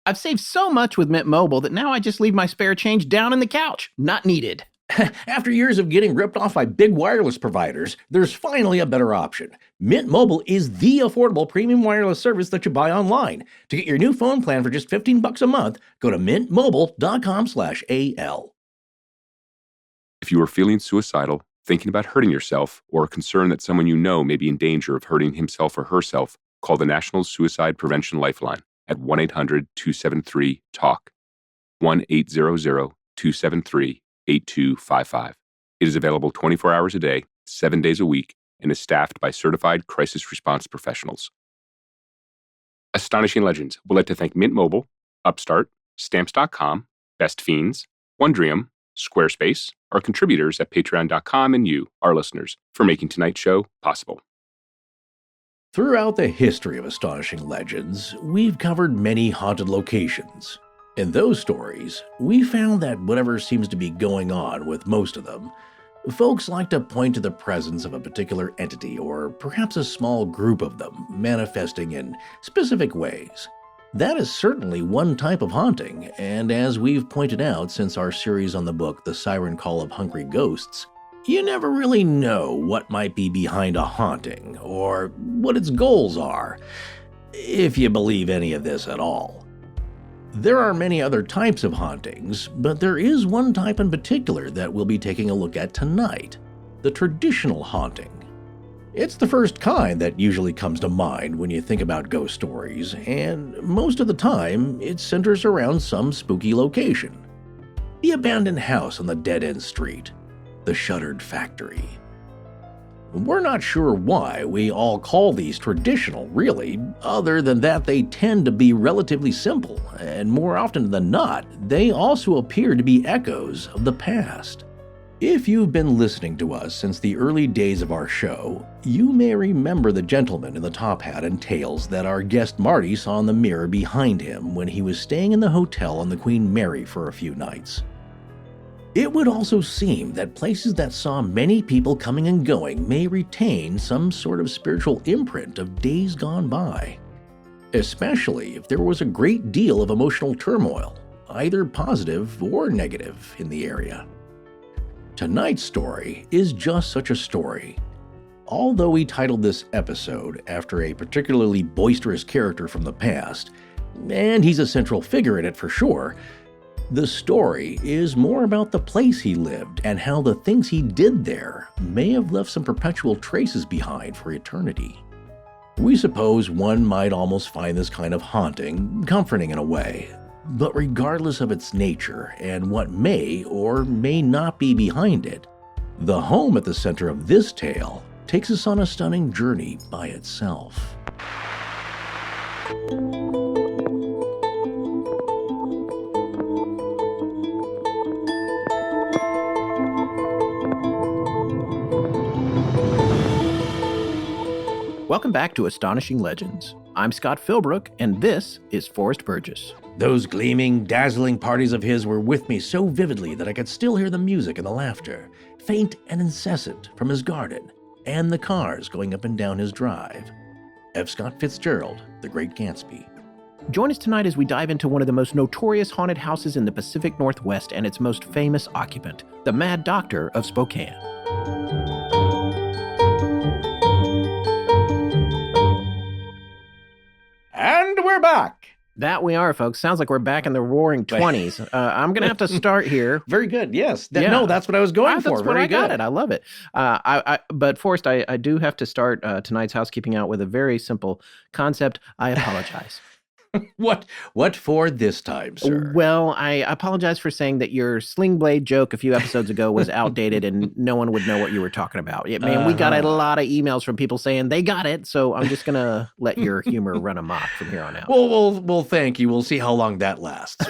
I've saved so much with Mint Mobile that now I just leave my spare change down in the couch. Not needed. After years of getting ripped off by big wireless providers, there's finally a better option. Mint Mobile is the affordable premium wireless service that you buy online. To get your new phone plan for just $15 a month, go to mintmobile.com/AL. If you are feeling suicidal, thinking about hurting yourself, or concerned that someone you know may be in danger of hurting himself or herself, call the National Suicide Prevention Lifeline at 1-800-273-TALK, 1-800-273-8255. It is available 24 hours a day, 7 days a week, and is staffed by certified crisis response professionals. Astonishing Legends would like to thank Mint Mobile, Upstart, Stamps.com, Best Fiends, Wondrium, Squarespace, our contributors at Patreon.com, and you, our listeners, for making tonight's show possible. Throughout the history of Astonishing Legends, we've covered many haunted locations. In those stories, we found that whatever seems to be going on with most of them, folks like to point to the presence of a particular entity or perhaps a small group of them manifesting in specific ways. That is certainly one type of haunting, and as we've pointed out since our series on the book The Siren Call of Hungry Ghosts, you never really know what might be behind a haunting or what its goals are, if you believe any of this at all. There are many other types of hauntings, but there is one type in particular that we'll be taking a look at tonight, the traditional haunting. It's the first kind that usually comes to mind when you think about ghost stories, and most of the time, it centers around some spooky location. The abandoned house on the dead-end street, the shuttered factory. We're not sure why we all call these traditional, really, other than that they tend to be relatively simple, and more often than not, they also appear to be echoes of the past. If you've been listening to us since the early days of our show, you may remember the gentleman in the top hat and tails that our guest Marty saw in the mirror behind him when he was staying in the hotel on the Queen Mary for a few nights. It would also seem that places that saw many people coming and going may retain some sort of spiritual imprint of days gone by, especially if there was a great deal of emotional turmoil, either positive or negative, in the area. Tonight's story is just such a story. Although we titled this episode after a particularly boisterous character from the past, and he's a central figure in it for sure, the story is more about the place he lived and how the things he did there may have left some perpetual traces behind for eternity. We suppose one might almost find this kind of haunting comforting in a way. But regardless of its nature and what may or may not be behind it, the home at the center of this tale takes us on a stunning journey by itself. Welcome back to Astonishing Legends. I'm Scott Philbrook, and this is Forrest Burgess. Those gleaming, dazzling parties of his were with me so vividly that I could still hear the music and the laughter, faint and incessant, from his garden, and the cars going up and down his drive. F. Scott Fitzgerald, The Great Gatsby. Join us tonight as we dive into one of the most notorious haunted houses in the Pacific Northwest and its most famous occupant, the Mad Doctor of Spokane. And we're back! That we are, folks. Sounds like we're back in the roaring 20s. I'm going to have to start here. Very good, yes. No, that's what I was going for. That's what I got it. I love it. But Forrest, I do have to start tonight's housekeeping out with a very simple concept. I apologize. What for this time, sir? Well, I apologize for saying that your sling blade joke a few episodes ago was outdated and no one would know what you were talking about. Man, we got a lot of emails from people saying they got it, so I'm just going to let your humor run amok from here on out. Well, thank you. We'll see how long that lasts.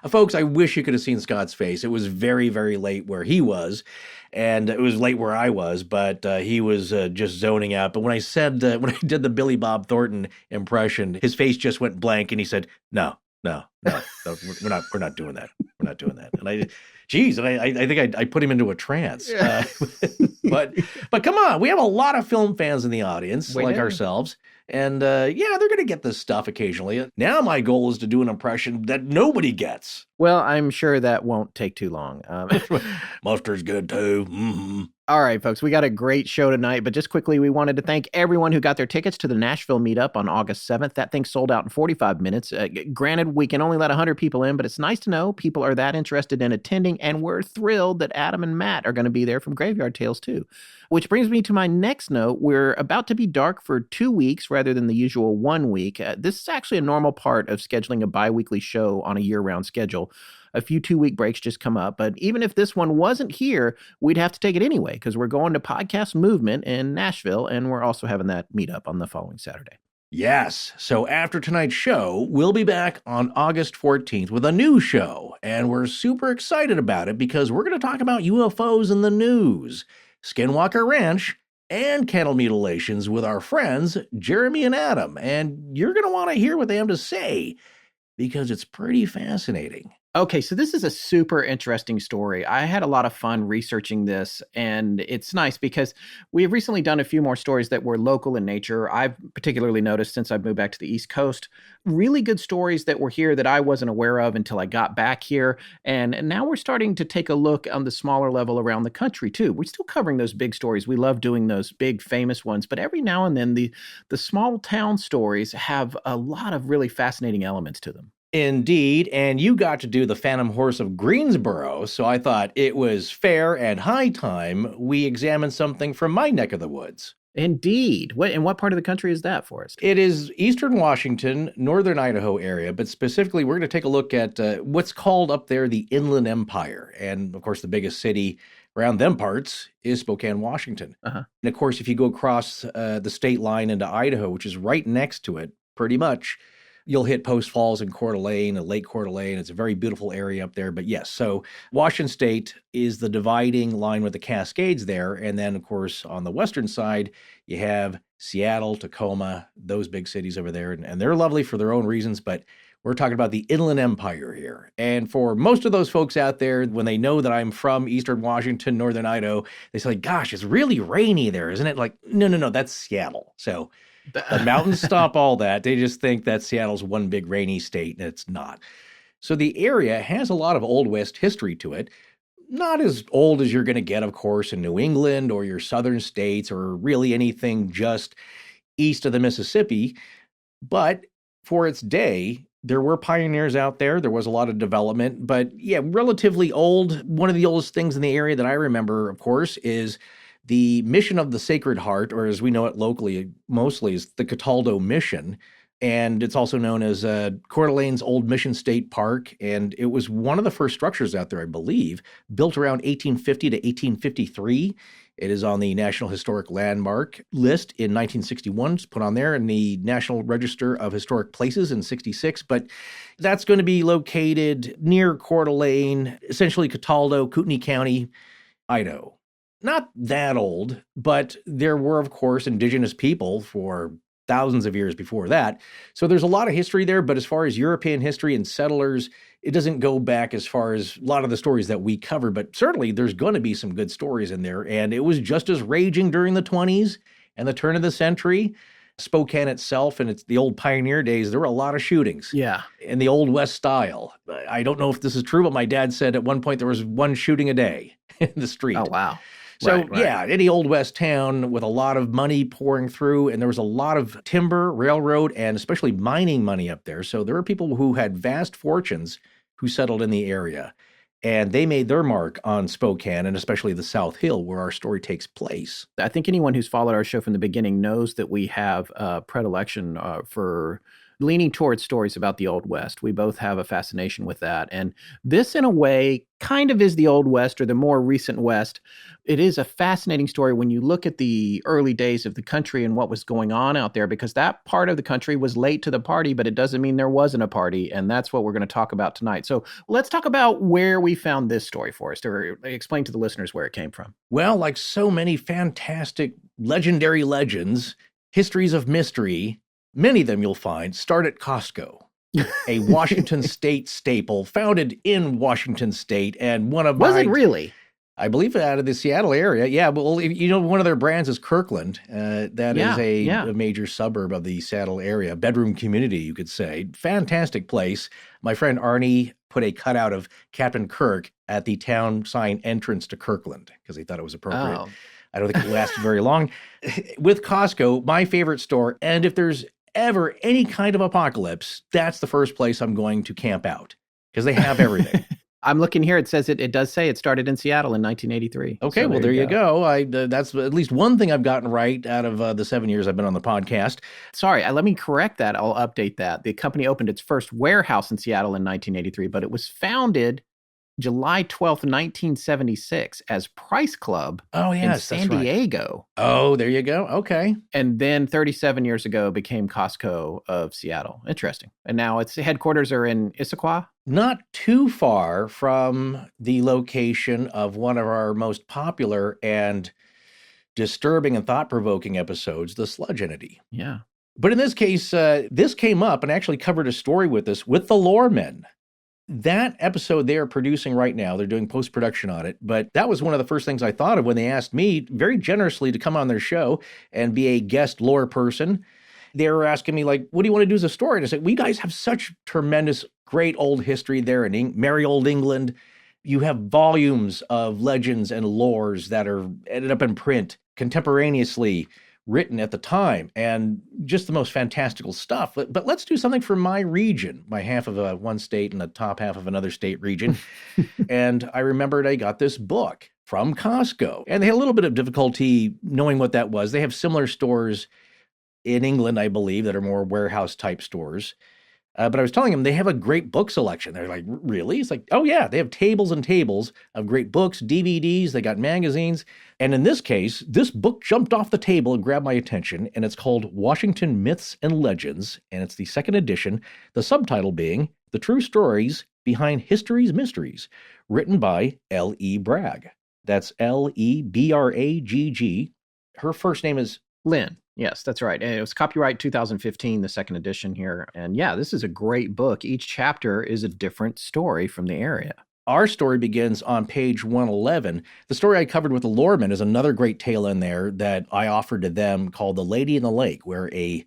Folks, I wish you could have seen Scott's face. It was very, very late where he was. And it was late where I was, but he was just zoning out. But when I did the Billy Bob Thornton impression, his face just went blank, and he said, "No, we're not doing that. We're not doing that." And I think I put him into a trance. But come on, we have a lot of film fans in the audience, ourselves. And yeah, they're going to get this stuff occasionally. Now my goal is to do an impression that nobody gets. Well, I'm sure that won't take too long. Mustard's good too. Mm-hmm. All right, folks, we got a great show tonight, but just quickly, we wanted to thank everyone who got their tickets to the Nashville meetup on August 7th. That thing sold out in 45 minutes. Granted, we can only let 100 people in, but it's nice to know people are that interested in attending, and we're thrilled that Adam and Matt are going to be there from Graveyard Tales too. Which brings me to my next note. We're about to be dark for 2 weeks rather than the usual 1 week. This is actually a normal part of scheduling a bi-weekly show on a year-round schedule. A few 2-week breaks just come up, but even if this one wasn't here, we'd have to take it anyway because we're going to Podcast Movement in Nashville, and we're also having that meetup on the following Saturday. Yes. So after tonight's show, we'll be back on August 14th with a new show, and we're super excited about it because we're going to talk about UFOs in the news, Skinwalker Ranch, and cattle mutilations with our friends Jeremy and Adam, and you're going to want to hear what they have to say because it's pretty fascinating. Okay, so this is a super interesting story. I had a lot of fun researching this, and it's nice because we've recently done a few more stories that were local in nature. I've particularly noticed since I've moved back to the East Coast, really good stories that were here that I wasn't aware of until I got back here. And now we're starting to take a look on the smaller level around the country, too. We're still covering those big stories. We love doing those big famous ones, but every now and then the small town stories have a lot of really fascinating elements to them. Indeed, and you got to do the Phantom Horse of Greensboro, so I thought it was fair and high time we examine something from my neck of the woods. Indeed. What part of the country is that, Forrest? It is eastern Washington, northern Idaho area, but specifically we're going to take a look at what's called up there the Inland Empire. And of course, the biggest city around them parts is Spokane, Washington. Uh-huh. And of course, if you go across the state line into Idaho, which is right next to it, pretty much, you'll hit Post Falls and Coeur d'Alene and Lake Coeur d'Alene. It's a very beautiful area up there. But yes, so Washington State is the dividing line with the Cascades there. And then, of course, on the western side, you have Seattle, Tacoma, those big cities over there. And they're lovely for their own reasons. But we're talking about the Inland Empire here. And for most of those folks out there, when they know that I'm from eastern Washington, northern Idaho, they say, gosh, it's really rainy there, isn't it? Like, no, that's Seattle. So the mountains stop all that. They just think that Seattle's one big rainy state, and it's not. So the area has a lot of Old West history to it. Not as old as you're going to get, of course, in New England or your southern states or really anything just east of the Mississippi. But for its day, there were pioneers out there. There was a lot of development. But yeah, relatively old. One of the oldest things in the area that I remember, of course, is the Mission of the Sacred Heart, or as we know it locally, mostly is the Cataldo Mission. And it's also known as Coeur d'Alene's Old Mission State Park. And it was one of the first structures out there, I believe, built around 1850 to 1853. It is on the National Historic Landmark list in 1961. It's put on there in the National Register of Historic Places in 66. But that's going to be located near Coeur d'Alene, essentially Cataldo, Kootenai County, Idaho. Not that old, but there were, of course, indigenous people for thousands of years before that. So there's a lot of history there, but as far as European history and settlers, it doesn't go back as far as a lot of the stories that we cover, but certainly there's going to be some good stories in there. And it was just as raging during the 20s and the turn of the century. Spokane itself and it's the old pioneer days, there were a lot of shootings. Yeah. In the Old West style. I don't know if this is true, but my dad said at one point there was one shooting a day in the street. Oh, wow. So, Right. Yeah, any Old West town with a lot of money pouring through, and there was a lot of timber, railroad, and especially mining money up there. So there were people who had vast fortunes who settled in the area, and they made their mark on Spokane, and especially the South Hill, where our story takes place. I think anyone who's followed our show from the beginning knows that we have a predilection for leaning towards stories about the Old West. We both have a fascination with that. And this, in a way, kind of is the Old West or the more recent West. It is a fascinating story when you look at the early days of the country and what was going on out there, because that part of the country was late to the party, but it doesn't mean there wasn't a party. And that's what we're going to talk about tonight. So let's talk about where we found this story, Forrest, or explain to the listeners where it came from. Well, like so many fantastic, legendary legends, histories of mystery, many of them you'll find start at Costco, a Washington State staple founded in Washington State. And one of Was it really? I believe out of the Seattle area. Yeah, well, one of their brands is Kirkland. That is a major suburb of the Seattle area, bedroom community, you could say. Fantastic place. My friend Arnie put a cutout of Captain Kirk at the town sign entrance to Kirkland because he thought it was appropriate. Oh. I don't think it lasted very long. With Costco, my favorite store, and if there's ever any kind of apocalypse, that's the first place I'm going to camp out because they have everything. I'm looking here. It says it does say it started in Seattle in 1983. Okay, so well, there you go. That's at least one thing I've gotten right out of the 7 years I've been on the podcast. Sorry, let me correct that. I'll update that. The company opened its first warehouse in Seattle in 1983, but it was founded July 12th, 1976 as Price Club in San Diego. Oh, there you go. Okay. And then 37 years ago became Costco of Seattle. Interesting. And now its headquarters are in Issaquah. Not too far from the location of one of our most popular and disturbing and thought-provoking episodes, the Sludge Entity. Yeah. But in this case, this came up and actually covered a story with us with the Loremen. That episode they are producing right now, they're doing post-production on it, but that was one of the first things I thought of when they asked me very generously to come on their show and be a guest lore person. They were asking me, like, what do you want to do as a story? And I said, we guys have such tremendous, great old history there in merry old England. You have volumes of legends and lores that are ended up in print contemporaneously written at the time, and just the most fantastical stuff. But let's do something for my region, my half of one state and the top half of another state region. And I remembered I got this book from Costco, and they had a little bit of difficulty knowing what that was. They have similar stores in England, I believe, that are more warehouse type stores. But I was telling them they have a great book selection. They're like, really? It's like, oh yeah, they have tables and tables of great books, DVDs, they got magazines. And in this case, this book jumped off the table and grabbed my attention, and it's called Washington Myths and Legends, and it's the second edition, the subtitle being The True Stories Behind History's Mysteries, written by L.E. Bragg. That's L-E-B-R-A-G-G. Her first name is Lynn. Yes, that's right. And it was copyright 2015, the second edition here. And yeah, this is a great book. Each chapter is a different story from the area. Our story begins on page 111. The story I covered with the Loremen is another great tale in there that I offered to them called The Lady in the Lake, where a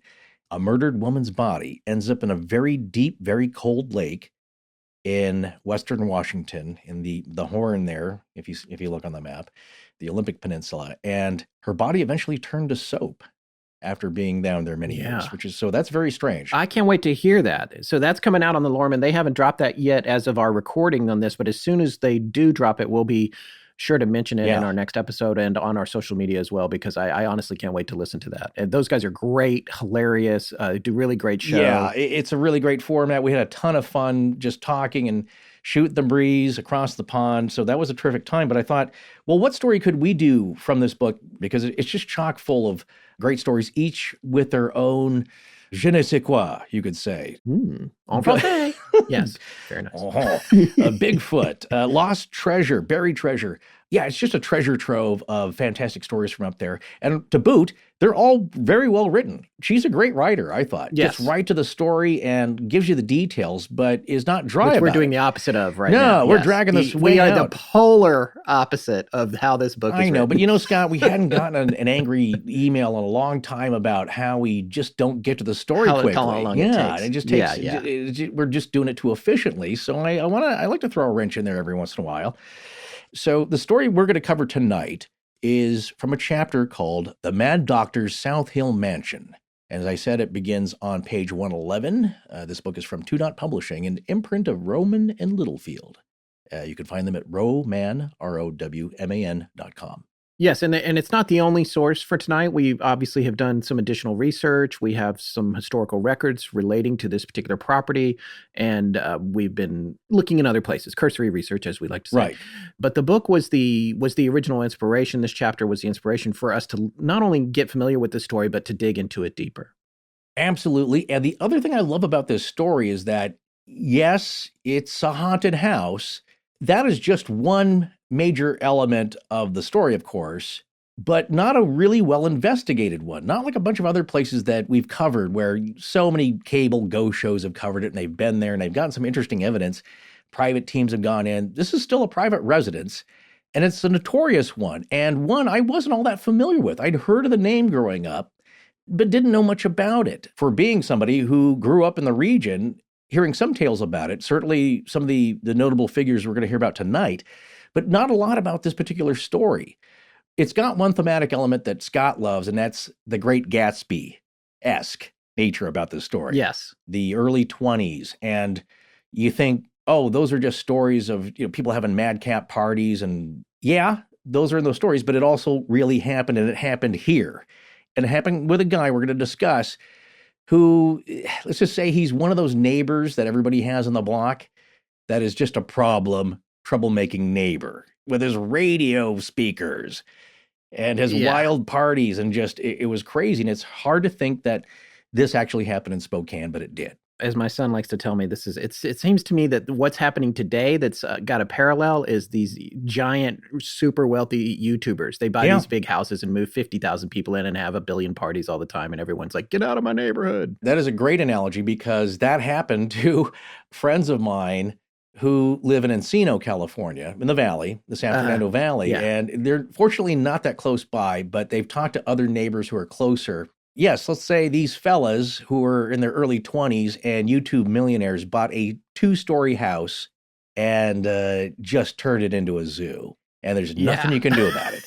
murdered woman's body ends up in a very deep, very cold lake in western Washington, in the Horn there, if you look on the map, the Olympic Peninsula. And her body eventually turned to soap after being down there many years, so that's very strange. I can't wait to hear that. So that's coming out on the Loremen. They haven't dropped that yet as of our recording on this, but as soon as they do drop it, we'll be sure to mention it in our next episode and on our social media as well, because I honestly can't wait to listen to that. And those guys are great, hilarious, do really great show. Yeah, it's a really great format. We had a ton of fun just talking and shooting the breeze across the pond. So that was a terrific time. But I thought, well, what story could we do from this book? Because it's just chock full of great stories, each with their own je ne sais quoi, you could say. En français. Yes, very nice. Bigfoot, lost treasure, buried treasure. Yeah, it's just a treasure trove of fantastic stories from up there. And to boot, they're all very well written. She's a great writer, I thought. Yes. Gets right to the story and gives you the details, but is not dry Which about we're doing it. the opposite of right now. No, we're dragging this way We are out. the polar opposite of how this book is I know, written. but Scott, we hadn't gotten an angry email in a long time about how we just don't get to the story quickly. How long it takes. It just takes. We're just doing it too efficiently. So I like to throw a wrench in there every once in a while. So the story we're going to cover tonight is from a chapter called The Mad Doctor's South Hill Mansion. As I said, it begins on page 111. This book is from Two Dot Publishing, an imprint of Raucous and Littlefield. You can find them at Rowman, ROWMAN.com. Yes, and it's not the only source for tonight. We obviously have done some additional research. We have some historical records relating to this particular property, and we've been looking in other places, cursory research, as we like to say. Right. But the book was the original inspiration. This chapter was the inspiration for us to not only get familiar with the story, but to dig into it deeper. Absolutely. And the other thing I love about this story is that, yes, it's a haunted house. That is just one major element of the story, of course, but not a really well investigated one. Not like a bunch of other places that we've covered where so many cable ghost shows have covered it and they've been there and they've gotten some interesting evidence. Private teams have gone in. This is still a private residence. And it's a notorious one, and one I wasn't all that familiar with. I'd heard of the name growing up, but didn't know much about it. For being somebody who grew up in the region, hearing some tales about it, certainly some of the notable figures we're going to hear about tonight, but not a lot about this particular story. It's got one thematic element that Scott loves, and that's the Great Gatsby-esque nature about this story. Yes. The early 20s, and you think, oh, those are just stories of people having madcap parties, and yeah, those are in those stories, but it also really happened, and it happened here. And it happened with a guy we're going to discuss who, let's just say he's one of those neighbors that everybody has on the block that is just a troublemaking neighbor with his radio speakers and his wild parties, and just, it was crazy. And it's hard to think that this actually happened in Spokane, but it did. As my son likes to tell me, it seems to me that what's happening today that's got a parallel is these giant, super wealthy YouTubers. They buy these big houses and move 50,000 people in and have a billion parties all the time. And everyone's like, get out of my neighborhood. That is a great analogy, because that happened to friends of mine who live in Encino, California, in the Valley, the San Fernando Valley. Yeah. And they're fortunately not that close by, but they've talked to other neighbors who are closer. Yes, let's say these fellas who are in their early 20s and YouTube millionaires bought a 2-story house and just turned it into a zoo. And there's nothing you can do about it.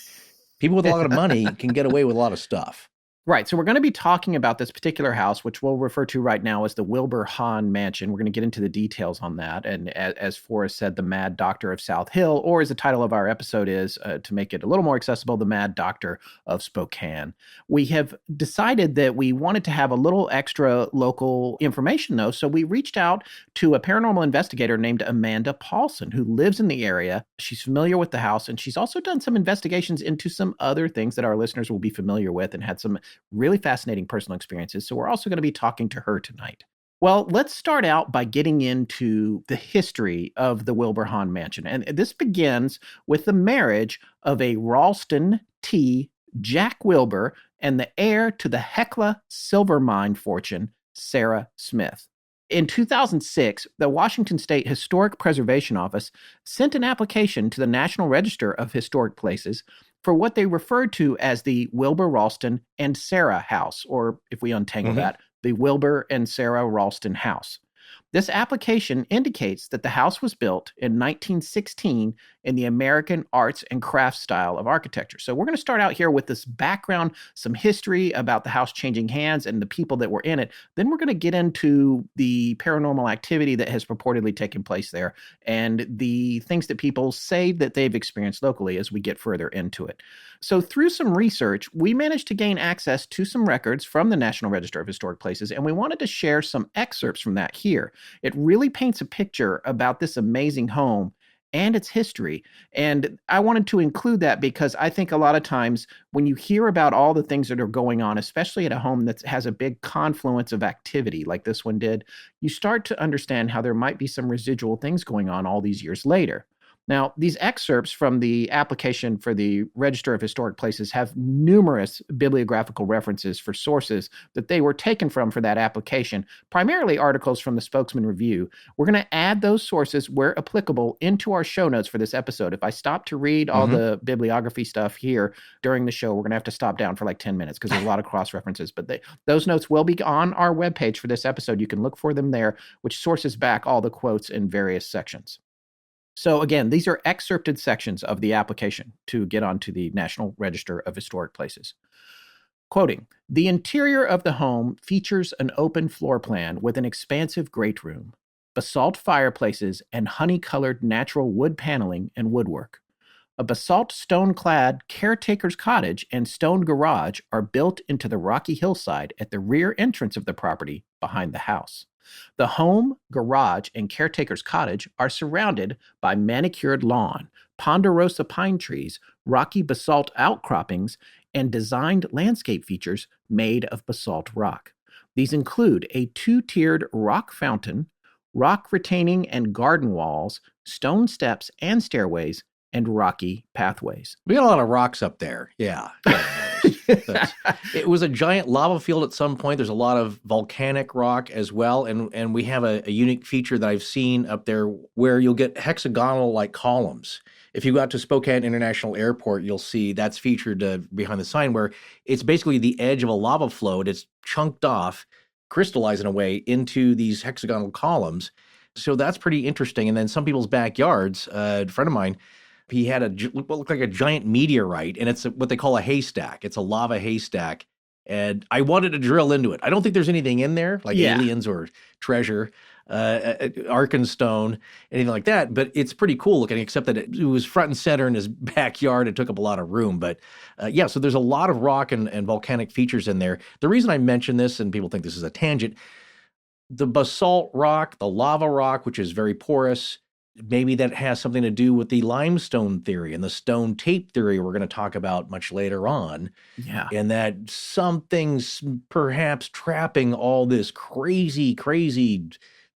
People with a lot of money can get away with a lot of stuff. Right. So we're going to be talking about this particular house, which we'll refer to right now as the Wilbur Hahn Mansion. We're going to get into the details on that. And as Forrest said, the Mad Doctor of South Hill, or as the title of our episode is, to make it a little more accessible, the Mad Doctor of Spokane. We have decided that we wanted to have a little extra local information, though. So we reached out to a paranormal investigator named Amanda Paulson, who lives in the area. She's familiar with the house, and she's also done some investigations into some other things that our listeners will be familiar with, and had some really fascinating personal experiences. So we're also going to be talking to her tonight. Well, let's start out by getting into the history of the Wilbur Hahn Mansion. And this begins with the marriage of a Ralston T. Jack Wilbur and the heir to the Hecla silver mine fortune, Sarah Smith. In 2006, the Washington State Historic Preservation Office sent an application to the National Register of Historic Places for what they referred to as the Wilbur Ralston and Sarah House, or if we untangle that, the Wilbur and Sarah Ralston House. This application indicates that the house was built in 1916 in the American arts and crafts style of architecture. So we're going to start out here with this background, some history about the house changing hands and the people that were in it. Then we're going to get into the paranormal activity that has purportedly taken place there and the things that people say that they've experienced locally as we get further into it. So through some research, we managed to gain access to some records from the National Register of Historic Places, and we wanted to share some excerpts from that here. It really paints a picture about this amazing home and its history. And I wanted to include that because I think a lot of times when you hear about all the things that are going on, especially at a home that has a big confluence of activity like this one did, you start to understand how there might be some residual things going on all these years later. Now, these excerpts from the application for the Register of Historic Places have numerous bibliographical references for sources that they were taken from for that application, primarily articles from the Spokesman Review. We're going to add those sources where applicable into our show notes for this episode. If I stop to read all the bibliography stuff here during the show, we're going to have to stop down for like 10 minutes because there's a lot of cross-references. But those notes will be on our webpage for this episode. You can look for them there, which sources back all the quotes in various sections. So again, these are excerpted sections of the application to get onto the National Register of Historic Places. Quoting, "The interior of the home features an open floor plan with an expansive great room, basalt fireplaces, and honey-colored natural wood paneling and woodwork. A basalt stone-clad caretaker's cottage and stone garage are built into the rocky hillside at the rear entrance of the property behind the house. The home, garage, and caretaker's cottage are surrounded by manicured lawn, ponderosa pine trees, rocky basalt outcroppings, and designed landscape features made of basalt rock. These include a 2-tiered rock fountain, rock retaining and garden walls, stone steps and stairways, and rocky pathways." We got a lot of rocks up there. Yeah. It was a giant lava field at some point. There's a lot of volcanic rock as well. And we have a unique feature that I've seen up there where you'll get hexagonal like columns. If you go out to Spokane International Airport, you'll see that's featured behind the sign, where it's basically the edge of a lava flow. And it's chunked off, crystallizing away into these hexagonal columns. So that's pretty interesting. And then some people's backyards, a friend of mine, he had what looked like a giant meteorite, and it's what they call a haystack. It's a lava haystack. And I wanted to drill into it. I don't think there's anything in there, like aliens or treasure, Arkenstone, anything like that. But it's pretty cool looking, except that it was front and center in his backyard. It took up a lot of room. But so there's a lot of rock and volcanic features in there. The reason I mention this, and people think this is a tangent, the basalt rock, the lava rock, which is very porous, maybe that has something to do with the limestone theory and the stone tape theory we're going to talk about much later on. Yeah. And that something's perhaps trapping all this crazy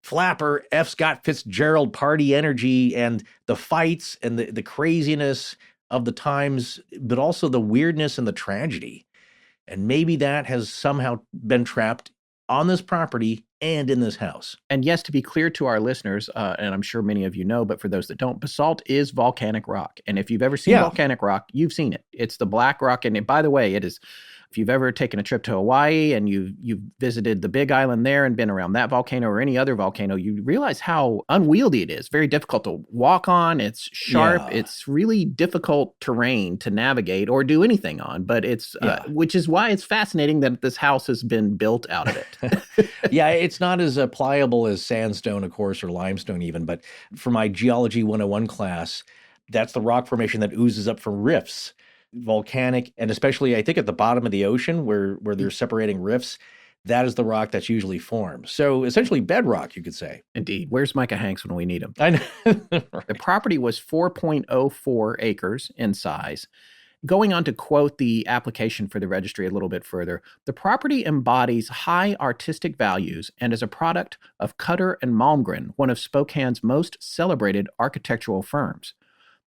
flapper F. Scott Fitzgerald party energy and the fights and the craziness of the times, but also the weirdness and the tragedy. And maybe that has somehow been trapped on this property and in this house. And yes, to be clear to our listeners, and I'm sure many of you know, but for those that don't, basalt is volcanic rock. And if you've ever seen volcanic rock, you've seen it. It's the black rock. And by the way, it is, if you've ever taken a trip to Hawaii and you've visited the Big Island there and been around that volcano or any other volcano, you realize how unwieldy it is. Very difficult to walk on. It's sharp. Yeah. It's really difficult terrain to navigate or do anything on. But it's, which is why it's fascinating that this house has been built out of it. Yeah, it's not as pliable as sandstone, of course, or limestone even. But for my Geology 101 class, that's the rock formation that oozes up from rifts. Volcanic, and especially I think at the bottom of the ocean where they're separating rifts, that is the rock that's usually formed. So essentially bedrock, you could say. Indeed. Where's Micah Hanks when we need him? I know. Right. The property was 4.04 acres in size. Going on to quote the application for the registry a little bit further, the property embodies high artistic values and is a product of Cutter and Malmgren, one of Spokane's most celebrated architectural firms.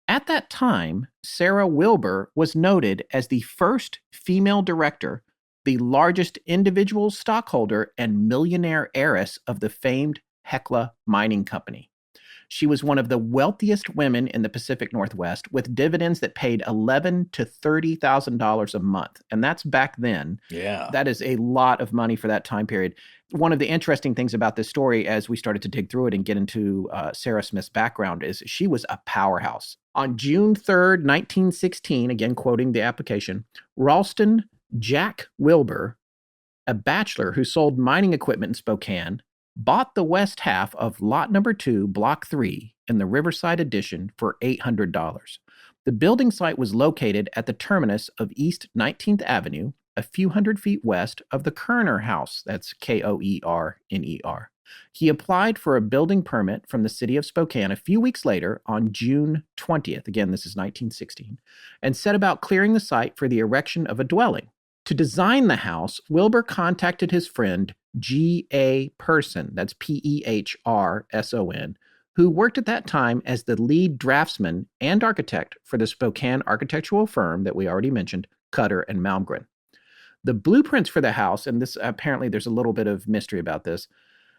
At that time, Sarah Wilbur was noted as the first female director, the largest individual stockholder, and millionaire heiress of the famed Hecla Mining Company. She was one of the wealthiest women in the Pacific Northwest, with dividends that paid $11,000 to $30,000 a month. And that's back then. Yeah. That is a lot of money for that time period. One of the interesting things about this story, as we started to dig through it and get into Sarah Smith's background, is she was a powerhouse. On June 3rd, 1916, again quoting the application, Ralston Jack Wilbur, a bachelor who sold mining equipment in Spokane, bought the west half of lot number 2, block 3, in the Riverside Addition for $800. The building site was located at the terminus of East 19th Avenue, a few hundred feet west of the Kerner House. That's Koerner. He applied for a building permit from the city of Spokane a few weeks later on June 20th. Again, this is 1916, and set about clearing the site for the erection of a dwelling. To design the house, Wilbur contacted his friend G.A. Person, that's P-E-H-R-S-O-N, who worked at that time as the lead draftsman and architect for the Spokane architectural firm that we already mentioned, Cutter and Malmgren. The blueprints for the house, and this apparently there's a little bit of mystery about this,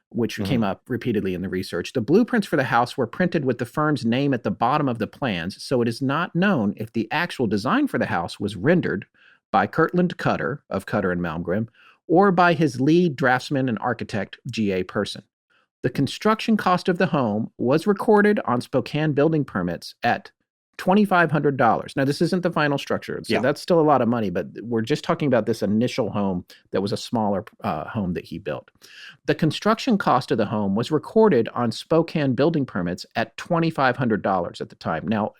which came up repeatedly in the research. The blueprints for the house were printed with the firm's name at the bottom of the plans, so it is not known if the actual design for the house was rendered by Kirtland Cutter of Cutter and Malmgren, or by his lead draftsman and architect, G.A. Person. The construction cost of the home was recorded on Spokane building permits at $2,500. Now, this isn't the final structure, so that's still a lot of money, but we're just talking about this initial home that was a smaller home that he built. The construction cost of the home was recorded on Spokane building permits at $2,500 at the time. Now,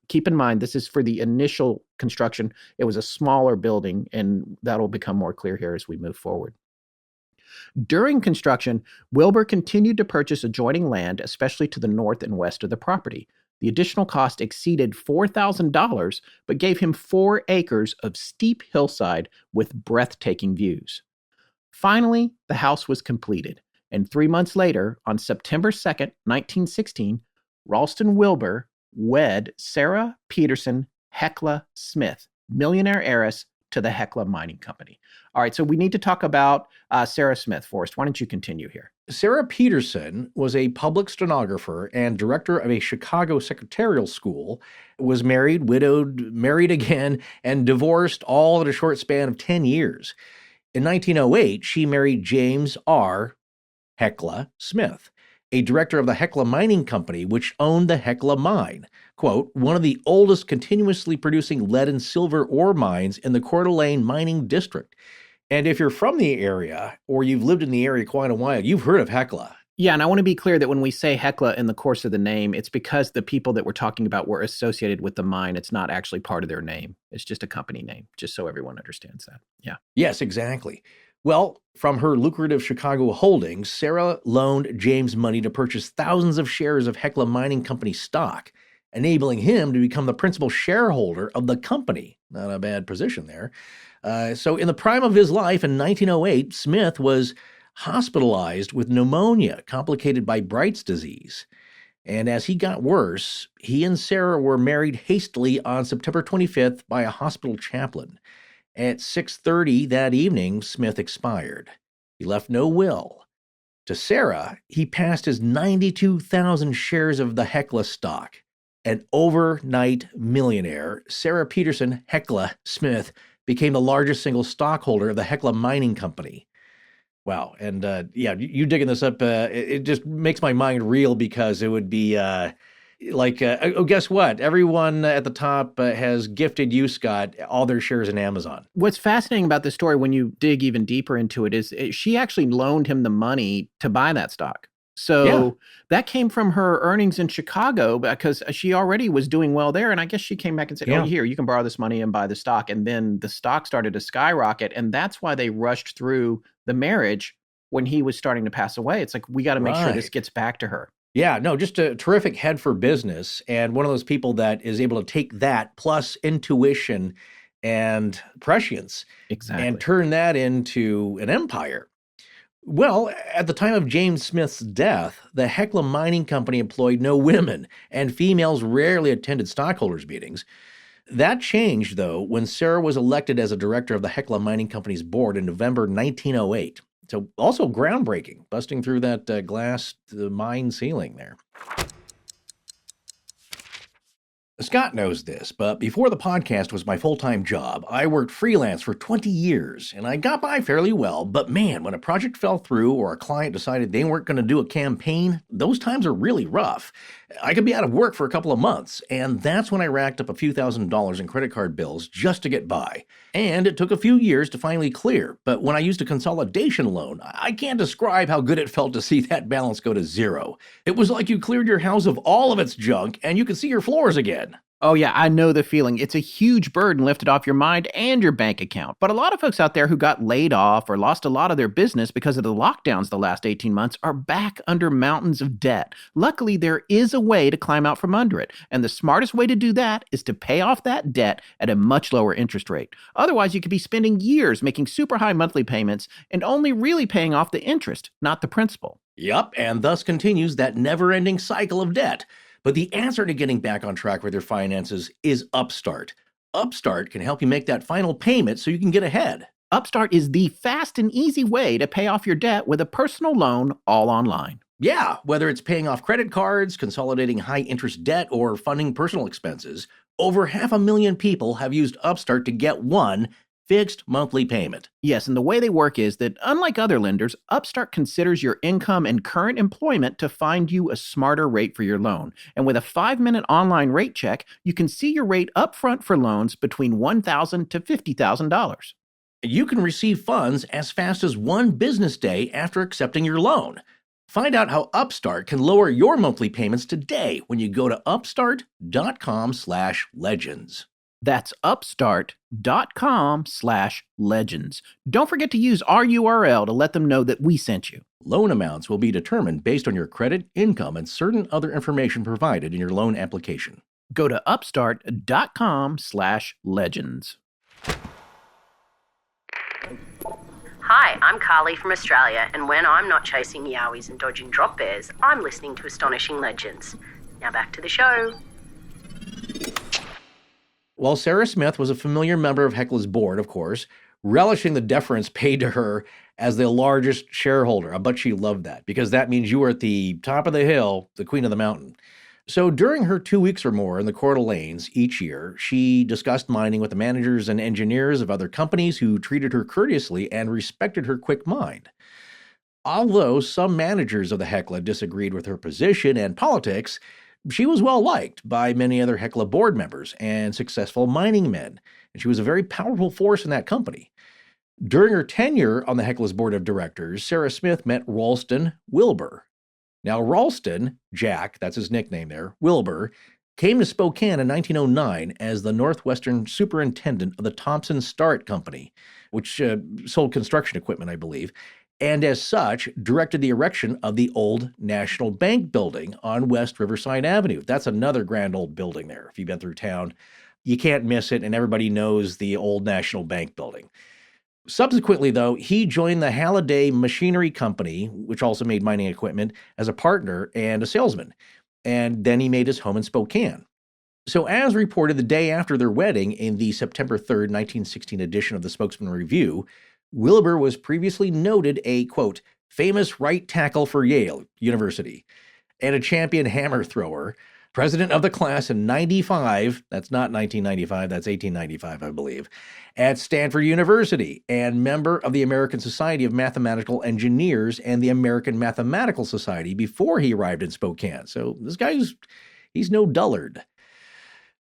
keep in mind, this is for the initial construction. It was a smaller building, and that'll become more clear here as we move forward. During construction, Wilbur continued to purchase adjoining land, especially to the north and west of the property. The additional cost exceeded $4,000, but gave him 4 acres of steep hillside with breathtaking views. Finally, the house was completed, and 3 months later, on September 2nd, 1916, Ralston Wilbur wed Sarah Peterson Hecla Smith, millionaire heiress to the Hecla Mining Company. All right, so we need to talk about Sarah Smith. Forrest, why don't you continue here? Sarah Peterson was a public stenographer and director of a Chicago secretarial school, was married, widowed, married again, and divorced all in a short span of 10 years. In 1908, she married James R. Hecla Smith, a director of the Hecla Mining Company, which owned the Hecla Mine, quote, one of the oldest continuously producing lead and silver ore mines in the Coeur d'Alene mining district. And if you're from the area or you've lived in the area quite a while, you've heard of Hecla. Yeah, and I want to be clear that when we say Hecla in the course of the name, it's because the people that we're talking about were associated with the mine. It's not actually part of their name. It's just a company name, just so everyone understands that. Yeah. Yes, exactly. Well, from her lucrative Chicago holdings, Sarah loaned James money to purchase thousands of shares of Hecla Mining Company stock, enabling him to become the principal shareholder of the company. Not a bad position there. So in the prime of his life in 1908, Smith was hospitalized with pneumonia complicated by Bright's disease. And as he got worse, he and Sarah were married hastily on September 25th by a hospital chaplain. At 6:30 that evening, Smith expired. He left no will. To Sarah, he passed his 92,000 shares of the Hecla stock. An overnight millionaire, Sarah Peterson Hecla Smith became the largest single stockholder of the Hecla Mining Company. Wow. And you digging this up, it just makes my mind reel because it would be guess what? Everyone at the top has gifted you, Scott, all their shares in Amazon. What's fascinating about this story when you dig even deeper into it is she actually loaned him the money to buy that stock. So that came from her earnings in Chicago because she already was doing well there. And I guess she came back and said, oh, here, you can borrow this money and buy the stock. And then the stock started to skyrocket. And that's why they rushed through the marriage when he was starting to pass away. It's like, we got to make sure this gets back to her. Yeah, no, just a terrific head for business and one of those people that is able to take that plus intuition and prescience and turn that into an empire. Well, at the time of James Smith's death, the Hecla Mining Company employed no women, and females rarely attended stockholders' meetings. That changed, though, when Sarah was elected as a director of the Hecla Mining Company's board in November 1908. So also groundbreaking, busting through that glass mine ceiling there. Scott knows this, but before the podcast was my full-time job, I worked freelance for 20 years, and I got by fairly well. But man, when a project fell through or a client decided they weren't going to do a campaign, those times are really rough. I could be out of work for a couple of months, and that's when I racked up a few $1,000s in credit card bills just to get by. And it took a few years to finally clear, but when I used a consolidation loan, I can't describe how good it felt to see that balance go to zero. It was like you cleared your house of all of its junk, and you could see your floors again. Oh, yeah, I know the feeling. It's a huge burden lifted off your mind and your bank account. But a lot of folks out there who got laid off or lost a lot of their business because of the lockdowns the last 18 months are back under mountains of debt. Luckily, there is a way to climb out from under it. And the smartest way to do that is to pay off that debt at a much lower interest rate. Otherwise, you could be spending years making super high monthly payments and only really paying off the interest, not the principal. Yup, and thus continues that never-ending cycle of debt. But the answer to getting back on track with your finances is Upstart. Upstart can help you make that final payment so you can get ahead. Upstart is the fast and easy way to pay off your debt with a personal loan all online. Yeah, whether it's paying off credit cards, consolidating high-interest debt, or funding personal expenses, over 500,000 people have used Upstart to get one fixed monthly payment. Yes, and the way they work is that, unlike other lenders, Upstart considers your income and current employment to find you a smarter rate for your loan. And with a 5-minute online rate check, you can see your rate upfront for loans between $1,000 to $50,000. You can receive funds as fast as one business day after accepting your loan. Find out how Upstart can lower your monthly payments today when you go to upstart.com/legends. That's upstart.com/legends. Don't forget to use our URL to let them know that we sent you. Loan amounts will be determined based on your credit, income, and certain other information provided in your loan application. Go to upstart.com/legends. Hi, I'm Carly from Australia, and when I'm not chasing yowies and dodging drop bears, I'm listening to Astonishing Legends. Now back to the show. Well, Sarah Smith was a familiar member of Hekla's board, of course, relishing the deference paid to her as the largest shareholder. I bet she loved that because that means you were at the top of the hill, the queen of the mountain. So during her 2 weeks or more in the Coeur d'Alenes each year, she discussed mining with the managers and engineers of other companies who treated her courteously and respected her quick mind. Although some managers of the Hekla disagreed with her position and politics, she was well liked by many other Hekla board members and successful mining men, and she was a very powerful force in that company. During her tenure on the Hekla's board of directors, Sarah Smith met Ralston Wilbur. Now, Ralston, Jack, that's his nickname there, Wilbur, came to Spokane in 1909 as the Northwestern Superintendent of the Thompson Start Company, which sold construction equipment, I believe, and as such, directed the erection of the old National Bank building on West Riverside Avenue. That's another grand old building there. If you've been through town, you can't miss it, and everybody knows the old National Bank building. Subsequently, though, he joined the Halliday Machinery Company, which also made mining equipment, as a partner and a salesman. And then he made his home in Spokane. So as reported the day after their wedding in the September 3rd, 1916 edition of the Spokesman Review, Wilbur was previously noted a, quote, famous right tackle for Yale University and a champion hammer thrower, president of the class in 95, that's not 1995, that's 1895, I believe, at Stanford University, and member of the American Society of Mathematical Engineers and the American Mathematical Society before he arrived in Spokane. So this he's no dullard.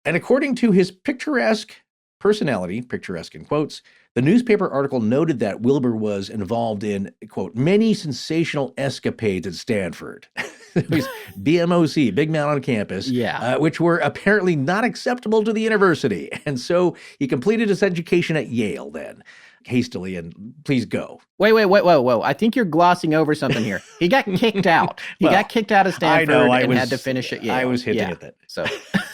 And according to his picturesque personality, picturesque in quotes, the newspaper article noted that Wilbur was involved in, quote, many sensational escapades at Stanford. BMOC, big man on campus, which were apparently not acceptable to the university. And so he completed his education at Yale then, hastily, and please go. Wait. I think you're glossing over something here. He got kicked out. He got kicked out of Stanford and had to finish at Yale. I was hinting at that. So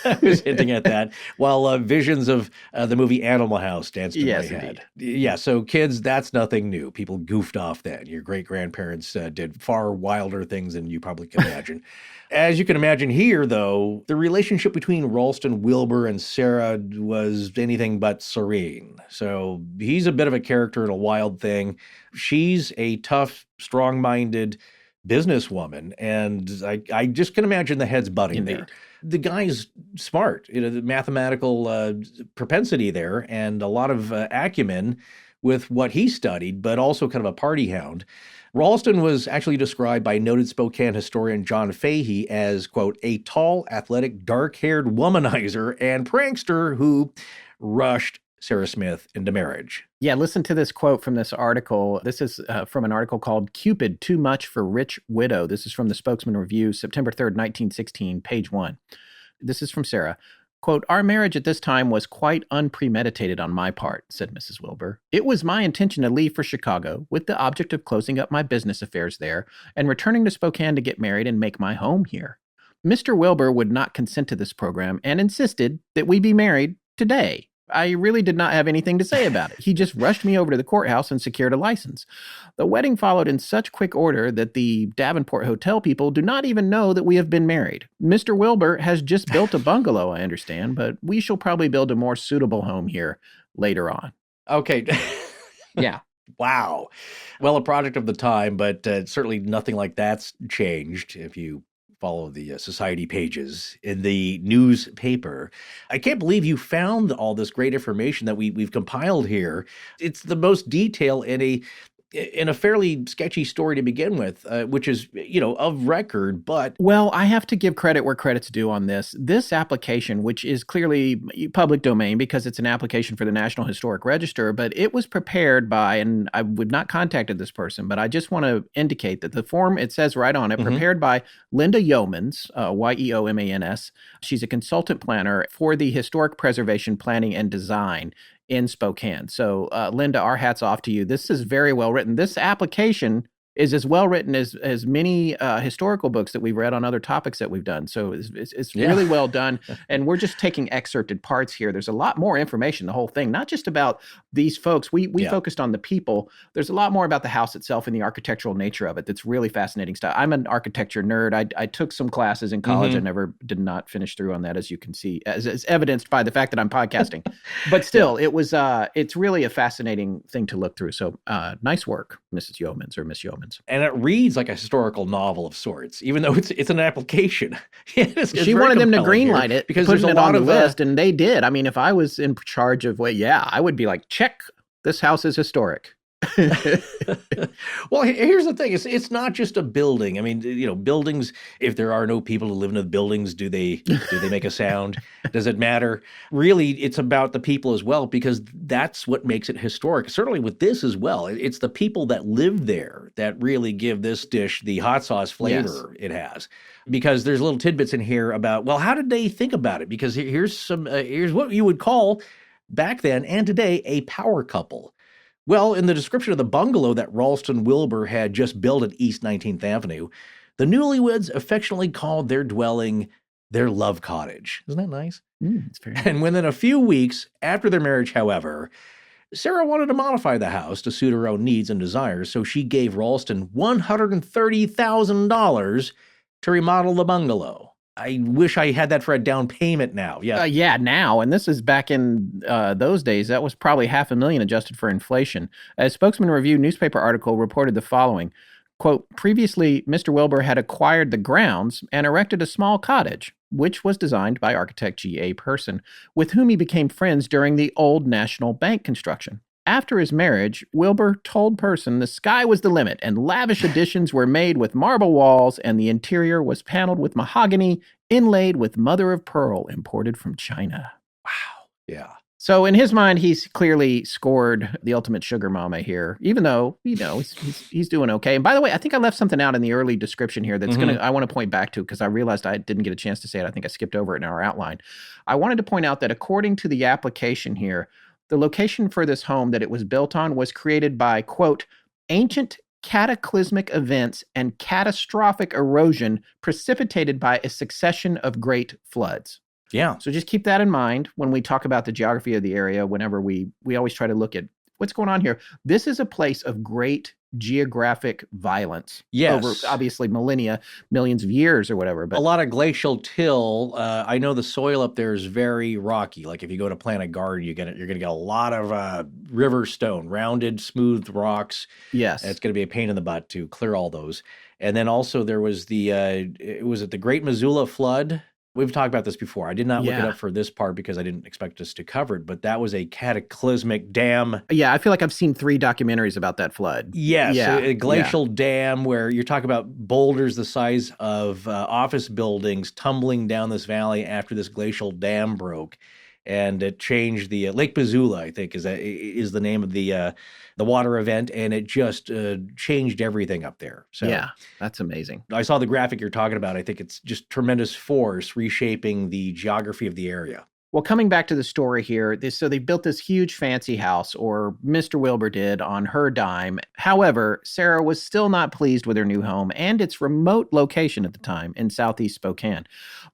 I was hinting at that while visions of the movie Animal House danced in my head. Indeed. Yeah, so kids, that's nothing new. People goofed off then. Your great-grandparents did far wilder things than you probably can imagine. As you can imagine here, though, the relationship between Ralston, Wilbur, and Sarah was anything but serene. So he's a bit of a character and a wild thing. She's a tough, strong-minded businesswoman, and I just can imagine the heads butting there. The guy's smart, the mathematical propensity there, and a lot of acumen with what he studied, but also kind of a party hound. Ralston was actually described by noted Spokane historian John Fahey as, quote, a tall, athletic, dark-haired womanizer and prankster who rushed Sarah Smith into marriage. Yeah, listen to this quote from this article. This is from an article called Cupid, Too Much for Rich Widow. This is from the Spokesman Review, September 3rd, 1916, page 1. This is from Sarah. Quote, our marriage at this time was quite unpremeditated on my part, said Mrs. Wilbur. It was my intention to leave for Chicago with the object of closing up my business affairs there and returning to Spokane to get married and make my home here. Mr. Wilbur would not consent to this program and insisted that we be married today. I really did not have anything to say about it. He just rushed me over to the courthouse and secured a license. The wedding followed in such quick order that the Davenport Hotel people do not even know that we have been married. Mr. Wilbur has just built a bungalow, I understand, but we shall probably build a more suitable home here later on. Okay. Yeah. Wow. Well, a product of the time, but certainly nothing like that's changed if you follow the society pages in the newspaper. I can't believe you found all this great information that we've compiled here. It's the most detail in a fairly sketchy story to begin with, which is, of record, but... Well, I have to give credit where credit's due on this. This application, which is clearly public domain because it's an application for the National Historic Register, but it was prepared by, and I would not contacted this person, but I just want to indicate that the form, it says right on it, prepared by Linda Yeomans, Yeomans. She's a consultant planner for the Historic Preservation Planning and Design in Spokane. So, Linda, our hat's off to you. This is very well written. This application is as well written as many historical books that we've read on other topics that we've done. So it's really well done. And we're just taking excerpted parts here. There's a lot more information, the whole thing, not just about these folks. We focused on the people. There's a lot more about the house itself and the architectural nature of it. That's really fascinating stuff. I'm an architecture nerd. I took some classes in college. I did not finish through on that, as you can see, as evidenced by the fact that I'm podcasting. But still, it's really a fascinating thing to look through. So nice work, Mrs. Yeomans or Miss Yeomans. And it reads like a historical novel of sorts, even though it's an application. She wanted them to greenlight it because there's a lot on the list, and they did. I mean, if I was in charge of I would be like, check, this house is historic. Well, here's the thing. It's not just a building. I mean, buildings, if there are no people who live in the buildings, do they make a sound? Does it matter? Really, it's about the people as well, because that's what makes it historic. Certainly with this as well. It's the people that live there that really give this dish the hot sauce flavor it has. Because there's little tidbits in here about, well, how did they think about it? Because here's what you would call back then and today a power couple. Well, in the description of the bungalow that Ralston Wilbur had just built at East 19th Avenue, the newlyweds affectionately called their dwelling their love cottage. Isn't that nice? It's very nice. And within a few weeks after their marriage, however, Sarah wanted to modify the house to suit her own needs and desires, so she gave Ralston $130,000 to remodel the bungalow. I wish I had that for a down payment now. Yeah. Now. And this is back in those days. That was probably $500,000 adjusted for inflation. A Spokesman Review newspaper article reported the following, quote, previously, Mr. Wilbur had acquired the grounds and erected a small cottage, which was designed by architect G.A. Person, with whom he became friends during the old National Bank construction. After his marriage, Wilbur told Person the sky was the limit and lavish additions were made with marble walls and the interior was paneled with mahogany inlaid with mother of pearl imported from China. Wow. Yeah. So in his mind, he's clearly scored the ultimate sugar mama here, even though, he's doing okay. And by the way, I think I left something out in the early description here that's I want to point back to, because I realized I didn't get a chance to say it. I think I skipped over it in our outline. I wanted to point out that according to the application here, the location for this home that it was built on was created by, quote, ancient cataclysmic events and catastrophic erosion precipitated by a succession of great floods. Yeah. So just keep that in mind when we talk about the geography of the area. Whenever we always try to look at what's going on here. This is a place of great geographic violence. Yes. Over obviously millennia, millions of years or whatever. But a lot of glacial till. I know the soil up there is very rocky. Like if you go to plant a garden, you're going to get a lot of river stone, rounded, smooth rocks. Yes. And it's going to be a pain in the butt to clear all those. And then also there was the Great Missoula flood. We've talked about this before. I did not look it up for this part because I didn't expect us to cover it, but that was a cataclysmic dam. Yeah, I feel like I've seen 3 documentaries about that flood. Yes, a glacial dam where you're talking about boulders the size of office buildings tumbling down this valley after this glacial dam broke. And it changed the Lake Missoula, I think, is the name of the water event, and it just changed everything up there. So yeah, that's amazing. I saw the graphic you're talking about. I think it's just tremendous force reshaping the geography of the area. Well, coming back to the story here, so they built this huge fancy house, or Mr. Wilbur did, on her dime. However, Sarah was still not pleased with her new home and its remote location at the time in southeast Spokane.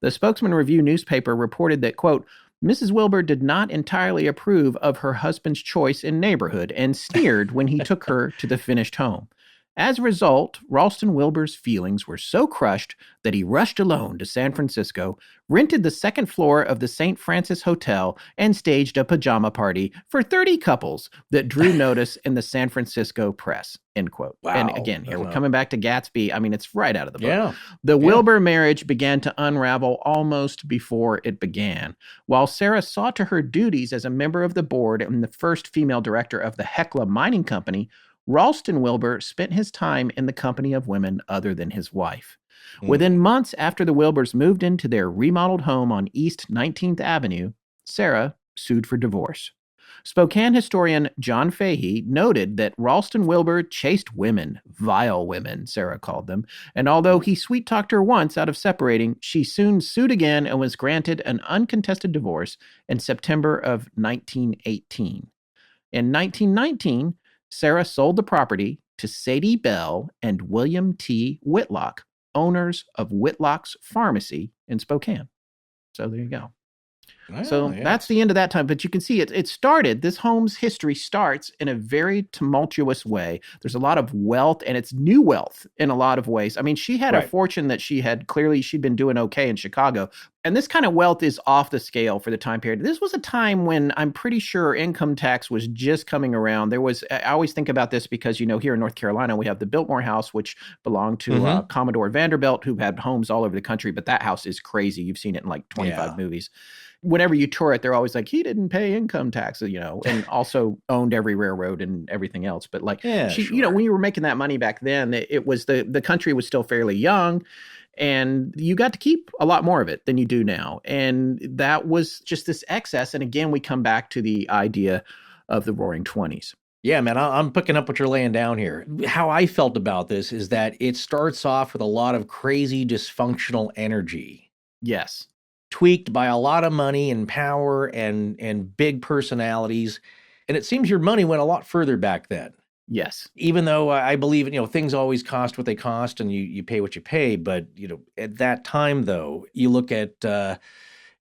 The Spokesman Review newspaper reported that, quote, Mrs. Wilbur did not entirely approve of her husband's choice in neighborhood and sneered when he took her to the finished home. As a result, Ralston Wilbur's feelings were so crushed that he rushed alone to San Francisco, rented the second floor of the St. Francis Hotel, and staged a pajama party for 30 couples that drew notice in the San Francisco press, end quote. Wow. And again, here we're coming back to Gatsby. I mean, it's right out of the book. Yeah. The Wilbur marriage began to unravel almost before it began. While Sarah saw to her duties as a member of the board and the first female director of the Hecla Mining Company, Ralston Wilbur spent his time in the company of women other than his wife. Within months after the Wilburs moved into their remodeled home on East 19th Avenue, Sarah sued for divorce. Spokane historian John Fahey noted that Ralston Wilbur chased women, vile women, Sarah called them, and although he sweet-talked her once out of separating, she soon sued again and was granted an uncontested divorce in September of 1918. In 1919, Sarah sold the property, to Sadie Bell and William T. Whitlock, owners of Whitlock's Pharmacy in Spokane. So there you go. So that's the end of that time. But you can see this home's history starts in a very tumultuous way. There's a lot of wealth, and it's new wealth in a lot of ways. I mean, she had a fortune that she'd been doing okay in Chicago. And this kind of wealth is off the scale for the time period. This was a time when I'm pretty sure income tax was just coming around. I always think about this because, here in North Carolina, we have the Biltmore House, which belonged to Commodore Vanderbilt, who had homes all over the country. But that house is crazy. You've seen it in like 25 movies. Whenever you tour it, they're always like, he didn't pay income tax, and also owned every railroad and everything else. But when you were making that money back then, it was the country was still fairly young, and you got to keep a lot more of it than you do now. And that was just this excess. And again, we come back to the idea of the Roaring '20s. Yeah, man, I'm picking up what you're laying down here. How I felt about this is that it starts off with a lot of crazy dysfunctional energy. Yes. Tweaked by a lot of money and power and big personalities. And it seems your money went a lot further back then. Yes. Even though I believe, things always cost what they cost and you pay what you pay. But, at that time, though, you look at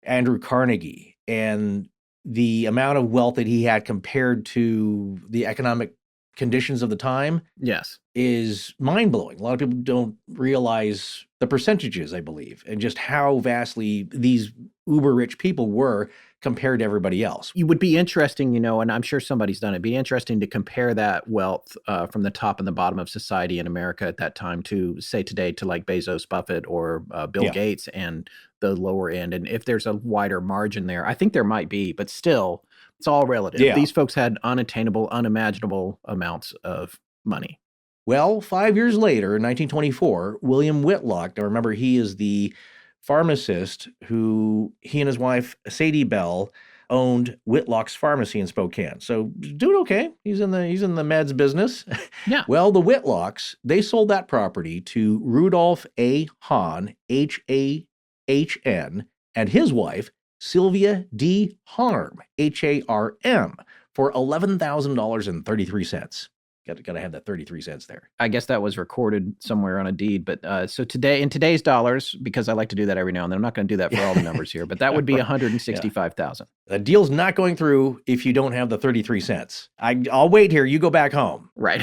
Andrew Carnegie and the amount of wealth that he had compared to the economic conditions of the time. Yes. Is mind-blowing. A lot of people don't realize the percentages, I believe, and just how vastly these uber-rich people were compared to everybody else. It would be interesting, and I'm sure somebody's done it, be interesting to compare that wealth from the top and the bottom of society in America at that time to, say, today to like Bezos, Buffett, or Bill Gates and the lower end. And if there's a wider margin there, I think there might be, but still, it's all relative. Yeah. These folks had unattainable, unimaginable amounts of money. Well, 5 years later, in 1924, William Whitlock, now remember, he is the pharmacist who he and his wife, Sadie Bell, owned Whitlock's Pharmacy in Spokane. So doing okay. He's in the meds business. Yeah. Well, the Whitlocks, they sold that property to Rudolph A. Hahn, H-A-H-N, and his wife, Sylvia D. Harm, H-A-R-M, for $11,033. Got to have that 33 cents there. I guess that was recorded somewhere on a deed. But so today, in today's dollars, because I like to do that every now and then, I'm not going to do that for all the numbers here, but that would be $165,000. The deal's not going through if you don't have the 33 cents. I'll wait here. You go back home. Right.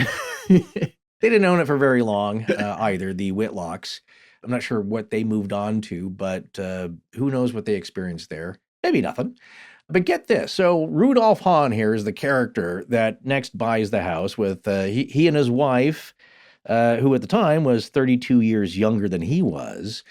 They didn't own it for very long either, the Whitlocks. I'm not sure what they moved on to, but who knows what they experienced there. Maybe nothing. But get this. So Rudolph Hahn here is the character that next buys the house with he and his wife, who at the time was 32 years younger than he was.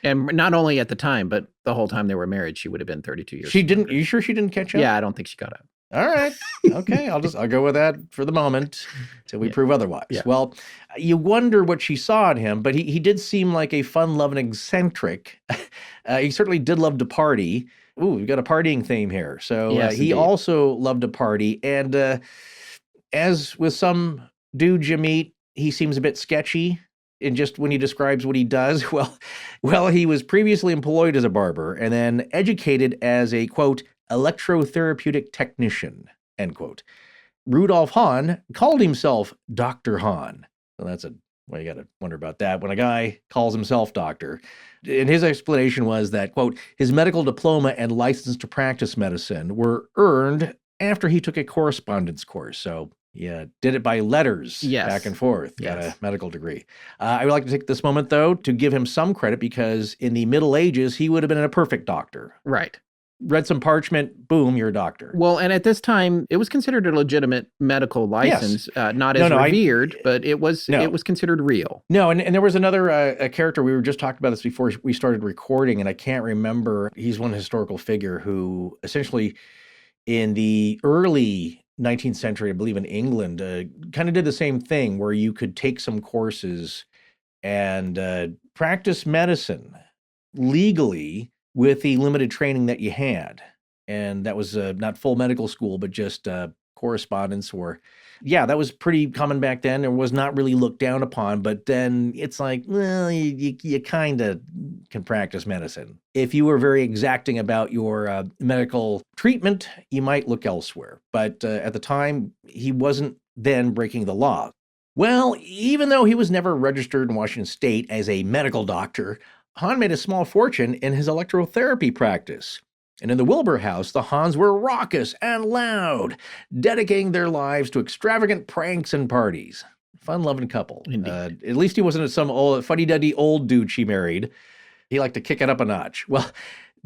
And not only at the time, but the whole time they were married, she would have been 32 years. She didn't. Are you sure she didn't catch up? Yeah, I don't think she got up. All right. Okay. I'll go with that for the moment until we prove otherwise. Yeah. Well, you wonder what she saw in him, but he did seem like a fun-loving eccentric. He certainly did love to party. Ooh, we've got a partying theme here. So yes, he also loved to party. And as with some dudes you meet, he seems a bit sketchy. And just when he describes what he does, well, he was previously employed as a barber and then educated as a, quote, electrotherapeutic technician, end quote. Rudolph Hahn called himself Dr. Hahn. Well, you got to wonder about that when a guy calls himself doctor. And his explanation was that, quote, his medical diploma and license to practice medicine were earned after he took a correspondence course. So yeah, did it by letters back and forth, got a medical degree. I would like to take this moment, though, to give him some credit because in the Middle Ages, he would have been a perfect doctor. Right. Read some parchment, boom, you're a doctor. Well, and at this time, it was considered a legitimate medical license, not as revered, but it was considered real. No, and there was another a character, we were just talking about this before we started recording, and I can't remember, he's one historical figure who essentially in the early 19th century, I believe in England, kind of did the same thing where you could take some courses and practice medicine legally with the limited training that you had. And that was not full medical school, but just correspondence that was pretty common back then. It was not really looked down upon, but then it's like, well, you kind of can practice medicine. If you were very exacting about your medical treatment, you might look elsewhere. But at the time, he wasn't then breaking the law. Well, even though he was never registered in Washington State as a medical doctor, Hahn made a small fortune in his electrotherapy practice. And in the Wilbur house, the Hahns were raucous and loud, dedicating their lives to extravagant pranks and parties. Fun-loving couple. At least he wasn't some old fuddy-duddy old dude she married. He liked to kick it up a notch. Well,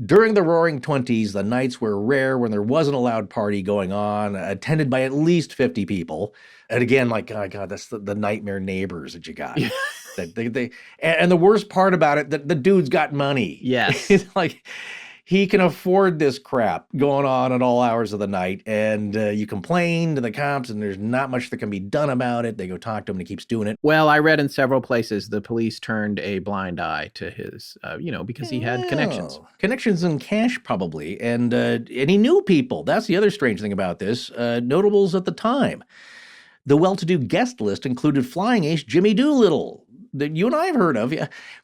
during the Roaring Twenties, the nights were rare when there wasn't a loud party going on, attended by at least 50 people. And again, like, oh God, that's the nightmare neighbors that you got. And the worst part about it, the dude's got money. Yes. It's like, he can afford this crap going on at all hours of the night. And you complain to the cops, and there's not much that can be done about it. They go talk to him, and he keeps doing it. Well, I read in several places the police turned a blind eye to his, because he had connections. Connections and cash, probably. And he knew people. That's the other strange thing about this. Notables at the time. The well-to-do guest list included flying ace Jimmy Doolittle, that you and I have heard of,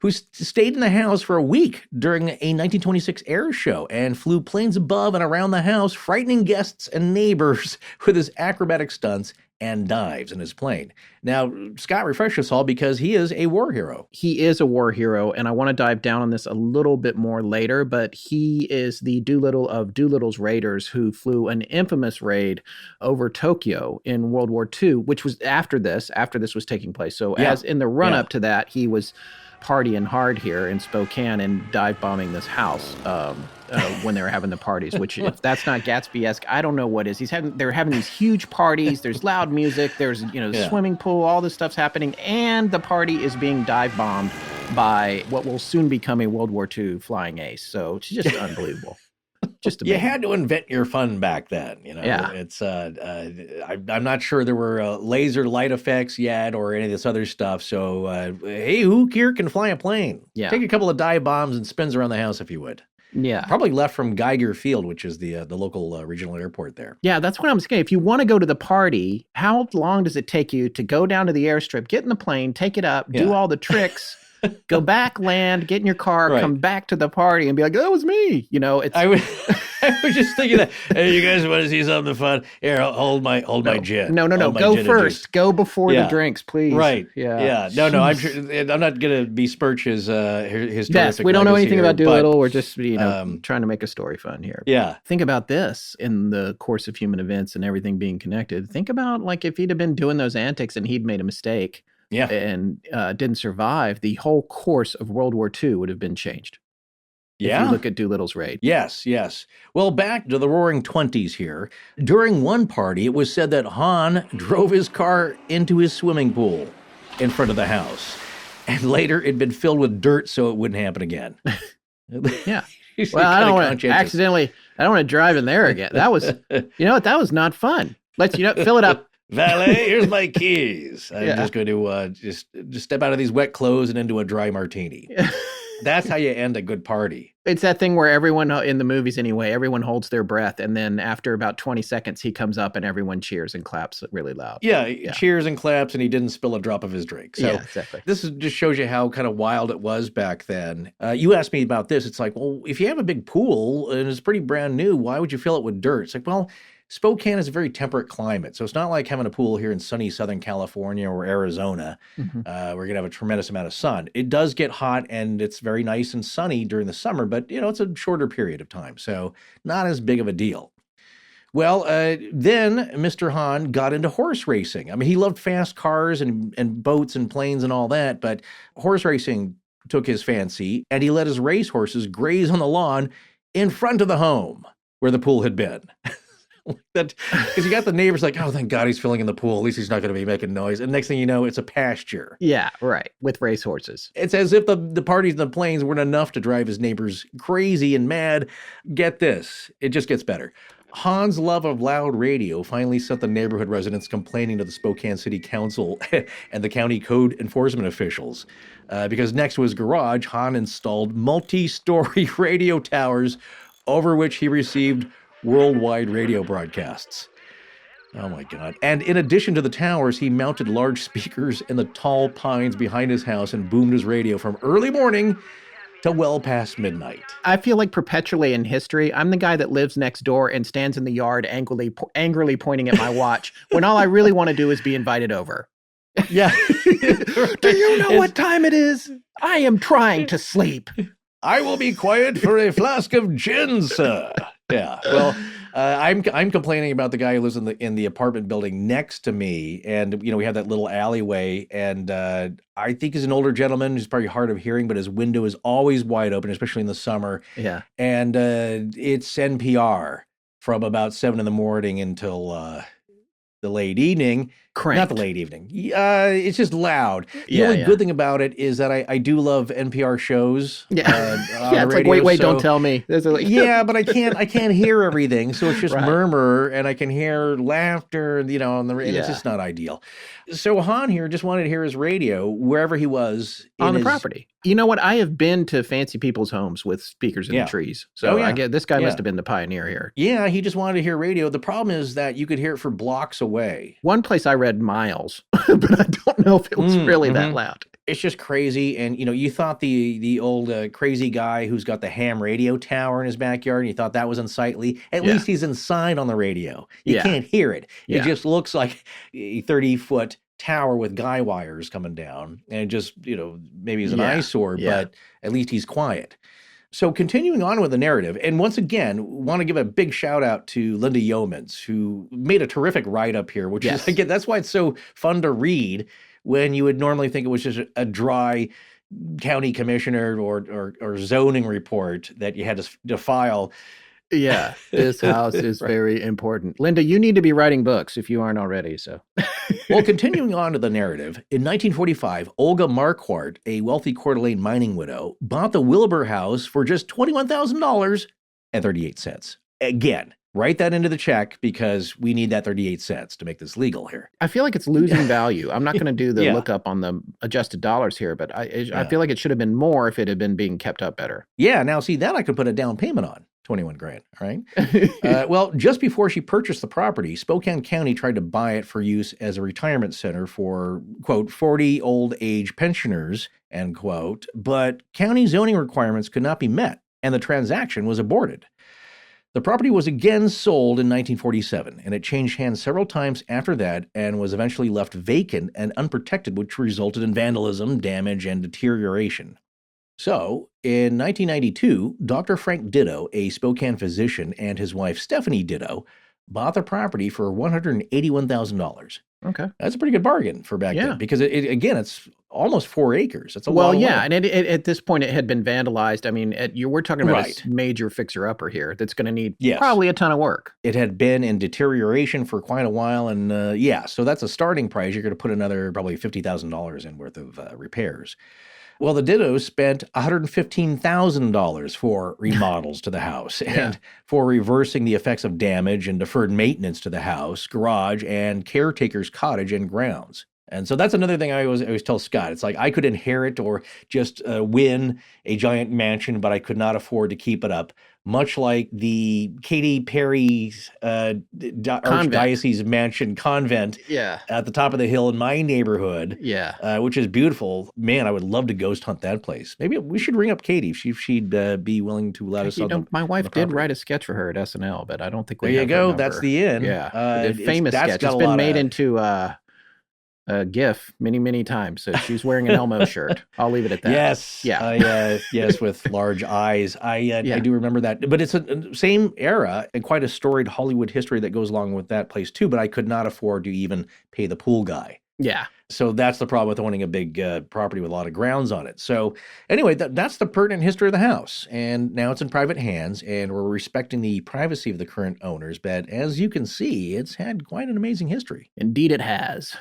who stayed in the house for a week during a 1926 air show and flew planes above and around the house, frightening guests and neighbors with his acrobatic stunts and dives in his plane. Now, Scott, refresh us all, because he is a war hero. He is a war hero, and I want to dive down on this a little bit more later, but he is the Doolittle of Doolittle's raiders who flew an infamous raid over Tokyo in World War II, which was after this was taking place. So as in the run-up to that, he was partying hard here in Spokane and dive bombing this house when they were having the parties, which if that's not Gatsby-esque, I don't know what is. They're having these huge parties. There's loud music. There's, swimming pool, all this stuff's happening. And the party is being dive bombed by what will soon become a World War II flying ace. So it's just unbelievable. Just you had to invent your fun back then, Yeah. It's I'm not sure there were laser light effects yet or any of this other stuff. So hey, who here can fly a plane? Yeah. Take a couple of dive bombs and spins around the house if you would. Yeah. Probably left from Geiger Field, which is the local regional airport there. Yeah, that's what I'm saying. If you want to go to the party, how long does it take you to go down to the airstrip, get in the plane, take it up, do all the tricks, go back, land, get in your car, come back to the party, and be like, that was me. I was just thinking that. Hey, you guys want to see something fun? Here, hold my gin. No. Go first. Go before the drinks, please. Right. Yeah. No. I'm sure. I'm not going to besmirch his Yes, we don't know anything about Doolittle. We're just trying to make a story fun here. Yeah. Think about this in the course of human events and everything being connected. Think about like if he'd have been doing those antics and he'd made a mistake. Yeah. And didn't survive, the whole course of World War II would have been changed. Yeah. If you look at Doolittle's raid. Yes. Well, back to the Roaring Twenties here. During one party, it was said that Hahn drove his car into his swimming pool in front of the house. And later, it'd been filled with dirt so it wouldn't happen again. Yeah. Well, I don't want to drive in there again. That was, that was not fun. Let's, fill it up. Valet, here's my keys. I'm just going to just step out of these wet clothes and into a dry martini. That's how you end a good party. It's that thing where everyone in the movies anyway, everyone holds their breath. And then after about 20 seconds, he comes up and everyone cheers and claps really loud. Yeah. Cheers and claps, and he didn't spill a drop of his drink. So exactly. This just shows you how kind of wild it was back then. You asked me about this. It's like, well, if you have a big pool and it's pretty brand new, why would you fill it with dirt? It's like, well, Spokane is a very temperate climate, so it's not like having a pool here in sunny Southern California or Arizona. We're going to have a tremendous amount of sun. It does get hot, and it's very nice and sunny during the summer, but, it's a shorter period of time, so not as big of a deal. Well, then Mr. Hahn got into horse racing. I mean, he loved fast cars and boats and planes and all that, but horse racing took his fancy, and he let his race horses graze on the lawn in front of the home where the pool had been. Because you got the neighbors like, oh, thank God he's filling in the pool. At least he's not going to be making noise. And next thing you know, it's a pasture. Yeah, right. With racehorses. It's as if the parties in the plains weren't enough to drive his neighbors crazy and mad. Get this. It just gets better. Hahn's love of loud radio finally sent the neighborhood residents complaining to the Spokane City Council and the county code enforcement officials. Because next to his garage, Hahn installed multi-story radio towers over which he received worldwide radio broadcasts. Oh my God. And in addition to the towers, he mounted large speakers in the tall pines behind his house and boomed his radio from early morning to well past midnight. I feel like perpetually in history, I'm the guy that lives next door and stands in the yard angrily pointing at my watch when all I really want to do is be invited over. Yeah. Do you know what time it is? I am trying to sleep. I will be quiet for a flask of gin, sir. Yeah. Well, I'm complaining about the guy who lives in the apartment building next to me, and we have that little alleyway, and I think he's an older gentleman who's probably hard of hearing, but his window is always wide open, especially in the summer. Yeah. And it's NPR from about 7 a.m. until the late evening. Cranked. Not the late evening. It's just loud. The only good thing about it is that I do love NPR shows. Yeah, yeah. It's radio, like wait, don't tell me. Yeah, but I can't hear everything, so it's just murmur, and I can hear laughter. On the radio. It's just not ideal. So Han here just wanted to hear his radio wherever he was on the property. You know what? I have been to fancy people's homes with speakers in the trees. So I get this guy must have been the pioneer here. Yeah, he just wanted to hear radio. The problem is that you could hear it for blocks away. One place I read miles, but I don't know if it was really that loud. It's just crazy. And, you thought the old crazy guy who's got the ham radio tower in his backyard, and you thought that was unsightly. At least he's inside on the radio. You can't hear it. It just looks like a 30-foot tower with guy wires coming down. And just, maybe he's an eyesore, but at least he's quiet. So continuing on with the narrative, and once again, want to give a big shout out to Linda Yeomans, who made a terrific write-up here, which is, again, that's why it's so fun to read when you would normally think it was just a dry county commissioner or zoning report that you had to file. Yeah, this house is very important. Linda, you need to be writing books if you aren't already. So, well, continuing on to the narrative, in 1945, Olga Marquardt, a wealthy Coeur d'Alene mining widow, bought the Wilbur house for just $21,000.38. Again, write that into the check because we need that 38 cents to make this legal here. I feel like it's losing value. I'm not going to do the lookup on the adjusted dollars here, but I feel like it should have been more if it had been being kept up better. Yeah, now see, that I could put a down payment on. 21 grand, right? Well, just before she purchased the property, Spokane County tried to buy it for use as a retirement center for, quote, 40 old age pensioners, end quote, but county zoning requirements could not be met, and the transaction was aborted. The property was again sold in 1947, and it changed hands several times after that and was eventually left vacant and unprotected, which resulted in vandalism, damage, and deterioration. So, in 1992, Dr. Frank Ditto, a Spokane physician, and his wife Stephanie Ditto bought the property for $181,000. Okay. That's a pretty good bargain for back then because, it's almost 4 acres. That's a lot of land. And at this point, it had been vandalized. I mean, we're talking about a major fixer-upper here that's going to need probably a ton of work. It had been in deterioration for quite a while, and so that's a starting price. You're going to put another probably $50,000 in worth of repairs. Well, the Dittos spent $115,000 for remodels to the house and for reversing the effects of damage and deferred maintenance to the house, garage, and caretaker's cottage and grounds. And so that's another thing I always tell Scott. It's like I could inherit or just win a giant mansion, but I could not afford to keep it up. Much like the Katy Perry's Archdiocese Mansion Convent at the top of the hill in my neighborhood, which is beautiful. Man, I would love to ghost hunt that place. Maybe we should ring up Katy. She'd be willing to let us on my wife did write a sketch for her at SNL, but I don't think there you go. That's the end. Yeah, the famous sketch. It's been made into a GIF many times. So she's wearing an Elmo shirt. I'll leave it at that. Yes. Yeah. Yes, with large eyes. I do remember that. But it's a same era and quite a storied Hollywood history that goes along with that place too. But I could not afford to even pay the pool guy. Yeah. So that's the problem with owning a big property with a lot of grounds on it. So anyway, that's the pertinent history of the house. And now it's in private hands, and we're respecting the privacy of the current owners. But as you can see, it's had quite an amazing history. Indeed it has.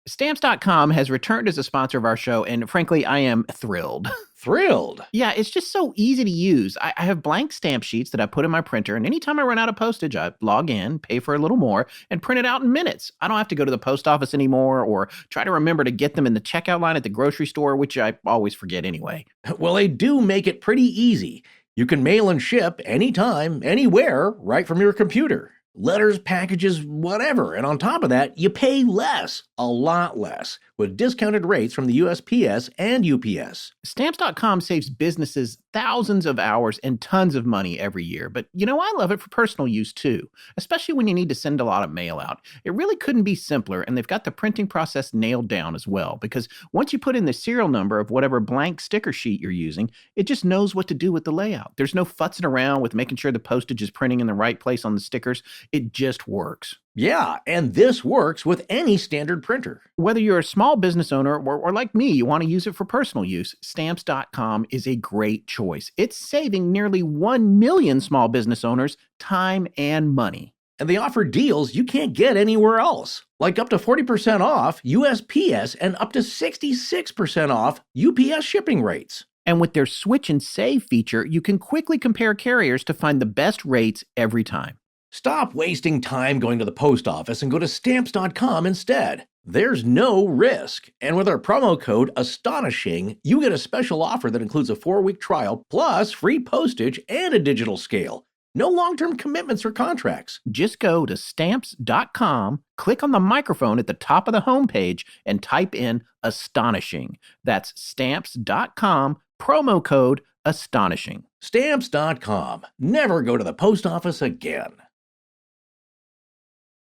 Stamps.com has returned as a sponsor of our show, and frankly, I am thrilled. Thrilled? Yeah, it's just so easy to use. I have blank stamp sheets that I put in my printer, and anytime I run out of postage, I log in, pay for a little more, and print it out in minutes. I don't have to go to the post office anymore or try to remember to get them in the checkout line at the grocery store, which I always forget anyway. Well, they do make it pretty easy. You can mail and ship anytime, anywhere, right from your computer. Letters, packages, whatever. And on top of that, you pay less, a lot less, with discounted rates from the USPS and UPS. Stamps.com saves businesses thousands of hours and tons of money every year. But, I love it for personal use too, especially when you need to send a lot of mail out. It really couldn't be simpler, and they've got the printing process nailed down as well, because once you put in the serial number of whatever blank sticker sheet you're using, it just knows what to do with the layout. There's no futzing around with making sure the postage is printing in the right place on the stickers. It just works. Yeah, and this works with any standard printer. Whether you're a small business owner or like me, you want to use it for personal use, Stamps.com is a great choice. It's saving nearly 1 million small business owners time and money. And they offer deals you can't get anywhere else, like up to 40% off USPS and up to 66% off UPS shipping rates. And with their Switch and Save feature, you can quickly compare carriers to find the best rates every time. Stop wasting time going to the post office and go to Stamps.com instead. There's no risk. And with our promo code ASTONISHING, you get a special offer that includes a 4-week trial, plus free postage and a digital scale. No long-term commitments or contracts. Just go to Stamps.com, click on the microphone at the top of the homepage, and type in ASTONISHING. That's Stamps.com, promo code ASTONISHING. Stamps.com. Never go to the post office again.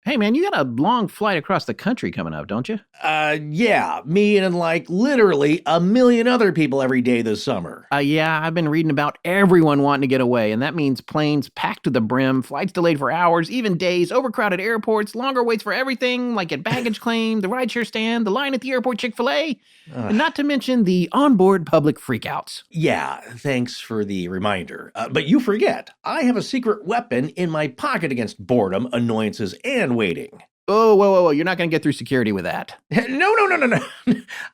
Hey, man, you got a long flight across the country coming up, don't you? Yeah, me and literally a million other people every day this summer. Yeah, I've been reading about everyone wanting to get away, and that means planes packed to the brim, flights delayed for hours, even days, overcrowded airports, longer waits for everything, like at baggage claim, the rideshare stand, the line at the airport Chick-fil-A, and not to mention the onboard public freakouts. Yeah, thanks for the reminder. But you forget, I have a secret weapon in my pocket against boredom, annoyances, and waiting. Oh, whoa. You're not going to get through security with that. No.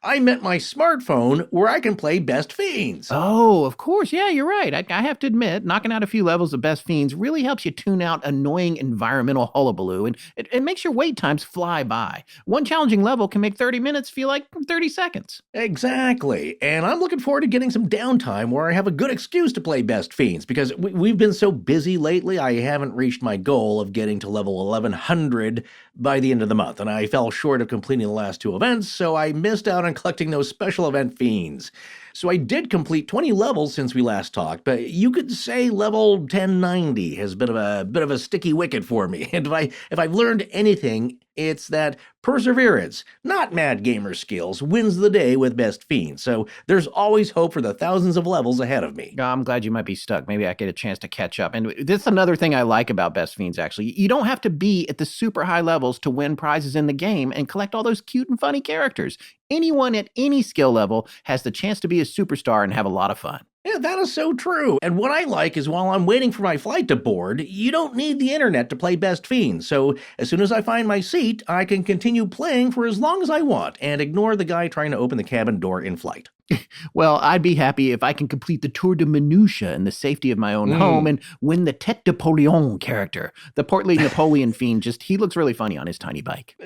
I meant my smartphone where I can play Best Fiends. Oh, of course. Yeah, you're right. I have to admit, knocking out a few levels of Best Fiends really helps you tune out annoying environmental hullabaloo, and it makes your wait times fly by. One challenging level can make 30 minutes feel like 30 seconds. Exactly. And I'm looking forward to getting some downtime where I have a good excuse to play Best Fiends, because we've been so busy lately, I haven't reached my goal of getting to level 1100 by the end of the month, and I fell short of completing the last 2 events, so I missed out on collecting those special event fiends. So I did complete 20 levels since we last talked, but you could say level 1090 has been a bit of a sticky wicket for me. And if I've learned anything, it's that perseverance, not mad gamer skills, wins the day with Best Fiends. So there's always hope for the thousands of levels ahead of me. I'm glad you might be stuck. Maybe I get a chance to catch up. And this is another thing I like about Best Fiends, actually. You don't have to be at the super high levels to win prizes in the game and collect all those cute and funny characters. Anyone at any skill level has the chance to be a superstar and have a lot of fun. Yeah, that is so true. And what I like is while I'm waiting for my flight to board, you don't need the internet to play Best Fiends. So as soon as I find my seat, I can continue playing for as long as I want and ignore the guy trying to open the cabin door in flight. Well, I'd be happy if I can complete the Tour de Minutia in the safety of my own home and win the Tête de Napoleon character. The portly Napoleon fiend, he looks really funny on his tiny bike.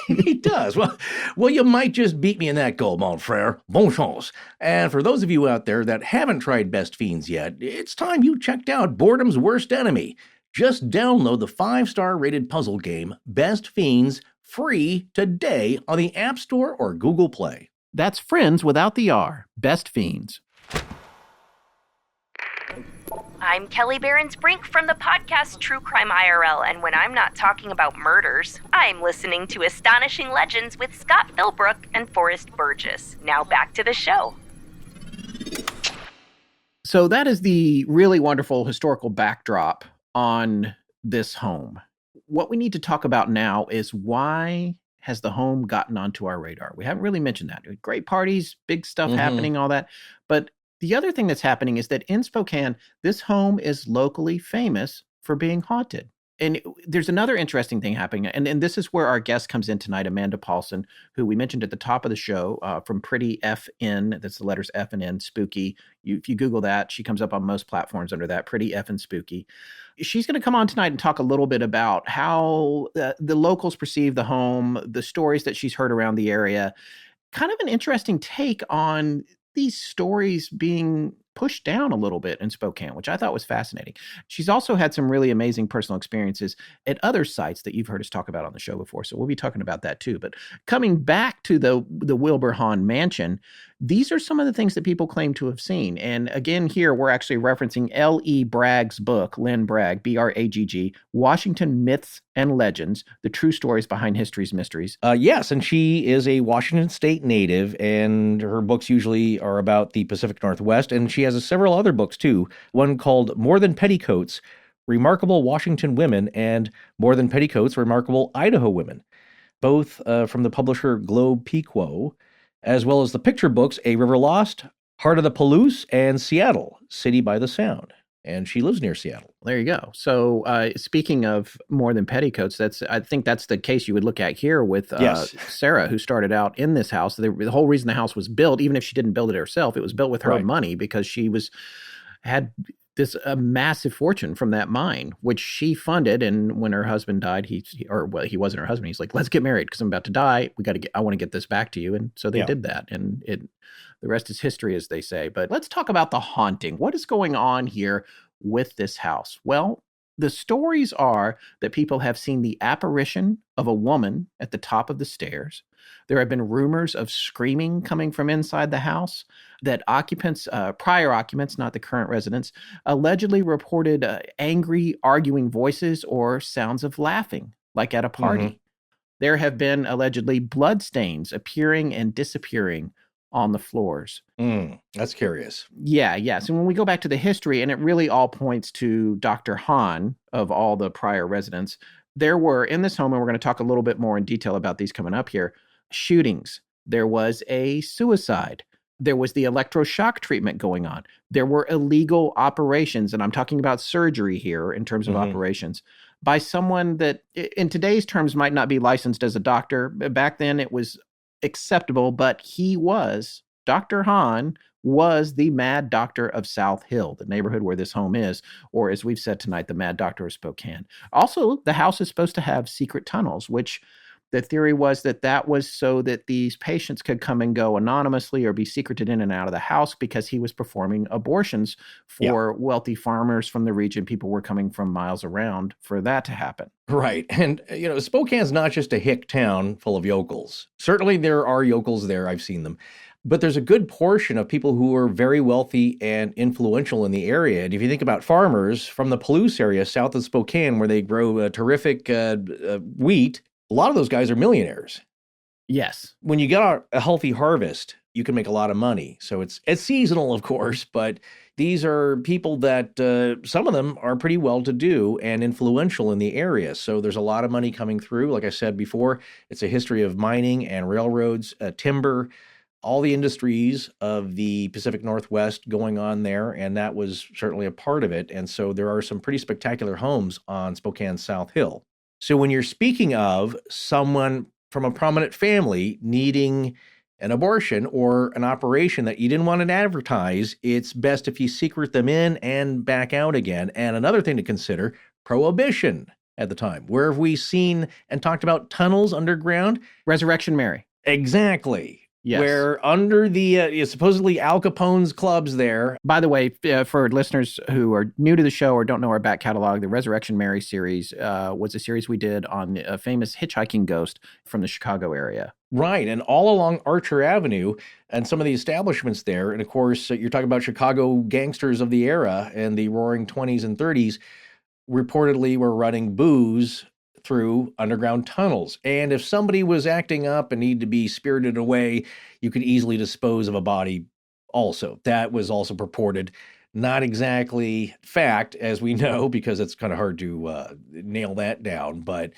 He does. Well, you might just beat me in that goal, mon frère. Bonne chance. And for those of you out there that haven't tried Best Fiends yet, it's time you checked out Boredom's Worst Enemy. Just download the 5-star rated puzzle game, Best Fiends, free today on the App Store or Google Play. That's Friends without the R. Best Fiends. I'm Kelly Barons-Brink from the podcast True Crime IRL, and when I'm not talking about murders, I'm listening to Astonishing Legends with Scott Philbrook and Forrest Burgess. Now back to the show. So that is the really wonderful historical backdrop on this home. What we need to talk about now is why has the home gotten onto our radar? We haven't really mentioned that. Great parties, big stuff happening, all that. But the other thing that's happening is that in Spokane, this home is locally famous for being haunted. And there's another interesting thing happening. And this is where our guest comes in tonight, Amanda Paulson, who we mentioned at the top of the show, from Pretty FN. That's the letters F and N, Spooky. If you Google that, she comes up on most platforms under that, Pretty F and Spooky. She's going to come on tonight and talk a little bit about how the locals perceive the home, the stories that she's heard around the area. Kind of an interesting take on these stories being pushed down a little bit in Spokane, which I thought was fascinating. She's also had some really amazing personal experiences at other sites that you've heard us talk about on the show before. So we'll be talking about that too. But coming back to the Wilbur Hahn mansion, These are some of the things that people claim to have seen. And again, here we're actually referencing L.E. Bragg's book, Lynn Bragg, Bragg, Washington Myths and Legends, The True Stories Behind History's Mysteries. Yes, and she is a Washington State native, and her books usually are about the Pacific Northwest, and she has several other books, too. One called More Than Petticoats, Remarkable Washington Women, and More Than Petticoats, Remarkable Idaho Women, both from the publisher Globe Pequot, as well as the picture books A River Lost, Heart of the Palouse, and Seattle, City by the Sound. And she lives near Seattle. There you go. So speaking of More Than Petticoats, I think that's the case you would look at here with Yes. Sarah, who started out in this house. The whole reason the house was built, even if she didn't build it herself, it was built with her own money because she had this massive fortune from that mine, which she funded. And when her husband died, he wasn't her husband. He's like, let's get married because I'm about to die. I want to get this back to you. And so they did that. And the rest is history, as they say. But let's talk about the haunting. What is going on here with this house? Well, the stories are that people have seen the apparition of a woman at the top of the stairs. There have been rumors of screaming coming from inside the house, that prior occupants, not the current residents, allegedly reported angry, arguing voices or sounds of laughing, like at a party. Mm-hmm. There have been allegedly bloodstains appearing and disappearing on the floors. That's curious. Yeah. So when we go back to the history, and it really all points to Dr. Hahn of all the prior residents, there were in this home, and we're going to talk a little bit more in detail about these coming up here, shootings. There was a suicide. There was the electroshock treatment going on. There were illegal operations, and I'm talking about surgery here in terms of operations, by someone that in today's terms might not be licensed as a doctor. Back then it was acceptable, but Dr. Hahn was the mad doctor of South Hill, the neighborhood where this home is, or as we've said tonight, the mad doctor of Spokane. Also, the house is supposed to have secret tunnels, which the theory was that was so that these patients could come and go anonymously or be secreted in and out of the house because he was performing abortions for wealthy farmers from the region. People were coming from miles around for that to happen. Right. And, Spokane's not just a hick town full of yokels. Certainly there are yokels there. I've seen them. But there's a good portion of people who are very wealthy and influential in the area. And if you think about farmers from the Palouse area south of Spokane, where they grow terrific wheat, a lot of those guys are millionaires. Yes. When you get a healthy harvest, you can make a lot of money. So it's seasonal, of course, but these are people that some of them are pretty well-to-do and influential in the area. So there's a lot of money coming through. Like I said before, it's a history of mining and railroads, timber, all the industries of the Pacific Northwest going on there, and that was certainly a part of it. And so there are some pretty spectacular homes on Spokane South Hill. So when you're speaking of someone from a prominent family needing an abortion or an operation that you didn't want to advertise, it's best if you secret them in and back out again. And another thing to consider, Prohibition at the time. Where have we seen and talked about tunnels underground? Resurrection Mary. Exactly. Yes. Where under the supposedly Al Capone's clubs there. By the way, for listeners who are new to the show or don't know our back catalog, the Resurrection Mary series was a series we did on a famous hitchhiking ghost from the Chicago area. Right. And all along Archer Avenue and some of the establishments there. And of course, you're talking about Chicago gangsters of the era and the roaring 20s and 30s reportedly were running booze through underground tunnels. And if somebody was acting up and needed to be spirited away, you could easily dispose of a body also. That was also purported. Not exactly fact, as we know, because it's kind of hard to nail that down. But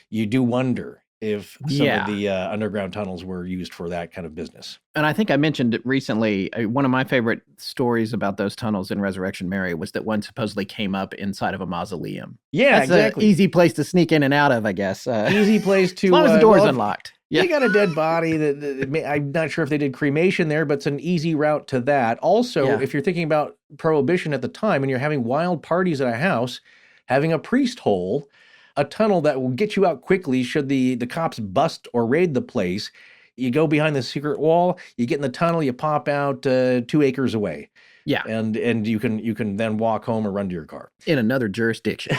you do wonder if some of the underground tunnels were used for that kind of business. And I think I mentioned it recently, one of my favorite stories about those tunnels in Resurrection Mary was that one supposedly came up inside of a mausoleum. Yeah, that's exactly. An easy place to sneak in and out of, I guess. Easy place to... as long as the door's unlocked. Yeah. You got a dead body. I'm not sure if they did cremation there, but it's an easy route to that. Also, if you're thinking about Prohibition at the time and you're having wild parties at a house, having a priest hole, a tunnel that will get you out quickly should the cops bust or raid the place. You go behind the secret wall, you get in the tunnel, you pop out 2 acres away. Yeah. And you can then walk home or run to your car. In another jurisdiction.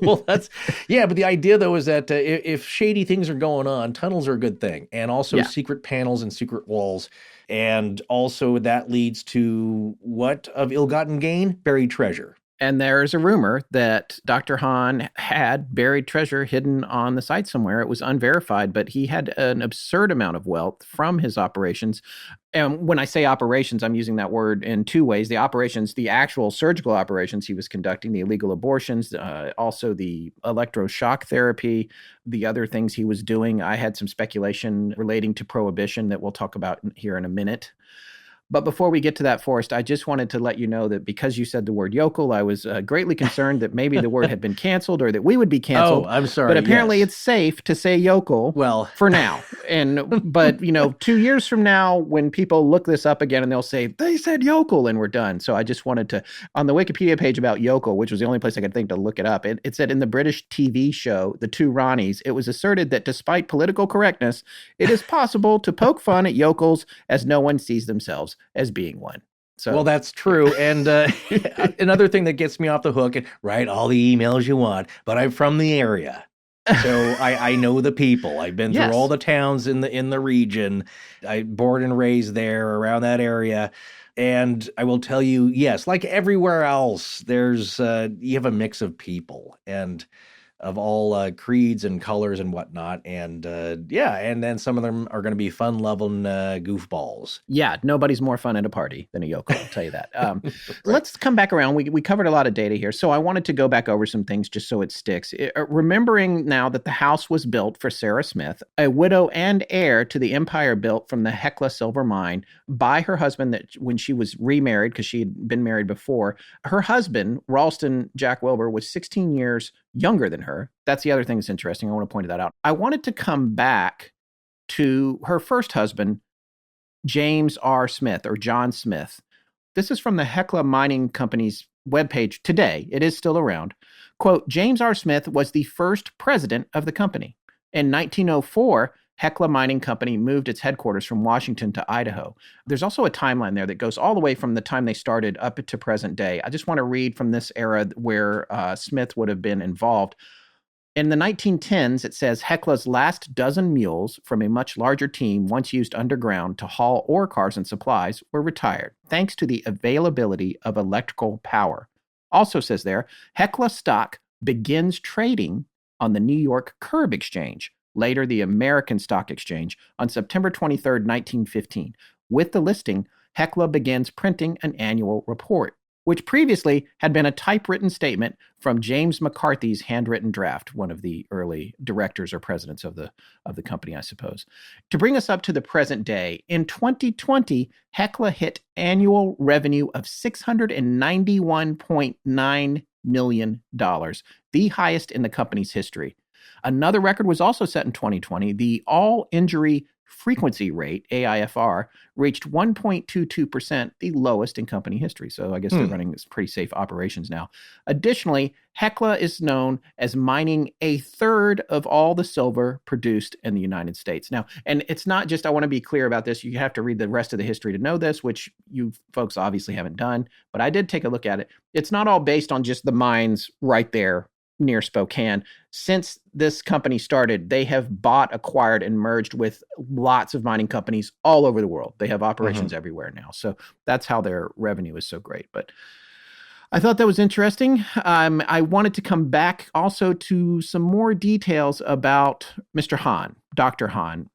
Well, but the idea though is that if shady things are going on, tunnels are a good thing, and also secret panels and secret walls, and also that leads to what of ill-gotten gain? Buried treasure. And there's a rumor that Dr. Hahn had buried treasure hidden on the site somewhere. It was unverified, but he had an absurd amount of wealth from his operations. And when I say operations, I'm using that word in two ways. The operations, the actual surgical operations he was conducting, the illegal abortions, also the electroshock therapy, the other things he was doing. I had some speculation relating to Prohibition that we'll talk about here in a minute. But before we get to that, Forrest, I just wanted to let you know that because you said the word yokel, I was greatly concerned that maybe the word had been canceled or that we would be canceled. Oh, I'm sorry. But apparently it's safe to say yokel for now. But 2 years from now, when people look this up again and they'll say, they said yokel and we're done. So I just wanted to, on the Wikipedia page about yokel, which was the only place I could think to look it up, it said in the British TV show, The Two Ronnies, it was asserted that despite political correctness, it is possible to poke fun at yokels as no one sees themselves as being one. So, well, that's true. And another thing that gets me off the hook, and write all the emails you want, but I'm from the area. So I know the people. I've been through all the towns in the region. I born and raised there around that area. And I will tell you, yes, like everywhere else, there's you have a mix of people and of all creeds and colors and whatnot. And and then some of them are going to be fun-loving goofballs. Yeah, nobody's more fun at a party than a yokel, I'll tell you that. Let's come back around. We covered a lot of data here. So I wanted to go back over some things just so it sticks. Remembering now that the house was built for Sarah Smith, a widow and heir to the empire built from the Hecla silver mine by her husband that when she was remarried, because she had been married before. Her husband, Ralston Jack Wilbur, was 16 years younger than her. That's the other thing that's interesting. I want to point that out. I wanted to come back to her first husband, James R. Smith, or John Smith. This is from the Hecla Mining Company's webpage today. It is still around. Quote, James R. Smith was the first president of the company. In 1904, Hecla Mining Company moved its headquarters from Washington to Idaho. There's also a timeline there that goes all the way from the time they started up to present day. I just want to read from this era where Smith would have been involved. In the 1910s, it says Hecla's last dozen mules from a much larger team once used underground to haul ore cars and supplies were retired, thanks to the availability of electrical power. Also says there, Hecla stock begins trading on the New York Curb Exchange, later the American Stock Exchange, on September 23, 1915. With the listing, Hecla begins printing an annual report, which previously had been a typewritten statement from James McCarthy's handwritten draft, one of the early directors or presidents of the company, I suppose. To bring us up to the present day, in 2020, Hecla hit annual revenue of $691.9 million, the highest in the company's history. Another record was also set in 2020. The all-injury frequency rate, AIFR, reached 1.22%, the lowest in company history. So I guess they're running pretty safe operations now. Additionally, Hecla is known as mining a third of all the silver produced in the United States. Now, and it's not just, I want to be clear about this, you have to read the rest of the history to know this, which you folks obviously haven't done, but I did take a look at it. It's not all based on just the mines right there near Spokane. Since this company started, they have bought, acquired, and merged with lots of mining companies all over the world. They have operations everywhere now. So that's how their revenue is so great. But I thought that was interesting. I wanted to come back also to some more details about Mr. Hahn, Dr. Hahn.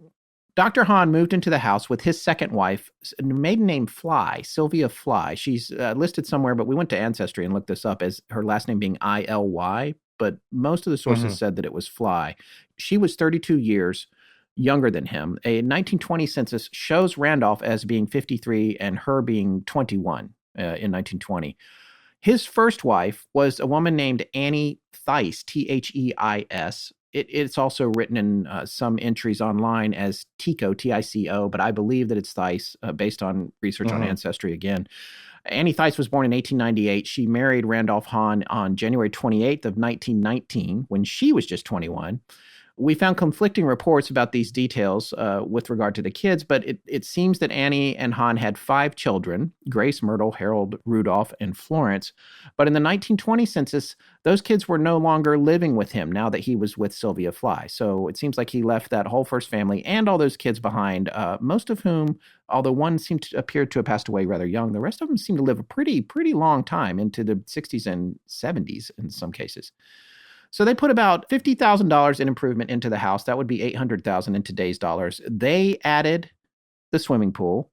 Dr. Hahn moved into the house with his second wife, maiden name Fly, Sylvia Fly. She's listed somewhere, but we went to Ancestry and looked this up as her last name being I-L-Y, but most of the sources said that it was Fly. She was 32 years younger than him. A 1920 census shows Randolph as being 53 and her being 21 in 1920. His first wife was a woman named Annie Theis, Theis. It's also written in some entries online as Tico, T-I-C-O, but I believe that it's Theis based on research on Ancestry again. Annie Theis was born in 1898. She married Randolph Hahn on January 28th of 1919 when she was just 21. We found conflicting reports about these details with regard to the kids, but it seems that Annie and Hahn had 5 children, Grace, Myrtle, Harold, Rudolph, and Florence. But in the 1920 census, those kids were no longer living with him now that he was with Sylvia Fly. So it seems like he left that whole first family and all those kids behind, most of whom, although one appeared to have passed away rather young, the rest of them seemed to live a pretty long time, into the 60s and 70s in some cases. So they put about $50,000 in improvement into the house. That would be $800,000 in today's dollars. They added the swimming pool,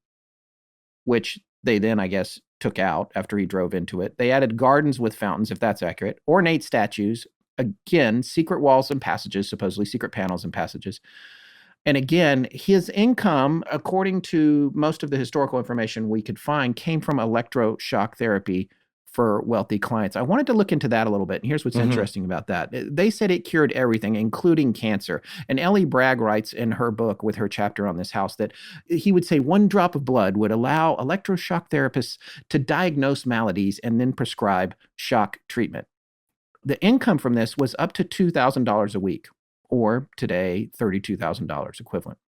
which they then, I guess, took out after he drove into it. They added gardens with fountains, if that's accurate, ornate statues, again, secret walls and passages, supposedly secret panels and passages. And again, his income, according to most of the historical information we could find, came from electroshock therapy for wealthy clients. I wanted to look into that a little bit. And here's what's interesting about that. They said it cured everything, including cancer. And Ellie Bragg writes in her book with her chapter on this house that he would say 1 drop of blood would allow electroshock therapists to diagnose maladies and then prescribe shock treatment. The income from this was up to $2,000 a week, or today, $32,000 equivalent.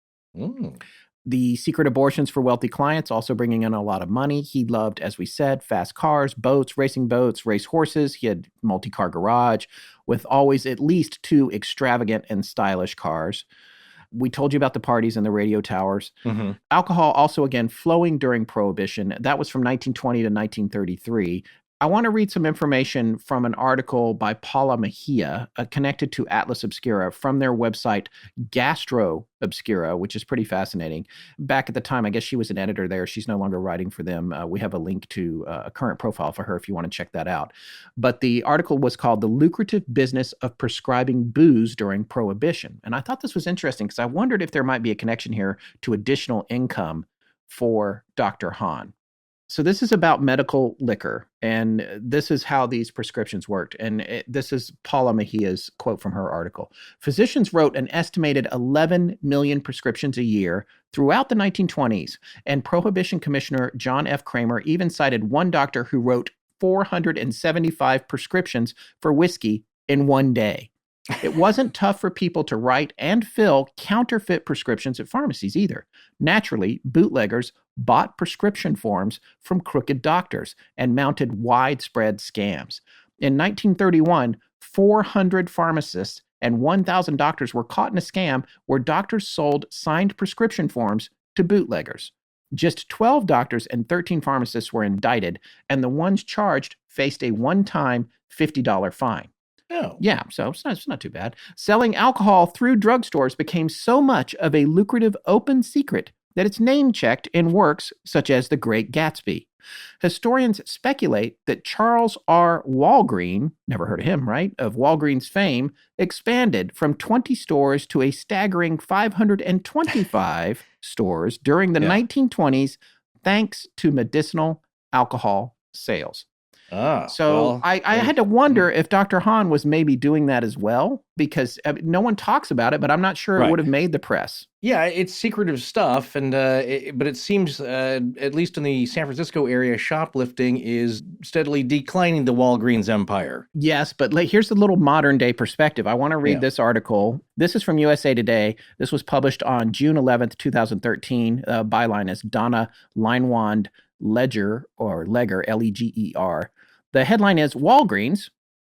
The secret abortions for wealthy clients also bringing in a lot of money. He loved, as we said, fast cars, boats, race horses. He had multi-car garage with always at least 2 extravagant and stylish cars. We told you about the parties and the radio towers. Alcohol also, again, flowing during Prohibition. That was from 1920 to 1933. I want to read some information from an article by Paula Mejia connected to Atlas Obscura from their website Gastro Obscura, which is pretty fascinating. Back at the time, I guess she was an editor there. She's no longer writing for them. We have a link to a current profile for her if you want to check that out. But the article was called The Lucrative Business of Prescribing Booze During Prohibition. And I thought this was interesting because I wondered if there might be a connection here to additional income for Dr. Hahn. So this is about medical liquor, and this is how these prescriptions worked. And this is Paula Mejia's quote from her article. Physicians wrote an estimated 11 million prescriptions a year throughout the 1920s, and Prohibition Commissioner John F. Kramer even cited one doctor who wrote 475 prescriptions for whiskey in one day. It wasn't tough for people to write and fill counterfeit prescriptions at pharmacies either. Naturally, bootleggers bought prescription forms from crooked doctors and mounted widespread scams. In 1931, 400 pharmacists and 1,000 doctors were caught in a scam where doctors sold signed prescription forms to bootleggers. Just 12 doctors and 13 pharmacists were indicted, and the ones charged faced a one-time $50 fine. Oh. Yeah, so it's not too bad. Selling alcohol through drugstores became so much of a lucrative open secret that it's name-checked in works such as The Great Gatsby. Historians speculate that Charles R. Walgreen, never heard of him, right, of Walgreens fame, expanded from 20 stores to a staggering 525 stores during the 1920s thanks to medicinal alcohol sales. I had to wonder if Dr. Hahn was maybe doing that as well, because no one talks about it, but I'm not sure it would have made the press. Yeah, it's secretive stuff, and but it seems, at least in the San Francisco area, shoplifting is steadily declining the Walgreens empire. Yes, but here's the little modern day perspective. I want to read this article. This is from USA Today. This was published on June 11th, 2013. Byline is Donna Linewand Ledger, or Legger, Leger. The headline is Walgreens,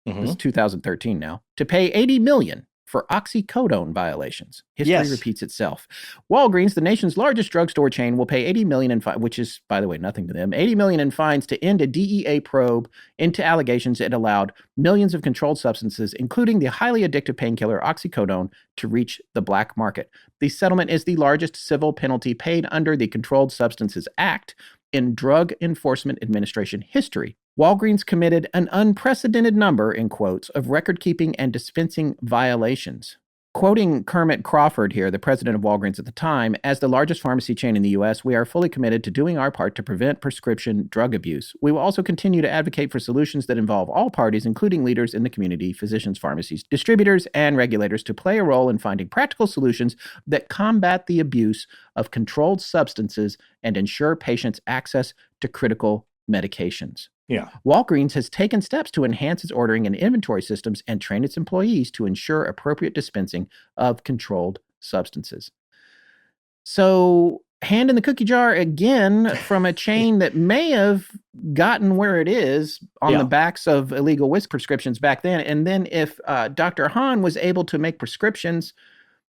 this is 2013 now, to pay $80 million for oxycodone violations. History repeats itself. Walgreens, the nation's largest drugstore chain, will pay $80 million in fines, which is, by the way, nothing to them, $80 million in fines to end a DEA probe into allegations it allowed millions of controlled substances, including the highly addictive painkiller oxycodone, to reach the black market. The settlement is the largest civil penalty paid under the Controlled Substances Act in Drug Enforcement Administration history. Walgreens committed an unprecedented number, in quotes, of record-keeping and dispensing violations. Quoting Kermit Crawford here, the president of Walgreens at the time, as the largest pharmacy chain in the U.S., we are fully committed to doing our part to prevent prescription drug abuse. We will also continue to advocate for solutions that involve all parties, including leaders in the community, physicians, pharmacies, distributors, and regulators, to play a role in finding practical solutions that combat the abuse of controlled substances and ensure patients' access to critical medications. Yeah. Walgreens has taken steps to enhance its ordering and inventory systems and train its employees to ensure appropriate dispensing of controlled substances. So, hand in the cookie jar again from a chain that may have gotten where it is on the backs of illegal whisk prescriptions back then. And then if Dr. Hahn was able to make prescriptions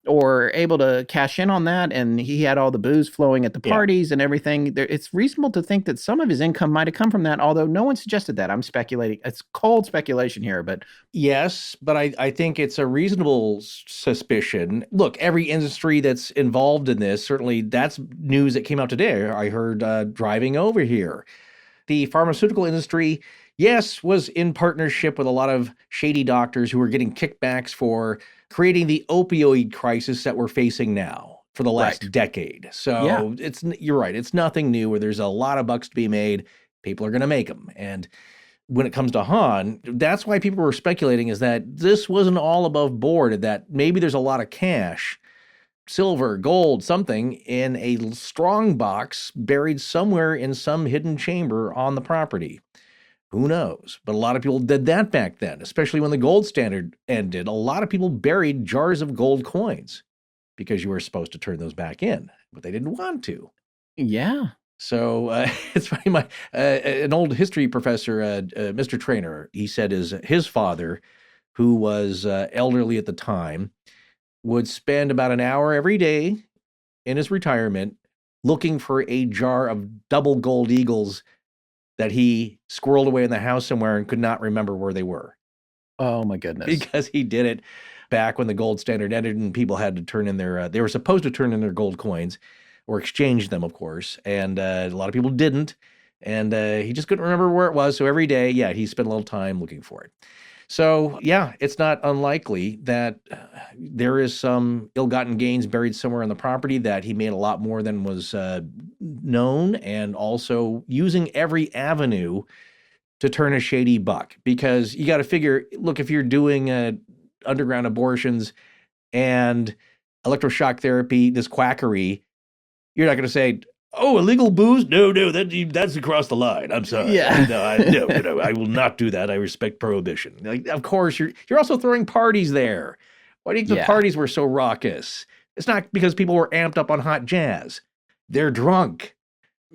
or able to cash in on that, and he had all the booze flowing at the parties and everything, it's reasonable to think that some of his income might have come from that, although no one suggested that. I'm speculating. It's cold speculation here, but... Yes, but I think it's a reasonable suspicion. Look, every industry that's involved in this, certainly that's news that came out today. I heard driving over here. The pharmaceutical industry, yes, was in partnership with a lot of shady doctors who were getting kickbacks for creating the opioid crisis that we're facing now for the last decade. So you're right. It's nothing new where there's a lot of bucks to be made. People are going to make them. And when it comes to Hahn, that's why people were speculating is that this wasn't all above board, that maybe there's a lot of cash, silver, gold, something in a strong box buried somewhere in some hidden chamber on the property. Who knows? But a lot of people did that back then, especially when the gold standard ended. A lot of people buried jars of gold coins because you were supposed to turn those back in, but they didn't want to. Yeah. So it's funny, an old history professor, Mr. Trainer, he said his father, who was elderly at the time, would spend about an hour every day in his retirement looking for a jar of double gold eagles that he squirreled away in the house somewhere and could not remember where they were. Oh, my goodness. Because he did it back when the gold standard ended and people had to turn in they were supposed to turn in their gold coins or exchange them, of course. And a lot of people didn't. And he just couldn't remember where it was. So every day, he spent a little time looking for it. So, it's not unlikely that there is some ill-gotten gains buried somewhere on the property, that he made a lot more than was known, and also using every avenue to turn a shady buck. Because you got to figure, look, if you're doing underground abortions and electroshock therapy, this quackery, you're not going to say, oh, illegal booze? No, that's across the line. I'm sorry. Yeah. No, I will not do that. I respect prohibition. Like, of course, you're also throwing parties there. Why do you think the parties were so raucous? It's not because people were amped up on hot jazz. They're drunk.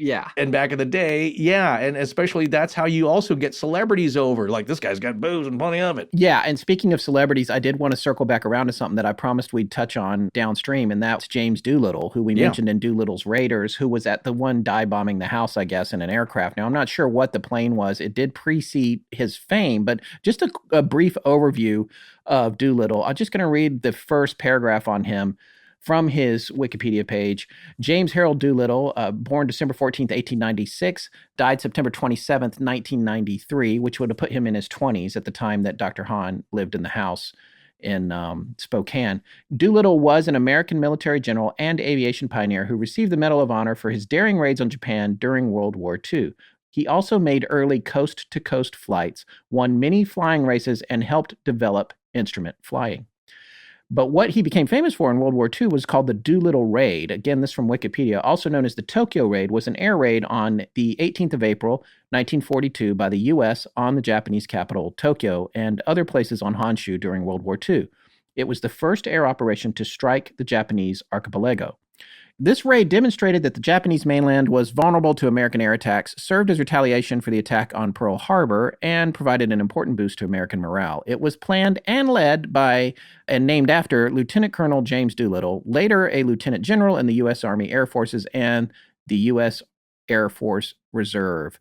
Yeah. And back in the day, and especially that's how you also get celebrities over. Like, this guy's got booze and plenty of it. Yeah, and speaking of celebrities, I did want to circle back around to something that I promised we'd touch on downstream, and that's James Doolittle, who we mentioned in Doolittle's Raiders, who was at the one dive bombing the house, I guess, in an aircraft. Now, I'm not sure what the plane was. It did precede his fame, but just a brief overview of Doolittle. I'm just going to read the first paragraph on him from his Wikipedia page. James Harold Doolittle, born December 14th, 1896, died September 27th, 1993, which would have put him in his 20s at the time that Dr. Hahn lived in the house in Spokane. Doolittle was an American military general and aviation pioneer who received the Medal of Honor for his daring raids on Japan during World War II. He also made early coast-to-coast flights, won many flying races, and helped develop instrument flying. But what he became famous for in World War II was called the Doolittle Raid. Again, this from Wikipedia, also known as the Tokyo Raid, was an air raid on the 18th of April, 1942 by the U.S. on the Japanese capital, Tokyo, and other places on Honshu during World War II. It was the first air operation to strike the Japanese archipelago. This raid demonstrated that the Japanese mainland was vulnerable to American air attacks, served as retaliation for the attack on Pearl Harbor, and provided an important boost to American morale. It was planned and led by and named after Lieutenant Colonel James Doolittle, later a lieutenant general in the U.S. Army Air Forces and the U.S. Air Force Reserve.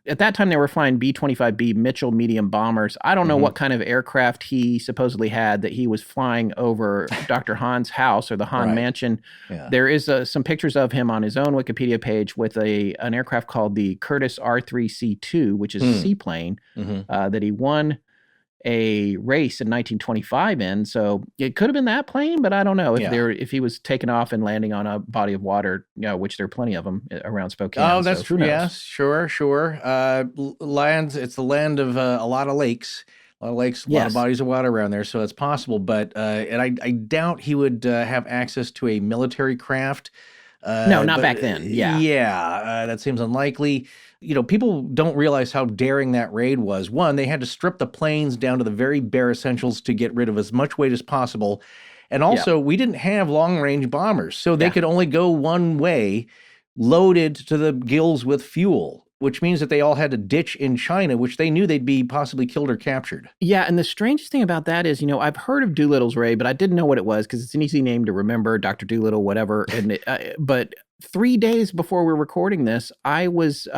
At that time, they were flying B-25B Mitchell medium bombers. I don't know what kind of aircraft he supposedly had that he was flying over Dr. Hahn's house or the Hahn mansion. Yeah. There is some pictures of him on his own Wikipedia page with an aircraft called the Curtiss R3C2, which is a seaplane that he won a race in 1925 in. So it could have been that plane, but I don't know if he was taking off and landing on a body of water, which there are plenty of them around Spokane. Oh, that's true. Yes, sure. Lands. It's the land of a lot of lakes. A lot of bodies of water around there, so it's possible. But and I doubt he would have access to a military craft. No, not back then. Yeah, that seems unlikely. People don't realize how daring that raid was. One, they had to strip the planes down to the very bare essentials to get rid of as much weight as possible. And also, we didn't have long-range bombers, so they could only go one way, loaded to the gills with fuel, which means that they all had to ditch in China, which they knew they'd be possibly killed or captured. Yeah, and the strangest thing about that is, I've heard of Doolittle's raid, but I didn't know what it was because it's an easy name to remember, Dr. Doolittle, whatever. And but 3 days before we were recording this, I was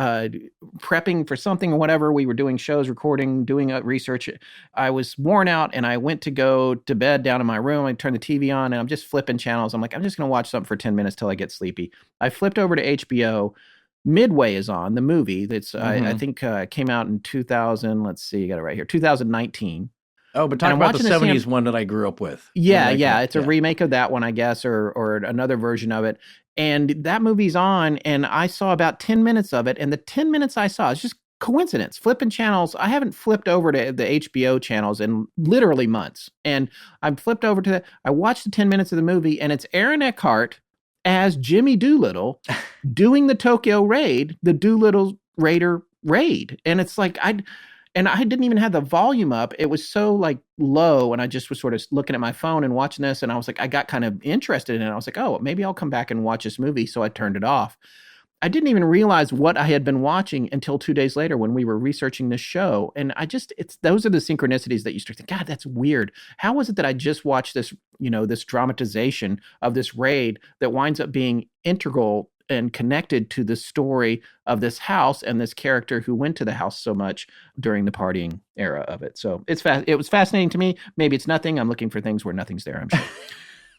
prepping for something or whatever. We were doing shows, recording, doing research. I was worn out, and I went to go to bed down in my room. I turned the TV on, and I'm just flipping channels. I'm like, I'm just going to watch something for 10 minutes till I get sleepy. I flipped over to HBO. Midway is on, the movie that's, I think, came out in 2000. Let's see, you got it right here, 2019. Oh, but talk about the 70s one that I grew up with. Yeah. It's a remake of that one, I guess, or another version of it. And that movie's on, and I saw about 10 minutes of it. And the 10 minutes I saw, it's just coincidence, flipping channels. I haven't flipped over to the HBO channels in literally months. And I've flipped over to that. I watched the 10 minutes of the movie, and it's Aaron Eckhart as Jimmy Doolittle doing the Tokyo raid, the Doolittle Raider raid. And it's like, I didn't even have the volume up. It was so like low. And I just was sort of looking at my phone and watching this. And I was like, I got kind of interested in it. I was like, oh, maybe I'll come back and watch this movie. So I turned it off. I didn't even realize what I had been watching until 2 days later when we were researching this show. And those are the synchronicities that you start to think, God, that's weird. How was it that I just watched this, this dramatization of this raid that winds up being integral and connected to the story of this house and this character who went to the house so much during the partying era of it. So it was fascinating to me. Maybe it's nothing. I'm looking for things where nothing's there, I'm sure.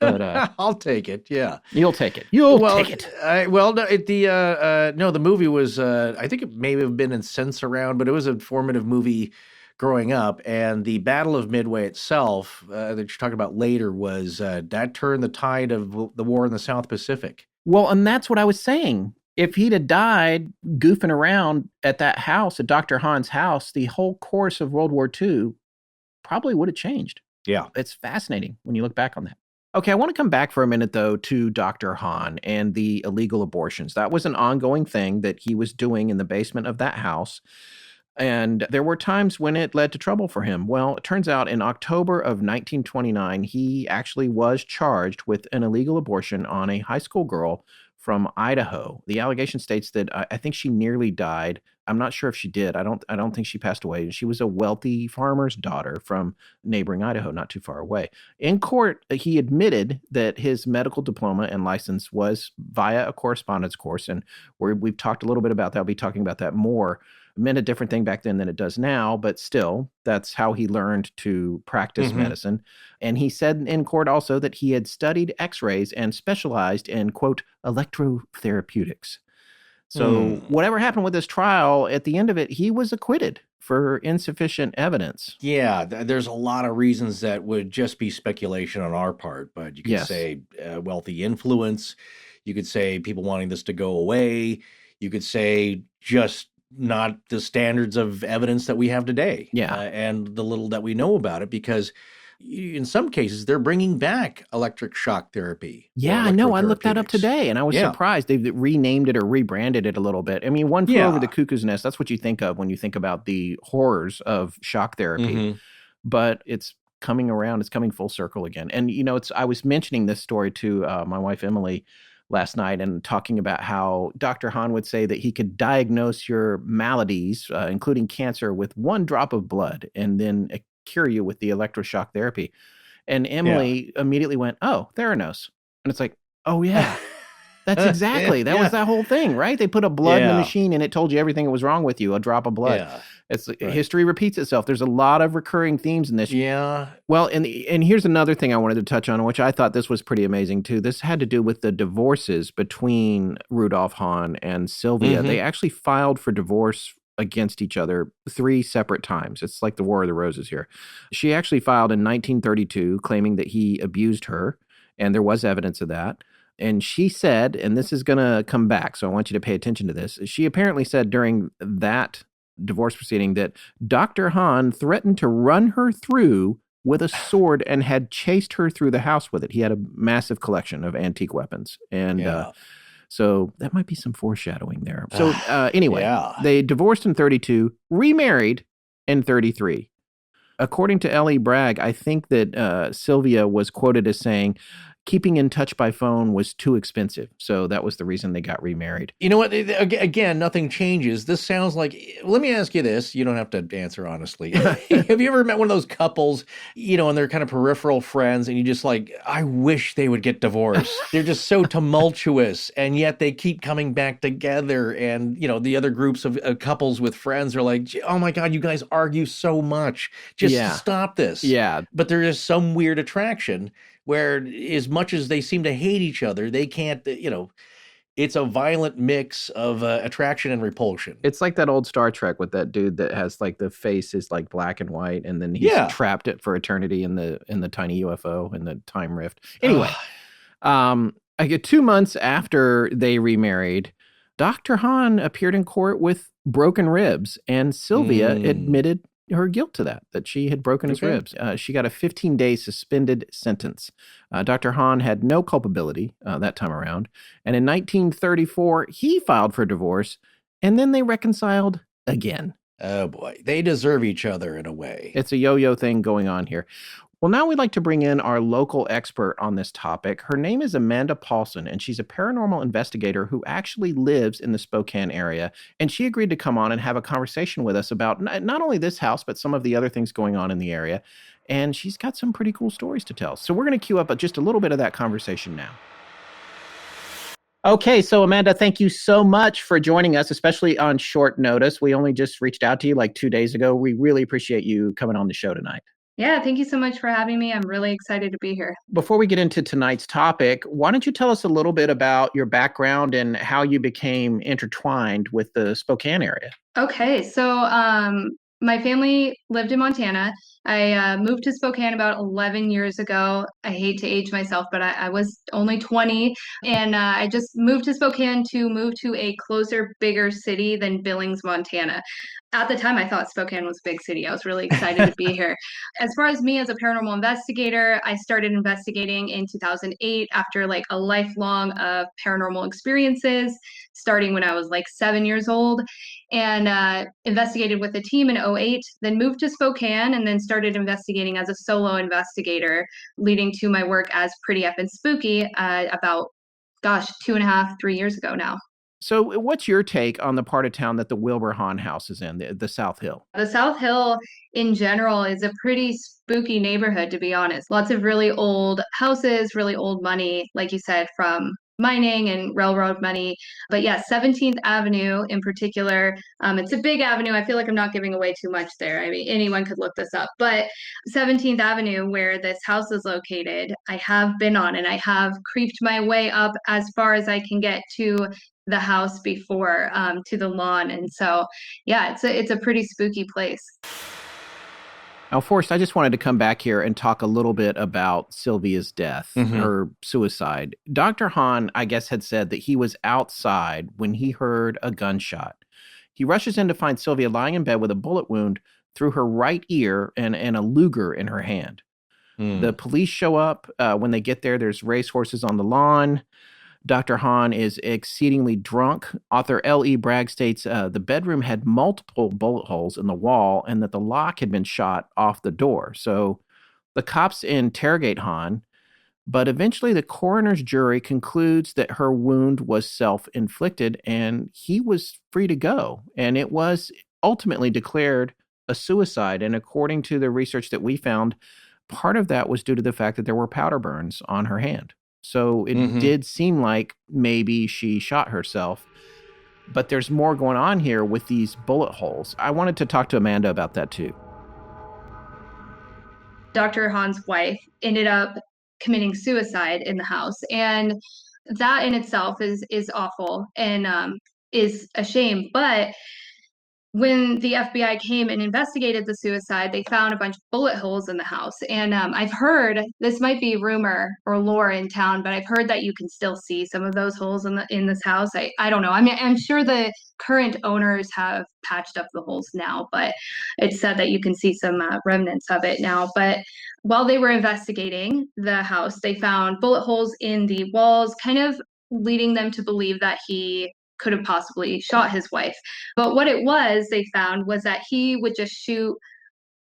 But I'll take it. Yeah, you'll take it. Take it. The movie was. I think it may have been in sense around, but it was a formative movie growing up. And the Battle of Midway itself, that you're talking about later, was that turned the tide of the war in the South Pacific. Well, and that's what I was saying. If he'd have died goofing around at that house, at Dr. Hahn's house, the whole course of World War II probably would have changed. Yeah, it's fascinating when you look back on that. Okay, I want to come back for a minute, though, to Dr. Hahn and the illegal abortions. That was an ongoing thing that he was doing in the basement of that house. And there were times when it led to trouble for him. Well, it turns out in October of 1929, he actually was charged with an illegal abortion on a high school girl from Idaho. The allegation states that I think she nearly died. I'm not sure if she did. I don't think she passed away. She was a wealthy farmer's daughter from neighboring Idaho, not too far away. In court, he admitted that his medical diploma and license was via a correspondence course. And we've talked a little bit about that. I'll be talking about that more. It meant a different thing back then than it does now, but still, that's how he learned to practice medicine. And he said in court also that he had studied x-rays and specialized in, quote, electrotherapeutics. So whatever happened with this trial, at the end of it, he was acquitted for insufficient evidence. Yeah, there's a lot of reasons that would just be speculation on our part, but you could say wealthy influence. You could say people wanting this to go away. You could say just not the standards of evidence that we have today. Yeah. And the little that we know about it, because in some cases, they're bringing back electric shock therapy. Yeah, I know. I looked that up today, and I was surprised. They've renamed it or rebranded it a little bit. I mean, one flew over the cuckoo's nest. That's what you think of when you think about the horrors of shock therapy. But it's coming around. It's coming full circle again. And, I was mentioning this story to my wife, Emily, last night, and talking about how Dr. Hahn would say that he could diagnose your maladies, including cancer, with one drop of blood, and then cure you with the electroshock therapy. And Emily immediately went, oh, Theranos. And it's like, oh yeah, that's exactly, that was that whole thing, right? They put a blood in the machine and it told you everything that was wrong with you, a drop of blood. Yeah. History repeats itself. There's a lot of recurring themes in this. Yeah. Well, and here's another thing I wanted to touch on, which I thought this was pretty amazing too. This had to do with the divorces between Rudolf Hahn and Sylvia. They actually filed for divorce against each other 3 separate times. It's like the War of the Roses here. She actually filed in 1932 claiming that he abused her, and there was evidence of that. And she said, and this is going to come back, so I want you to pay attention to this. She apparently said during that divorce proceeding that Dr. Hahn threatened to run her through with a sword and had chased her through the house with it. He had a massive collection of antique weapons. And So that might be some foreshadowing there. So anyway, Yeah. they divorced in 32, remarried in 33. According to Ellie Bragg, I think that Sylvia was quoted as saying, keeping in touch by phone was too expensive. So that was the reason they got remarried. You know what? Again, nothing changes. This sounds like, let me ask you this. You don't have to answer honestly. Have you ever met one of those couples, and they're kind of peripheral friends and you just like, I wish they would get divorced. They're just so tumultuous and yet they keep coming back together. And, the other groups of couples with friends are like, oh my God, you guys argue so much. Just stop this. Yeah. But there is some weird attraction where as much as they seem to hate each other, they can't, it's a violent mix of attraction and repulsion. It's like that old Star Trek with that dude that has like the face is like black and white, and then he's trapped it for eternity in the tiny UFO in the time rift. Anyway, I get 2 months after they remarried, Dr. Hahn appeared in court with broken ribs, and Sylvia admitted her guilt to that she had broken his ribs. She got a 15-day suspended sentence. Dr. Hahn had no culpability that time around. And in 1934, he filed for divorce, and then they reconciled again. Oh, boy. They deserve each other in a way. It's a yo-yo thing going on here. Well, now we'd like to bring in our local expert on this topic. Her name is Amanda Paulson, and she's a paranormal investigator who actually lives in the Spokane area. And she agreed to come on and have a conversation with us about not only this house, but some of the other things going on in the area. And she's got some pretty cool stories to tell. So we're going to queue up just a little bit of that conversation now. Okay, so Amanda, thank you so much for joining us, especially on short notice. We only just reached out to you like 2 days ago. We really appreciate you coming on the show tonight. Yeah, thank you so much for having me. I'm really excited to be here. Before we get into tonight's topic, why don't you tell us a little bit about your background and how you became intertwined with the Spokane area? Okay, so my family lived in Montana. I moved to Spokane about 11 years ago. I hate to age myself, but I was only 20. And I just moved to Spokane to move to a closer, bigger city than Billings, Montana. At the time, I thought Spokane was a big city. I was really excited to be here. As far as me as a paranormal investigator, I started investigating in 2008 after like a lifelong of paranormal experiences, starting when I was like 7 years old, and investigated with a team in 2008, then moved to Spokane, and then started investigating as a solo investigator, leading to my work as Pretty Effin' Spooky about, 2.5, 3 years ago now. So what's your take on the part of town that the Wilbur Hahn house is in, the South Hill? The South Hill in general is a pretty spooky neighborhood, to be honest. Lots of really old houses, really old money, like you said, from mining and railroad money. But yeah, 17th Avenue in particular, it's a big avenue. I feel like I'm not giving away too much there. I mean, anyone could look this up. But 17th Avenue, where this house is located, I have been on, and I have creeped my way up as far as I can get to the house before, to the lawn. And so, yeah, it's a pretty spooky place. Now, Forrest, I just wanted to come back here and talk a little bit about Sylvia's death, her suicide. Dr. Hahn, I guess, had said that he was outside when he heard a gunshot. He rushes in to find Sylvia lying in bed with a bullet wound through her right ear and a Luger in her hand. The police show up. When they get there, there's racehorses on the lawn. Dr. Hahn is exceedingly drunk. Author L.E. Bragg states the bedroom had multiple bullet holes in the wall and that the lock had been shot off the door. So the cops interrogate Hahn, but eventually the coroner's jury concludes that her wound was self-inflicted and he was free to go. And it was ultimately declared a suicide. And according to the research that we found, part of that was due to the fact that there were powder burns on her hand. So it did seem like maybe she shot herself, but there's more going on here with these bullet holes. I wanted to talk to Amanda about that too. Dr. Hahn's wife ended up committing suicide in the house, and that in itself is awful and is a shame. But when the FBI came and investigated the suicide, they found a bunch of bullet holes in the house. And I've heard, this might be rumor or lore in town, but I've heard that you can still see some of those holes in this house. I don't know. I mean, I'm sure the current owners have patched up the holes now, but it's said that you can see some remnants of it now. But while they were investigating the house, they found bullet holes in the walls, kind of leading them to believe that he could have possibly shot his wife. But what it was, they found, was that he would just shoot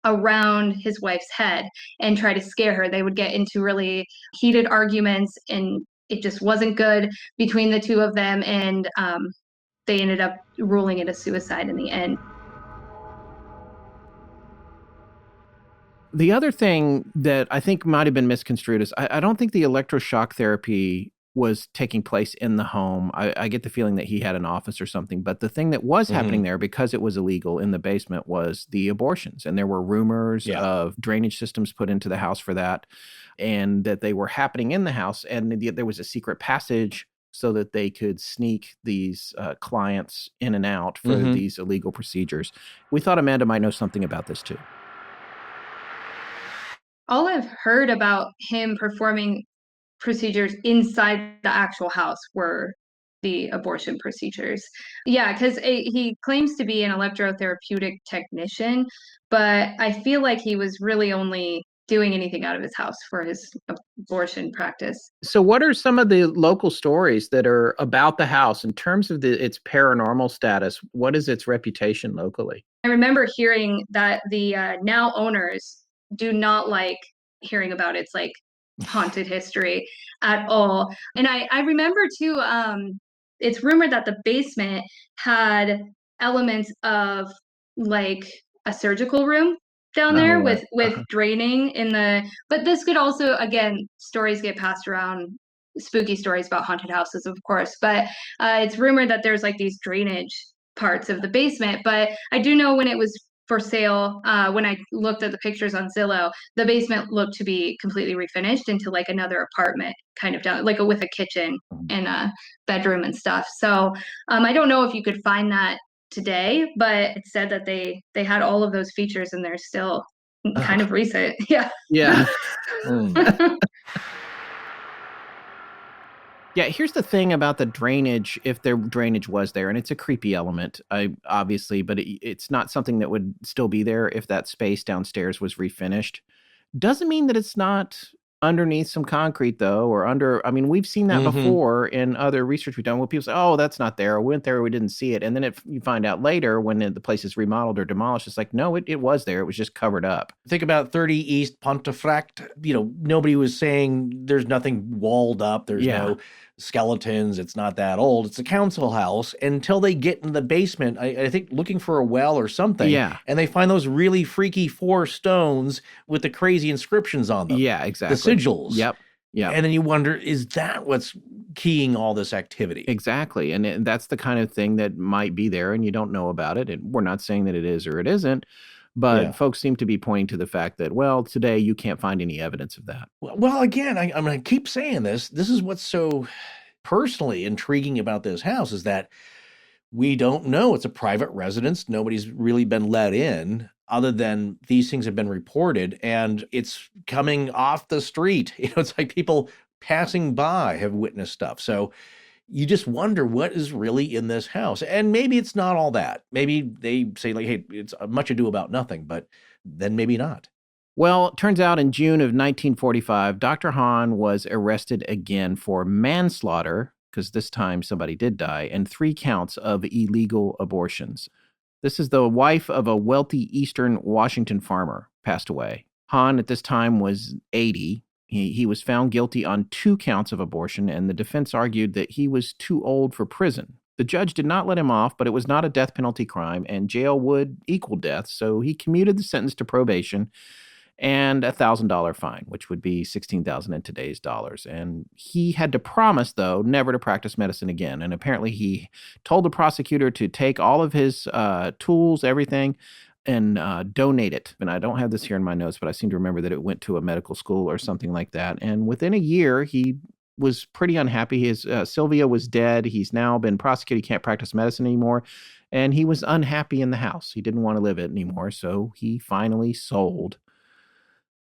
around his wife's head and try to scare her. They would get into really heated arguments, and it just wasn't good between the two of them. And they ended up ruling it a suicide in the end. The other thing that I think might have been misconstrued is I don't think the electroshock therapy was taking place in the home. I get the feeling that he had an office or something, but the thing that was happening there, because it was illegal in the basement, was the abortions. And there were rumors of drainage systems put into the house for that, and that they were happening in the house. And there was a secret passage so that they could sneak these clients in and out for these illegal procedures. We thought Amanda might know something about this too. All I've heard about him performing procedures inside the actual house were the abortion procedures. Yeah, because he claims to be an electrotherapeutic technician, but I feel like he was really only doing anything out of his house for his abortion practice. So what are some of the local stories that are about the house in terms of its paranormal status? What is its reputation locally? I remember hearing that the now owners do not like hearing about its like haunted history at all. And I remember too, it's rumored that the basement had elements of like a surgical room down there with draining in the, but this could also, again, stories get passed around, spooky stories about haunted houses, of course, but it's rumored that there's like these drainage parts of the basement. But I do know when it was for sale, when I looked at the pictures on Zillow, the basement looked to be completely refinished into like another apartment kind of down, like with a kitchen and a bedroom and stuff. So I don't know if you could find that today, but it said that they had all of those features and they're still kind of recent. Yeah. Yeah. Yeah, here's the thing about the drainage, if their drainage was there, and it's a creepy element, obviously, but it's not something that would still be there if that space downstairs was refinished. Doesn't mean that it's not underneath some concrete, though, or under, I mean, we've seen that before in other research we've done where people say, oh, that's not there. We went there, we didn't see it. And then if you find out later when the place is remodeled or demolished, it's like, no, it was there. It was just covered up. Think about 30 East Pontefract. You know, nobody was saying there's nothing walled up. There's no skeletons. It's not that old. It's a council house until they get in the basement, I think looking for a well or something. Yeah. And they find those really freaky 4 stones with the crazy inscriptions on them. Yeah, exactly. The sigils. Yep. Yeah. And then you wonder, is that what's keying all this activity? Exactly. And that's the kind of thing that might be there and you don't know about it. And we're not saying that it is or it isn't. But folks seem to be pointing to the fact that, well, today you can't find any evidence of that. Well, again, I'm going to keep saying this. This is what's so personally intriguing about this house is that we don't know. It's a private residence. Nobody's really been let in other than these things have been reported and it's coming off the street. You know, it's like people passing by have witnessed stuff. So you just wonder what is really in this house. And maybe it's not all that. Maybe they say like, hey, it's much ado about nothing, but then maybe not. Well, it turns out in June of 1945, Dr. Hahn was arrested again for manslaughter, because this time somebody did die, and 3 counts of illegal abortions. This is the wife of a wealthy Eastern Washington farmer, passed away. Hahn at this time was 80. He was found guilty on 2 counts of abortion, and the defense argued that he was too old for prison. The judge did not let him off, but it was not a death penalty crime, and jail would equal death, so he commuted the sentence to probation and a $1,000 fine, which would be $16,000 in today's dollars. And he had to promise, though, never to practice medicine again. And apparently he told the prosecutor to take all of his tools, everything, and donate it. And I don't have this here in my notes, but I seem to remember that it went to a medical school or something like that. And within a year, he was pretty unhappy. His Sylvia was dead. He's now been prosecuted. He can't practice medicine anymore. And he was unhappy in the house. He didn't want to live it anymore. So he finally sold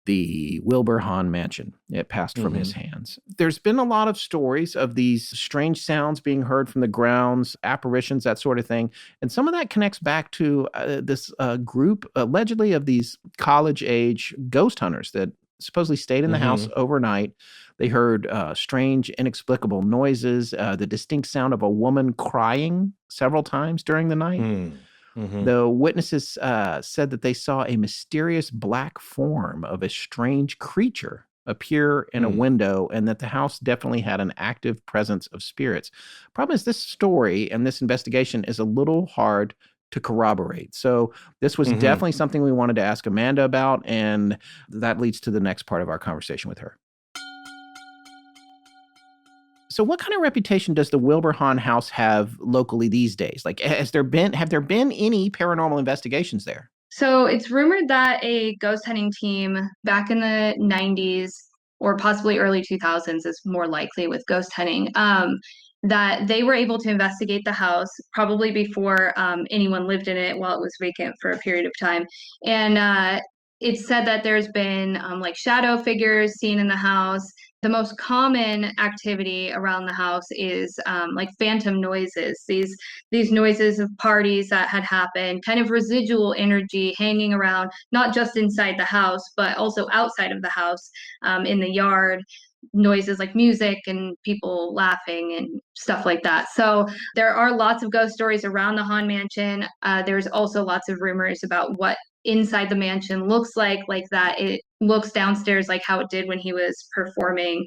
the Wilbur Hahn mansion. It passed from his hands. There's been a lot of stories of these strange sounds being heard from the grounds, apparitions, that sort of thing. And some of that connects back to this group, allegedly, of these college-age ghost hunters that supposedly stayed in the house overnight. They heard strange, inexplicable noises, the distinct sound of a woman crying several times during the night. The witnesses said that they saw a mysterious black form of a strange creature appear in a window, and that the house definitely had an active presence of spirits. Problem is, this story and this investigation is a little hard to corroborate. So this was definitely something we wanted to ask Amanda about, and that leads to the next part of our conversation with her. So what kind of reputation does the Wilbur Hahn house have locally these days? Like, have there been any paranormal investigations there? So it's rumored that a ghost hunting team back in the 90s or possibly early 2000s is more likely with ghost hunting, that they were able to investigate the house probably before anyone lived in it while it was vacant for a period of time. And it's said that there's been like shadow figures seen in the house. The most common activity around the house is like phantom noises. These noises of parties that had happened, kind of residual energy hanging around, not just inside the house, but also outside of the house, in the yard. Noises like music and people laughing and stuff like that. So there are lots of ghost stories around the Hahn mansion. There's also lots of rumors about what inside the mansion looks like that it looks downstairs like how it did when he was performing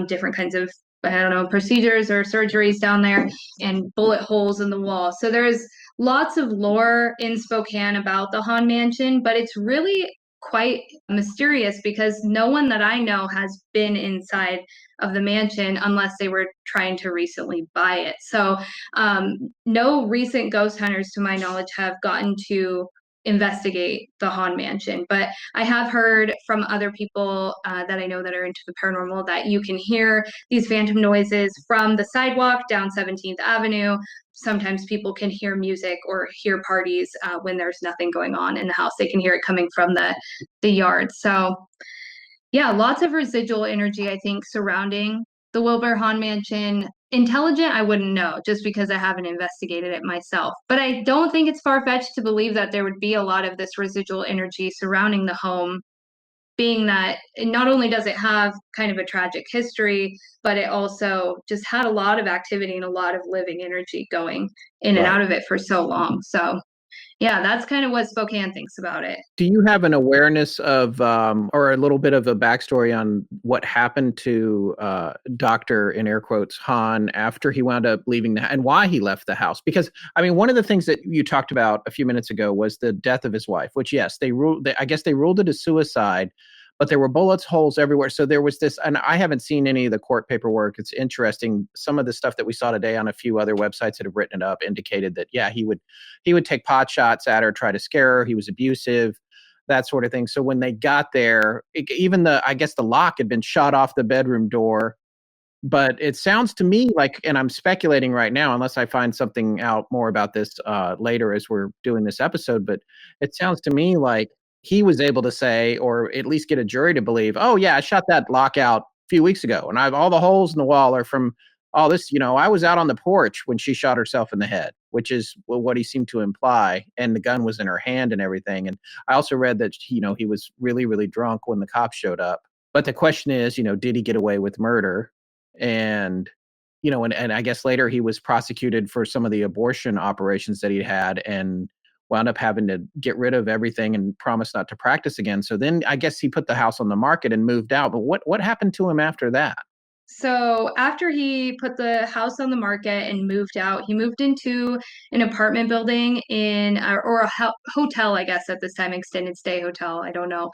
different kinds of, I don't know, procedures or surgeries down there, and bullet holes in the wall. So there's lots of lore in Spokane about the Hahn mansion, but it's really quite mysterious because no one that I know has been inside of the mansion unless they were trying to recently buy it. So no recent ghost hunters, to my knowledge, have gotten to investigate the Hahn mansion, but I have heard from other people that I know that are into the paranormal that you can hear these phantom noises from the sidewalk down 17th Avenue. Sometimes people can hear music or hear parties when there's nothing going on in the house. They can hear it coming from the yard. So yeah, lots of residual energy, I think, surrounding the Wilbur Hahn mansion. Intelligent, I wouldn't know just because I haven't investigated it myself. But I don't think it's far-fetched to believe that there would be a lot of this residual energy surrounding the home, being that not only does it have kind of a tragic history, but it also just had a lot of activity and a lot of living energy going in and out of it for so long. So yeah, that's kind of what Spokane thinks about it. Do you have an awareness of, or a little bit of a backstory on what happened to Dr. in air quotes Hahn after he wound up leaving and why he left the house? Because I mean, one of the things that you talked about a few minutes ago was the death of his wife, which yes, I guess they ruled it a suicide, but there were bullets holes everywhere. So there was this, and I haven't seen any of the court paperwork. It's interesting. Some of the stuff that we saw today on a few other websites that have written it up indicated that, yeah, he would take pot shots at her, try to scare her. He was abusive, that sort of thing. So when they got there, even I guess the lock had been shot off the bedroom door. But it sounds to me like, and I'm speculating right now, unless I find something out more about this later as we're doing this episode, but it sounds to me like he was able to say, or at least get a jury to believe, oh yeah, I shot that lock out a few weeks ago, and all the holes in the wall are from all this, I was out on the porch when she shot herself in the head, which is what he seemed to imply, and the gun was in her hand and everything. And I also read that, he was really, really drunk when the cops showed up. But the question is, did he get away with murder? And, and I guess later he was prosecuted for some of the abortion operations that he'd had and wound up having to get rid of everything and promise not to practice again. So then I guess he put the house on the market and moved out. But what happened to him after that? So after he put the house on the market and moved out, he moved into an apartment building or a hotel, I guess at this time, extended stay hotel. I don't know.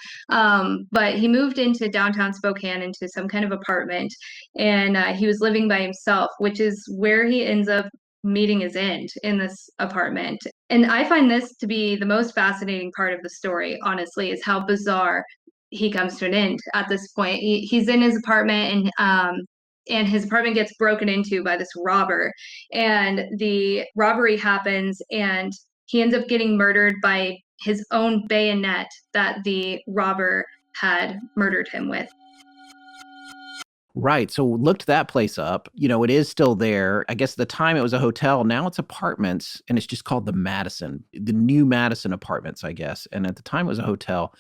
But he moved into downtown Spokane into some kind of apartment, and he was living by himself, which is where he ends up meeting his end, in this apartment. And I find this to be the most fascinating part of the story, honestly, is how bizarre he comes to an end at this point. He's in his apartment, and his apartment gets broken into by this robber, and the robbery happens, and he ends up getting murdered by his own bayonet that the robber had murdered him with. Right. So looked that place up. It is still there. I guess at the time it was a hotel. Now it's apartments, and it's just called the Madison, the new Madison Apartments, I guess. And at the time it was a hotel.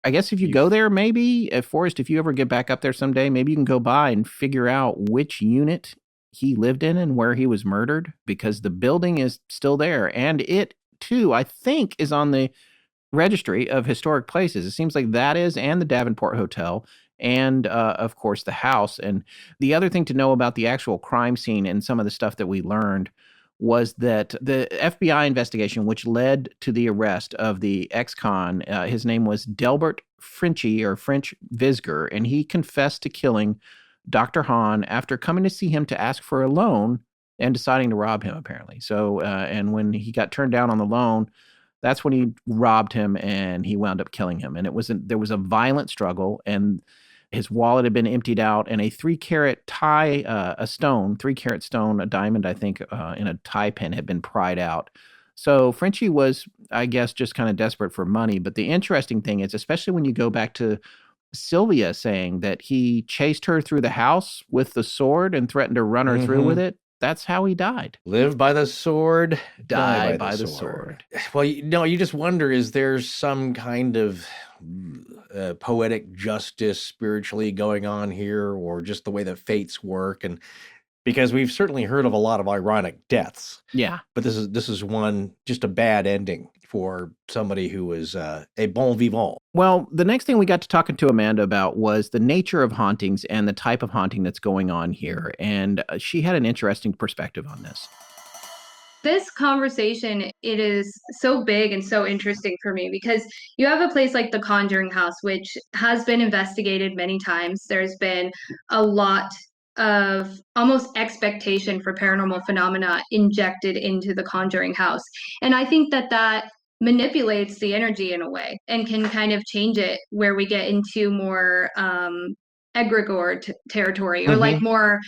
I guess if you go there, maybe, Forrest, if you ever get back up there someday, maybe you can go by and figure out which unit he lived in and where he was murdered, because the building is still there. And it, too, I think, is on the registry of historic places. It seems like that is, and the Davenport Hotel, and, of course, the house. And the other thing to know about the actual crime scene and some of the stuff that we learned was that the FBI investigation, which led to the arrest of the ex-con, his name was Delbert Frenchy, or French Visger, and he confessed to killing Dr. Hahn after coming to see him to ask for a loan and deciding to rob him, apparently. So, and when he got turned down on the loan, that's when he robbed him, and he wound up killing him. And there was a violent struggle, and his wallet had been emptied out, and a 3-carat tie, a 3-carat stone, a diamond, I think, in a tie pin had been pried out. So Frenchie was, I guess, just kind of desperate for money. But the interesting thing is, especially when you go back to Sylvia saying that he chased her through the house with the sword and threatened to run her through with it, that's how he died. Live by the sword, die by the sword. Well, you just wonder, is there some kind of poetic justice spiritually going on here, or just the way that fates work? And because we've certainly heard of a lot of ironic deaths. Yeah. But this is one, just a bad ending for somebody who was a bon vivant. Well, the next thing we got to talking to Amanda about was the nature of hauntings and the type of haunting that's going on here. And she had an interesting perspective on this. This conversation, it is so big and so interesting for me because you have a place like the Conjuring House, which has been investigated many times. There's been a lot of almost expectation for paranormal phenomena injected into the Conjuring House. And I think that manipulates the energy in a way and can kind of change it where we get into more egregore territory, or like more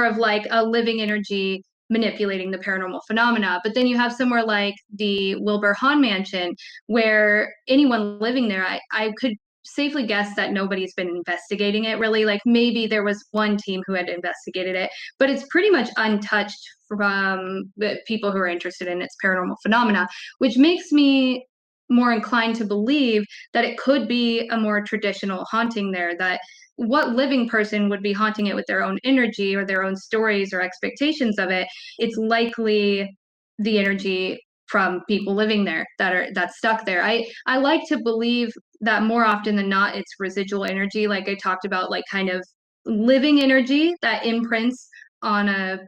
of like a living energy manipulating the paranormal phenomena. But then you have somewhere like the Wilbur Hahn Mansion, where anyone living there, I could safely guess that nobody's been investigating it really. Like maybe there was one team who had investigated it, but it's pretty much untouched from the people who are interested in its paranormal phenomena, which makes me more inclined to believe that it could be a more traditional haunting there, that what living person would be haunting it with their own energy or their own stories or expectations of it? It's likely the energy from people living there that's stuck there. I like to believe that more often than not, it's residual energy, like I talked about, like kind of living energy that imprints on a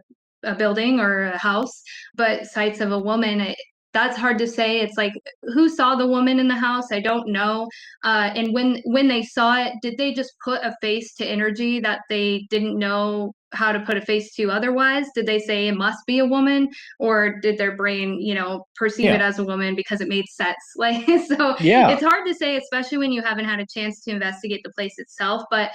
building or a house. But sights of a woman, that's hard to say. It's like, who saw the woman in the house? I don't know. And when they saw it, did they just put a face to energy that they didn't know how to put a face to otherwise? Did they say it must be a woman, or did their brain, perceive it as a woman because it made sense? Like, so it's hard to say, especially when you haven't had a chance to investigate the place itself. But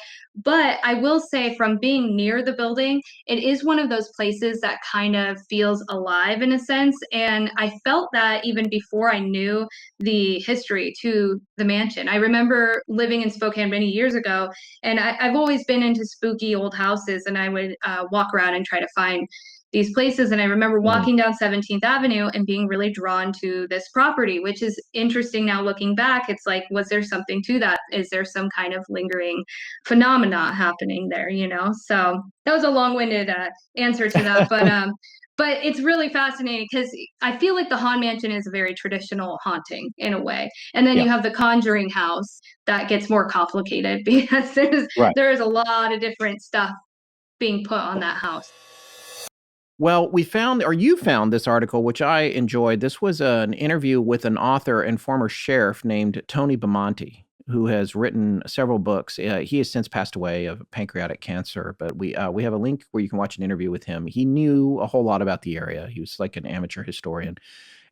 I will say, from being near the building, it is one of those places that kind of feels alive in a sense. And I felt that even before I knew the history to the mansion. I remember living in Spokane many years ago, and I've always been into spooky old houses, and I would walk around and try to find these places. And I remember walking down 17th Avenue and being really drawn to this property, which is interesting now looking back. It's like, was there something to that? Is there some kind of lingering phenomena happening there, So that was a long-winded answer to that. But it's really fascinating because I feel like the Hahn Mansion is a very traditional haunting in a way. And then you have the Conjuring House that gets more complicated because there's a lot of different stuff being put on that house. Well, you found this article, which I enjoyed. This was an interview with an author and former sheriff named Tony Bamonte, who has written several books. He has since passed away of pancreatic cancer, but we have a link where you can watch an interview with him. He knew a whole lot about the area. He was like an amateur historian.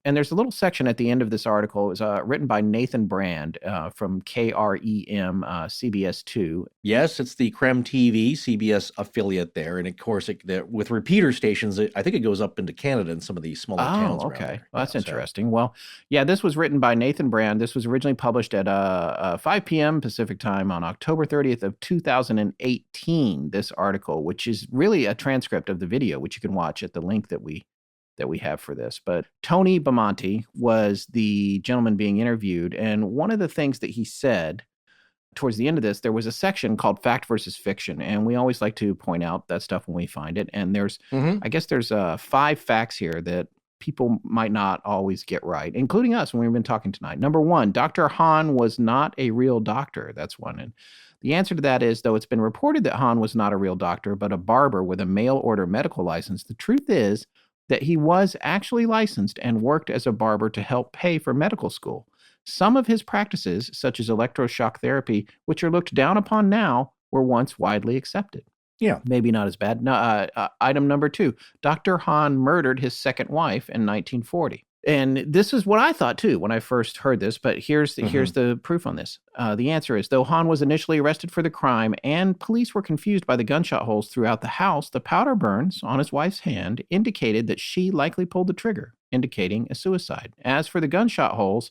And there's a little section at the end of this article. It was written by Nathan Brand from KREM CBS 2. Yes, it's the KREM TV CBS affiliate there. And of course, with repeater stations, I think it goes up into Canada and some of these smaller towns. Oh, okay. Well, that's interesting. Well, yeah, this was written by Nathan Brand. This was originally published at 5 p.m. Pacific time on October 30th of 2018, this article, which is really a transcript of the video, which you can watch at the link that we have for this. But Tony Bamonte was the gentleman being interviewed. And one of the things that he said towards the end of this, there was a section called Fact versus Fiction. And we always like to point out that stuff when we find it. And there's, I guess there's 5 facts here that people might not always get right, including us when we've been talking tonight. Number 1, Dr. Hahn was not a real doctor. That's one. And the answer to that is, though it's been reported that Hahn was not a real doctor, but a barber with a mail order medical license, the truth is that he was actually licensed and worked as a barber to help pay for medical school. Some of his practices, such as electroshock therapy, which are looked down upon now, were once widely accepted. Yeah. Maybe not as bad. No, item number 2, Dr. Hahn murdered his second wife in 1940. And this is what I thought, too, when I first heard this. But here's the proof on this. The answer is, though Hahn was initially arrested for the crime and police were confused by the gunshot holes throughout the house, the powder burns on his wife's hand indicated that she likely pulled the trigger, indicating a suicide. As for the gunshot holes,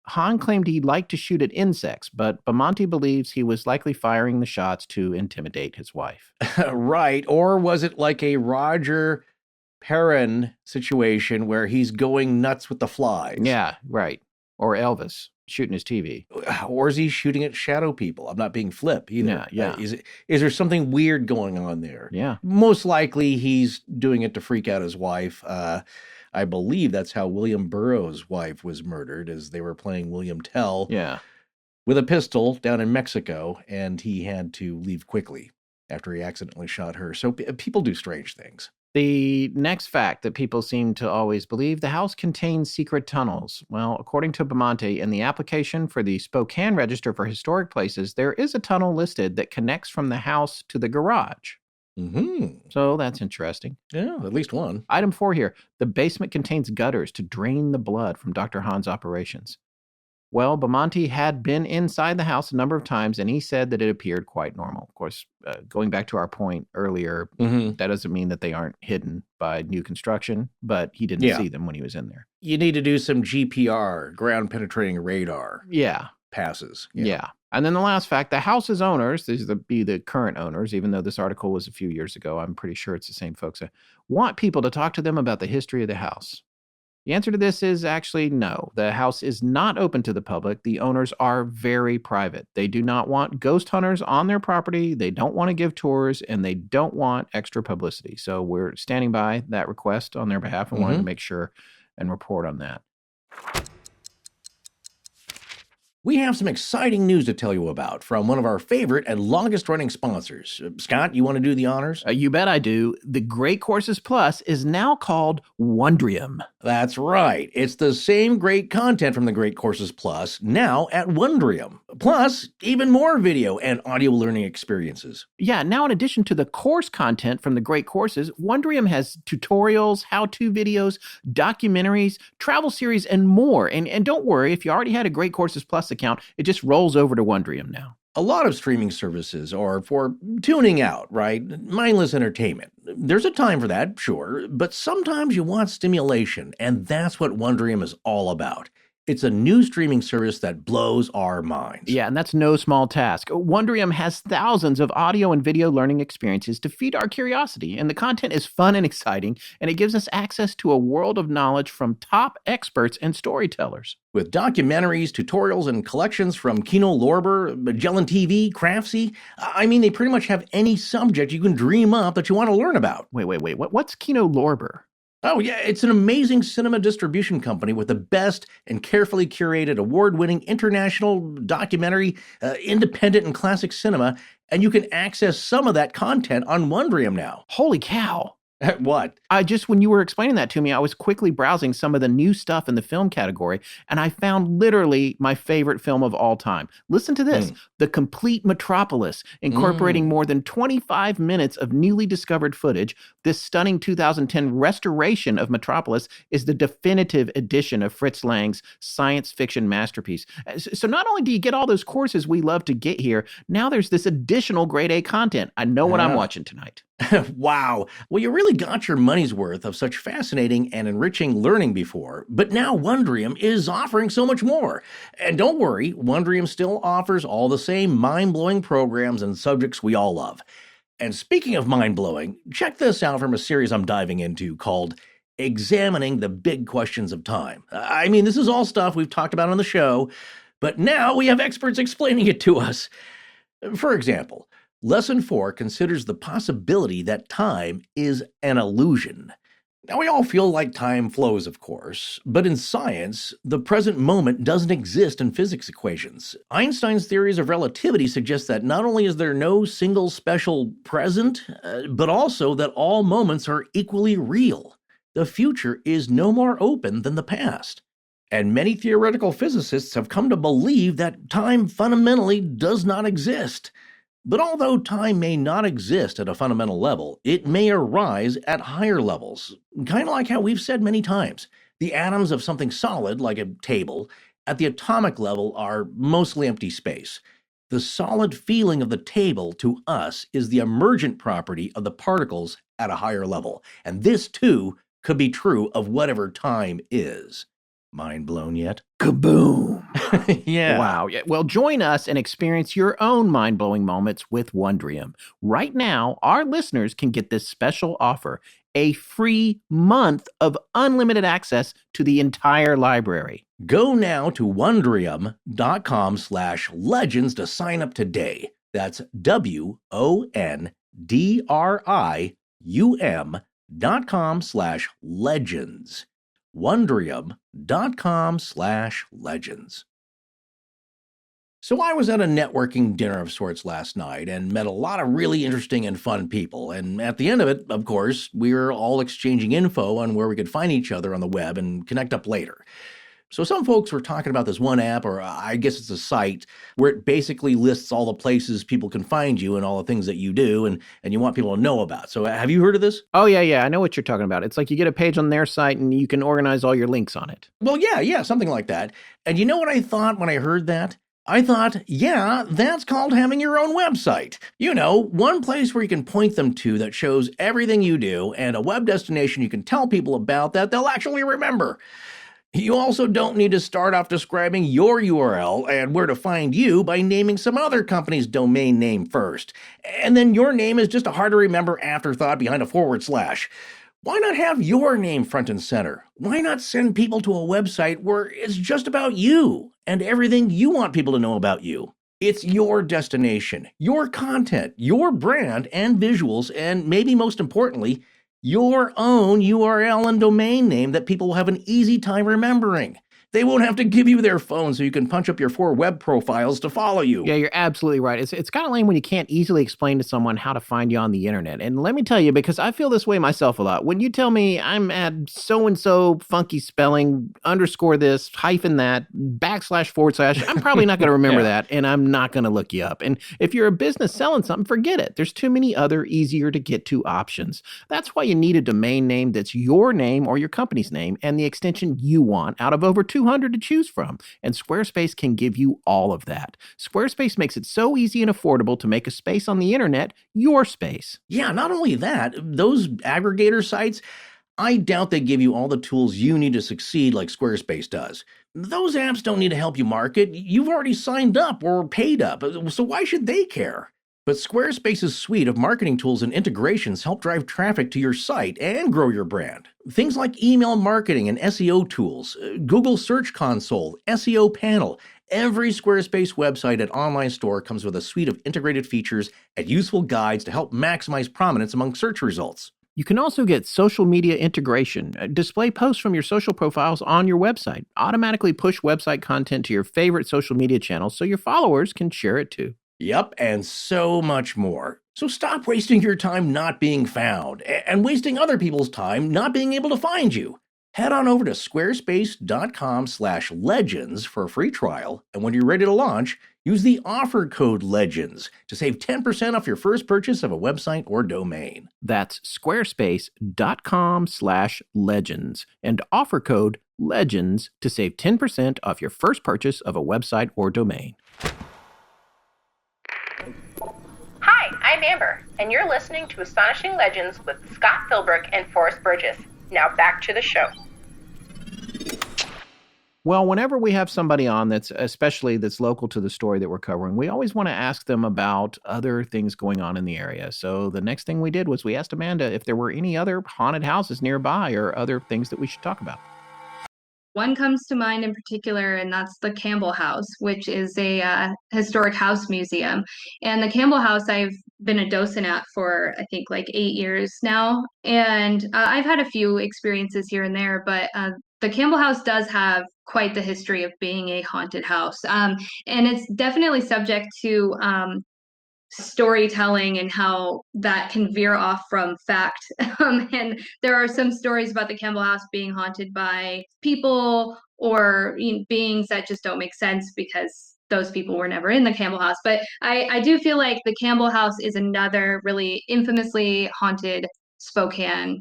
Hahn claimed he liked to shoot at insects, but Bamonte believes he was likely firing the shots to intimidate his wife. Right. Or was it like a Roger Perrin situation where he's going nuts with the flies? Yeah, right. Or Elvis shooting his TV. Or is he shooting at shadow people? I'm not being flip either. Yeah. Is there something weird going on there? Yeah. Most likely he's doing it to freak out his wife. I believe that's how William Burroughs' wife was murdered, as they were playing William Tell with a pistol down in Mexico, and he had to leave quickly after he accidentally shot her. So people do strange things. The next fact that people seem to always believe, the house contains secret tunnels. Well, according to Bamonte, in the application for the Spokane Register for Historic Places, there is a tunnel listed that connects from the house to the garage. So that's interesting. Yeah, at least one. Item 4 here. The basement contains gutters to drain the blood from Dr. Hahn's operations. Well, Bamonte had been inside the house a number of times, and he said that it appeared quite normal. Of course, going back to our point earlier, that doesn't mean that they aren't hidden by new construction, but he didn't see them when he was in there. You need to do some GPR, ground penetrating radar. Yeah. Passes. Yeah. And then the last fact, the house's owners, these would be the current owners, even though this article was a few years ago, I'm pretty sure it's the same folks, want people to talk to them about the history of the house. The answer to this is actually no. The house is not open to the public. The owners are very private. They do not want ghost hunters on their property. They don't want to give tours, and they don't want extra publicity. So we're standing by that request on their behalf and wanted to make sure and report on that. We have some exciting news to tell you about from one of our favorite and longest-running sponsors. Scott, you want to do the honors? You bet I do. The Great Courses Plus is now called Wondrium. That's right. It's the same great content from the Great Courses Plus, now at Wondrium. Plus, even more video and audio learning experiences. Yeah, now in addition to the course content from the Great Courses, Wondrium has tutorials, how-to videos, documentaries, travel series, and more. And don't worry, if you already had a Great Courses Plus account, it just rolls over to Wondrium now. A lot of streaming services are for tuning out, right? Mindless entertainment. There's a time for that, sure, but sometimes you want stimulation, and that's what Wondrium is all about. It's a new streaming service that blows our minds. Yeah, and that's no small task. Wondrium has thousands of audio and video learning experiences to feed our curiosity, and the content is fun and exciting, and it gives us access to a world of knowledge from top experts and storytellers. With documentaries, tutorials, and collections from Kino Lorber, Magellan TV, Craftsy, I mean, they pretty much have any subject you can dream up that you want to learn about. Wait. What's Kino Lorber? Oh, yeah, it's an amazing cinema distribution company with the best and carefully curated award-winning international documentary, independent and classic cinema, and you can access some of that content on Wondrium now. Holy cow. What? When you were explaining that to me, I was quickly browsing some of the new stuff in the film category, and I found literally my favorite film of all time. Listen to this. The Complete Metropolis, incorporating more than 25 minutes of newly discovered footage. This stunning 2010 restoration of Metropolis is the definitive edition of Fritz Lang's science fiction masterpiece. So not only do you get all those courses we love to get here, now there's this additional grade A content. I know what I'm watching tonight. Wow. Well, you really got your money's worth of such fascinating and enriching learning before, but now Wondrium is offering so much more. And don't worry, Wondrium still offers all the same mind-blowing programs and subjects we all love. And speaking of mind-blowing, check this out from a series I'm diving into called Examining the Big Questions of Time. I mean, this is all stuff we've talked about on the show, but now we have experts explaining it to us. For example, Lesson 4 considers the possibility that time is an illusion. Now, we all feel like time flows, of course, but in science, the present moment doesn't exist in physics equations. Einstein's theories of relativity suggest that not only is there no single special present, but also that all moments are equally real. The future is no more open than the past. And many theoretical physicists have come to believe that time fundamentally does not exist. But although time may not exist at a fundamental level, it may arise at higher levels. Kind of like how we've said many times. The atoms of something solid, like a table, at the atomic level are mostly empty space. The solid feeling of the table to us is the emergent property of the particles at a higher level. And this, too, could be true of whatever time is. Mind blown yet? Kaboom! Yeah. Wow. Yeah. Well, join us and experience your own mind-blowing moments with Wondrium. Right now, our listeners can get this special offer, a free month of unlimited access to the entire library. Go now to Wondrium.com/legends to sign up today. That's WONDRIUM.com/legends. Wondrium.com/legends. So I was at a networking dinner of sorts last night and met a lot of really interesting and fun people. And at the end of it, of course, we were all exchanging info on where we could find each other on the web and connect up later. So some folks were talking about this one app, or I guess it's a site, where it basically lists all the places people can find you and all the things that you do and you want people to know about. So have you heard of this? Oh, yeah. I know what you're talking about. It's like you get a page on their site and you can organize all your links on it. Well, yeah, something like that. And you know what I thought when I heard that? I thought, yeah, that's called having your own website. You know, one place where you can point them to that shows everything you do and a web destination you can tell people about that they'll actually remember. You also don't need to start off describing your URL and where to find you by naming some other company's domain name first. And then your name is just a hard-to-remember afterthought behind a /. Why not have your name front and center? Why not send people to a website where it's just about you and everything you want people to know about you? It's your destination, your content, your brand and visuals, and maybe most importantly, your own URL and domain name that people will have an easy time remembering. They won't have to give you their phone so you can punch up your 4 web profiles to follow you. Yeah, you're absolutely right. It's kind of lame when you can't easily explain to someone how to find you on the internet. And let me tell you, because I feel this way myself a lot. When you tell me I'm at so-and-so funky spelling, _ this, hyphen that, // I'm probably not going to remember that, and I'm not going to look you up. And if you're a business selling something, forget it. There's too many other easier to get to options. That's why you need a domain name that's your name or your company's name and the extension you want out of over 200 to choose from, and Squarespace can give you all of that. Squarespace makes it so easy and affordable to make a space on the internet your space. Yeah, not only that, those aggregator sites, I doubt they give you all the tools you need to succeed like Squarespace does. Those apps don't need to help you market. You've already signed up or paid up, so why should they care? But Squarespace's suite of marketing tools and integrations help drive traffic to your site and grow your brand. Things like email marketing and SEO tools, Google Search Console, SEO Panel. Every Squarespace website and online store comes with a suite of integrated features and useful guides to help maximize prominence among search results. You can also get social media integration. Display posts from your social profiles on your website. Automatically push website content to your favorite social media channels so your followers can share it too. Yep, and so much more. So stop wasting your time not being found and wasting other people's time not being able to find you. Head on over to squarespace.com/legends for a free trial, and when you're ready to launch, use the offer code LEGENDS to save 10% off your first purchase of a website or domain. That's squarespace.com/legends and offer code LEGENDS to save 10% off your first purchase of a website or domain. Hi, I'm Amber, and you're listening to Astonishing Legends with Scott Philbrook and Forrest Burgess. Now back to the show. Well, whenever we have somebody on that's local to the story that we're covering, we always want to ask them about other things going on in the area. So the next thing we did was we asked Amanda if there were any other haunted houses nearby or other things that we should talk about. One comes to mind in particular, and that's the Campbell House, which is a historic house museum. And the Campbell House, I've been a docent at for, I think, like 8 years now. And I've had a few experiences here and there, but the Campbell House does have quite the history of being a haunted house. And it's definitely subject to storytelling and how that can veer off from fact. And there are some stories about the Campbell House being haunted by people or beings that just don't make sense because those people were never in the Campbell House. But I do feel like the Campbell House is another really infamously haunted Spokane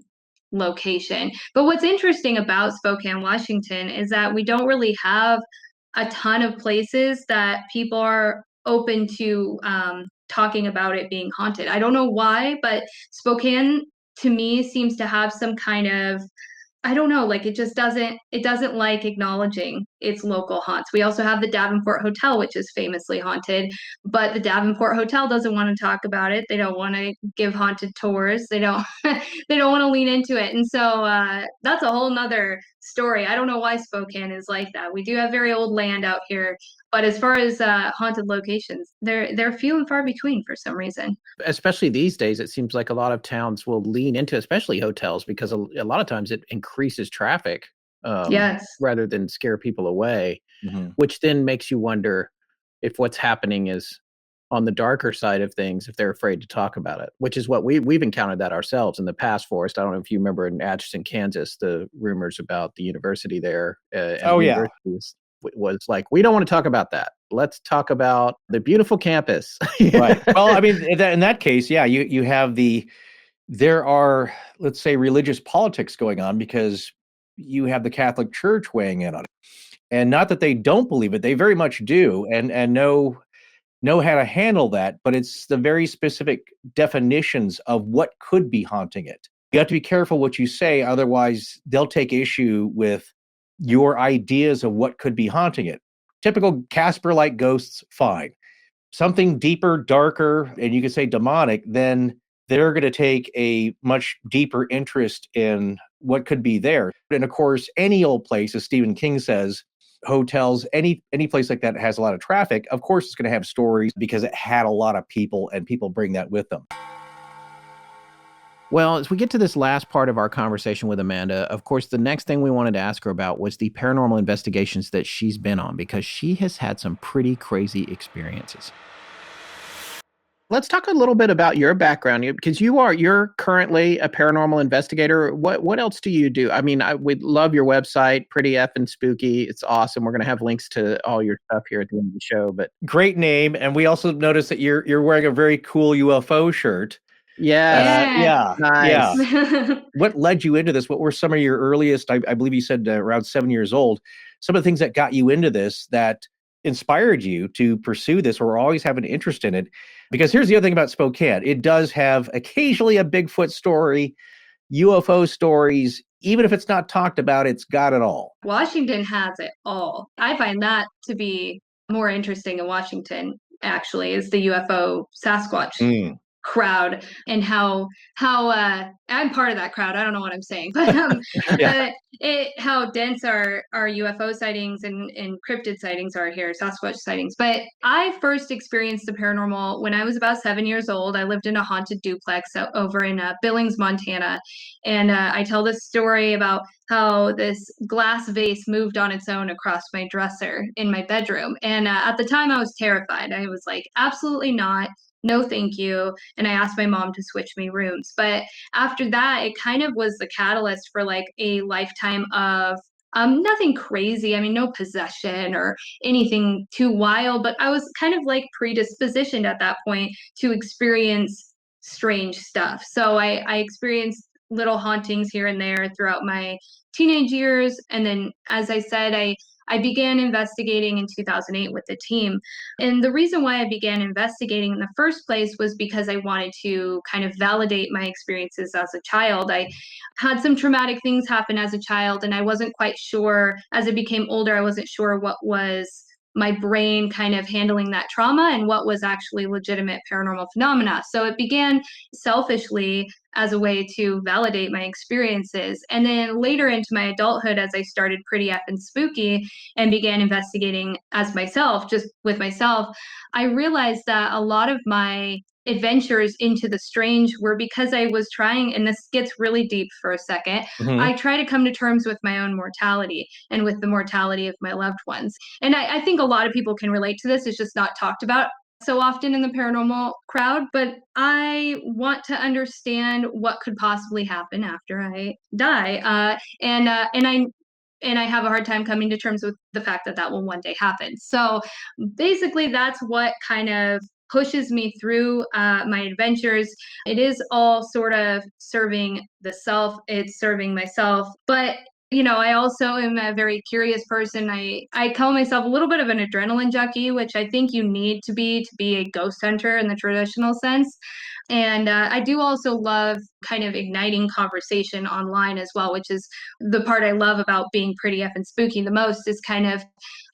location. But what's interesting about Spokane, Washington, is that we don't really have a ton of places that people are open to talking about it being haunted. I don't know why, but Spokane to me seems to have some kind of, I don't know, like it doesn't like acknowledging its local haunts. We also have the Davenport Hotel, which is famously haunted, but the Davenport Hotel doesn't want to talk about it. They don't want to give haunted tours. They don't they don't want to lean into it. And so that's a whole nother story. I don't know why Spokane is like that. We do have very old land out here, but as far as haunted locations, they're few and far between for some reason. Especially these days, it seems like a lot of towns will lean into, especially hotels, because a lot of times it increases traffic Yes. rather than scare people away, Mhm. which then makes you wonder if what's happening is on the darker side of things, if they're afraid to talk about it, which is what we've encountered that ourselves in the past, Forrest. I don't know if you remember in Atchison, Kansas, the rumors about the university there. And Oh, the yeah. university was like, we don't want to talk about that. Let's talk about the beautiful campus. Right. Well, I mean, in that case, yeah, you have there are, let's say, religious politics going on because you have the Catholic Church weighing in on it. And not that they don't believe it, they very much do and know how to handle that, but it's the very specific definitions of what could be haunting it. You have to be careful what you say, otherwise they'll take issue with your ideas of what could be haunting it. Typical Casper-like ghosts, fine. Something deeper, darker, and you could say demonic, then they're going to take a much deeper interest in what could be there. And of course, any old place, as Stephen King says, hotels, any place like that has a lot of traffic, of course it's going to have stories because it had a lot of people and people bring that with them. Well, as we get to this last part of our conversation with Amanda, of course, the next thing we wanted to ask her about was the paranormal investigations that she's been on, because she has had some pretty crazy experiences. Let's talk a little bit about your background, because you're currently a paranormal investigator. What else do you do? I mean, we love your website, Pretty Effin' Spooky. It's awesome. We're going to have links to all your stuff here at the end of the show. But Great name, and we also noticed that you're wearing a very cool UFO shirt. yeah, nice. Yeah. What led you into this? What were some of your earliest? I believe you said around 7 years old. Some of the things that got you into this that inspired you to pursue this, or always have an interest in it. Because here's the other thing about Spokane. It does have occasionally a Bigfoot story, UFO stories. Even if it's not talked about, it's got it all. Washington has it all. I find that to be more interesting in Washington, actually, is the UFO Sasquatch crowd, and how I'm part of that crowd. I don't know what I'm saying, but Yeah. how dense our UFO sightings and cryptid sightings are here, Sasquatch sightings. But I first experienced the paranormal when I was about 7 years old. I lived in a haunted duplex over in Billings, Montana, and I tell this story about how this glass vase moved on its own across my dresser in my bedroom. And at the time, I was terrified. I was like, absolutely not. No, thank you. And I asked my mom to switch me rooms. But after that, it kind of was the catalyst for like a lifetime of nothing crazy. I mean, no possession or anything too wild, but I was kind of like predispositioned at that point to experience strange stuff. So I experienced little hauntings here and there throughout my teenage years. And then, as I said, I began investigating in 2008 with the team. And the reason why I began investigating in the first place was because I wanted to kind of validate my experiences as a child. I had some traumatic things happen as a child, and I wasn't quite sure, as I became older, I wasn't sure what was my brain kind of handling that trauma and what was actually legitimate paranormal phenomena. So it began selfishly as a way to validate my experiences. And then later into my adulthood, as I started Pretty Effin' Spooky and began investigating as myself, just with myself, I realized that a lot of my adventures into the strange were because I was trying, and this gets really deep for a second, I try to come to terms with my own mortality and with the mortality of my loved ones. And I think a lot of people can relate to this. It's just not talked about so often in the paranormal crowd, but I want to understand what could possibly happen after I die. And I have a hard time coming to terms with the fact that that will one day happen. So basically, that's what kind of pushes me through my adventures. It is all sort of serving the self, it's serving myself. But I also am a very curious person. I call myself a little bit of an adrenaline junkie, which I think you need to be a ghost hunter in the traditional sense. And I do also love kind of igniting conversation online as well, which is the part I love about being Pretty Effin' Spooky the most, is kind of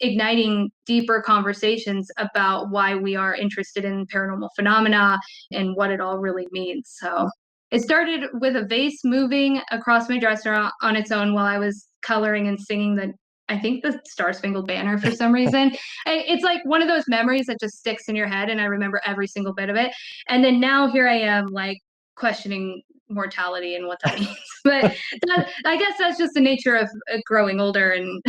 igniting deeper conversations about why we are interested in paranormal phenomena and what it all really means. So it started with a vase moving across my dresser on its own while I was coloring and singing I think the Star Spangled Banner for some reason. It's like one of those memories that just sticks in your head, and I remember every single bit of it. And then now here I am, like, questioning mortality and what that means. But I guess that's just the nature of growing older, and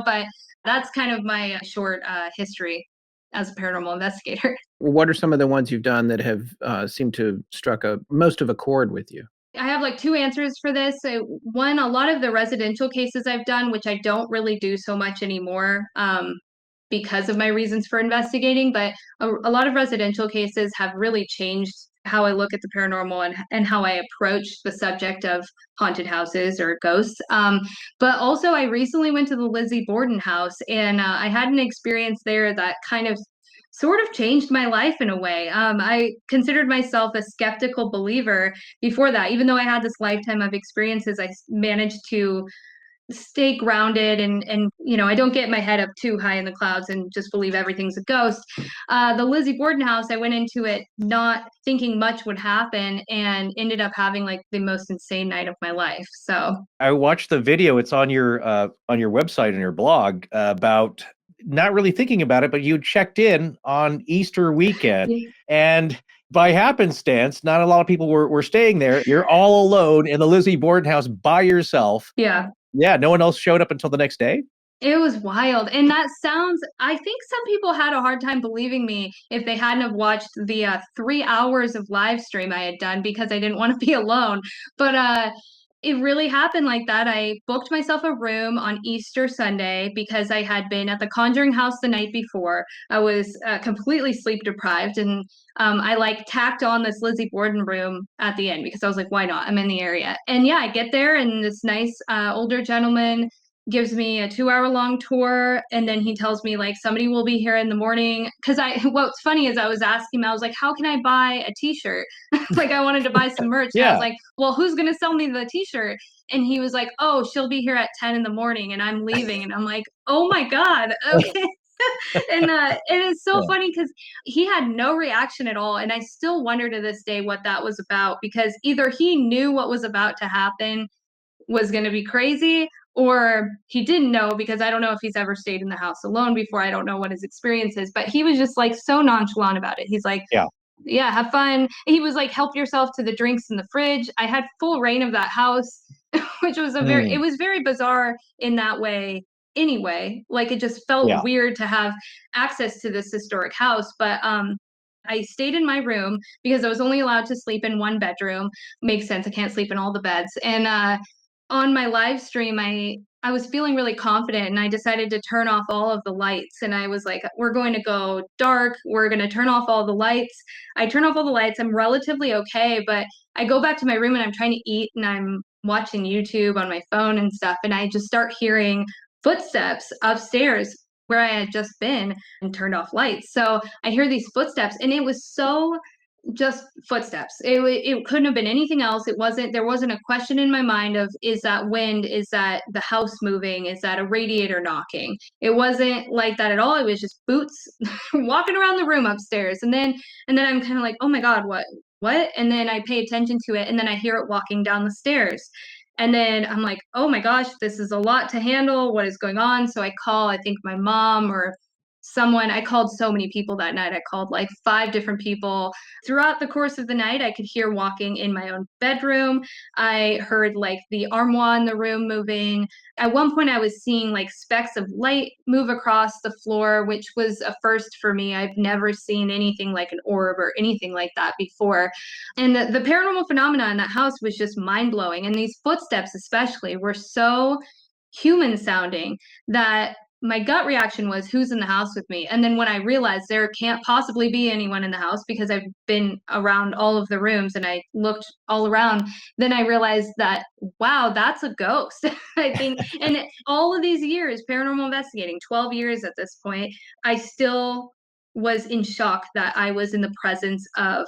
but that's kind of my short history as a paranormal investigator. What are some of the ones you've done that have seemed to struck most of a chord with you? I have like two answers for this. So one, a lot of the residential cases I've done, which I don't really do so much anymore because of my reasons for investigating, but a lot of residential cases have really changed how I look at the paranormal and how I approach the subject of haunted houses or ghosts. But also, I recently went to the Lizzie Borden house, and I had an experience there that kind of sort of changed my life in a way. I considered myself a skeptical believer before that. Even though I had this lifetime of experiences, I managed to stay grounded and I don't get my head up too high in the clouds and just believe everything's a ghost. The Lizzie Borden house, I went into it not thinking much would happen and ended up having like the most insane night of my life. So I watched the video. It's on your website and your blog about not really thinking about it, but you checked in on Easter weekend, and by happenstance, not a lot of people were staying there. You're all alone in the Lizzie Borden house by yourself. Yeah. Yeah, no one else showed up until the next day? It was wild. And I think some people had a hard time believing me if they hadn't have watched the 3 hours of live stream I had done, because I didn't want to be alone. But it really happened like that. I booked myself a room on Easter Sunday because I had been at the Conjuring house the night before. I was completely sleep deprived, and I like tacked on this Lizzie Borden room at the end because I was like, why not? I'm in the area. And yeah, I get there, and this nice older gentleman gives me a 2-hour long tour, and then he tells me like somebody will be here in the morning. Because what's funny is I was asking him, I was like, how can I buy a t-shirt? Like I wanted to buy some merch. Yeah. And I was like, well, who's gonna sell me the t-shirt? And he was like, oh, she'll be here at 10 in the morning and I'm leaving. And I'm like, oh my God, okay. And it is so funny because he had no reaction at all, and I still wonder to this day what that was about, because either he knew what was about to happen was going to be crazy, or he didn't know, because I don't know if he's ever stayed in the house alone before. I don't know what his experience is, but he was just like so nonchalant about it. He's like, yeah, have fun. He was like, help yourself to the drinks in the fridge. I had full reign of that house, which was it was very bizarre in that way anyway. Like it just felt weird to have access to this historic house. But I stayed in my room because I was only allowed to sleep in one bedroom. Makes sense. I can't sleep in all the beds. And on my live stream, I was feeling really confident, and I decided to turn off all of the lights. And I was like, we're going to go dark. We're going to turn off all the lights. I turn off all the lights. I'm relatively okay, but I go back to my room and I'm trying to eat, and I'm watching YouTube on my phone and stuff. And I just start hearing footsteps upstairs where I had just been and turned off lights. So I hear these footsteps, and it was so just footsteps. It couldn't have been anything else. There wasn't a question in my mind of, is that wind? Is that the house moving? Is that a radiator knocking? It wasn't like that at all. It was just boots walking around the room upstairs. And then I'm kind of like, oh my God, what? And then I pay attention to it, and then I hear it walking down the stairs. And then I'm like, oh my gosh, this is a lot to handle. What is going on? So I call, I think, my mom or someone. I called so many people that night. I called like 5 different people. Throughout the course of the night, I could hear walking in my own bedroom. I heard like the armoire in the room moving. At one point, I was seeing like specks of light move across the floor, which was a first for me. I've never seen anything like an orb or anything like that before. And the paranormal phenomena in that house was just mind blowing. And these footsteps, especially, were so human sounding that my gut reaction was, who's in the house with me? And then when I realized there can't possibly be anyone in the house because I've been around all of the rooms and I looked all around, then I realized that, wow, that's a ghost. I think, and all of these years, paranormal investigating, 12 years at this point, I still was in shock that I was in the presence of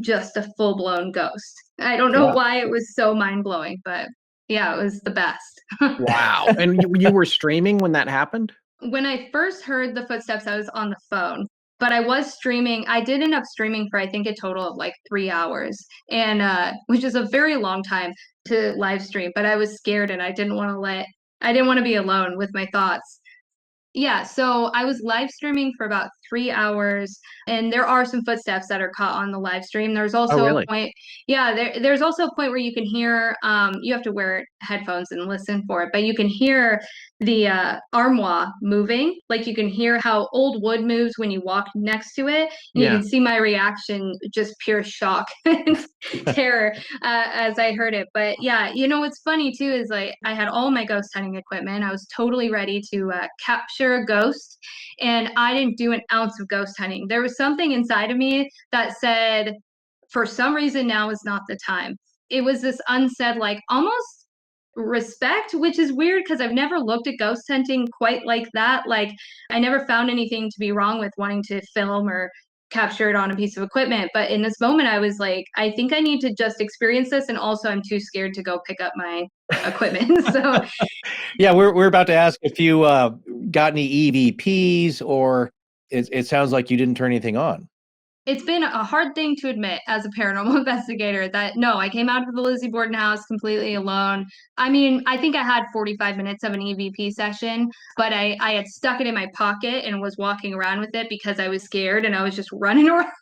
just a full blown ghost. I don't know why it was so mind blowing, but yeah, it was the best. Wow. And you were streaming when that happened? When I first heard the footsteps, I was on the phone, but I was streaming. I did end up streaming for, I think, a total of like 3 hours, and which is a very long time to live stream. But I was scared, and I didn't want to be alone with my thoughts. Yeah, so I was live streaming for about 3 hours, and there are some footsteps that are caught on the live stream. There's Oh, also a really? point, yeah, there's also a point where you can hear, you have to wear headphones and listen for it, but you can hear the armoire moving. Like you can hear how old wood moves when you walk next to it. And you Yeah. can see my reaction, just pure shock and terror as I heard it. But yeah, what's funny too is like I had all my ghost hunting equipment. I was totally ready to capture a ghost, and I didn't do an ounce of ghost hunting. There was something inside of me that said, for some reason, now is not the time. It was this unsaid, like almost respect, which is weird because I've never looked at ghost hunting quite like that. Like I never found anything to be wrong with wanting to film or capture it on a piece of equipment. But in this moment, I was like, I think I need to just experience this. And also, I'm too scared to go pick up my equipment. So, Yeah, we're about to ask if you got any EVPs, or it sounds like you didn't turn anything on. it's been a hard thing to admit as a paranormal investigator that no, I came out of the Lizzie Borden house completely alone. I mean, I think I had 45 minutes of an EVP session, but I had stuck it in my pocket and was walking around with it because I was scared and I was just running around.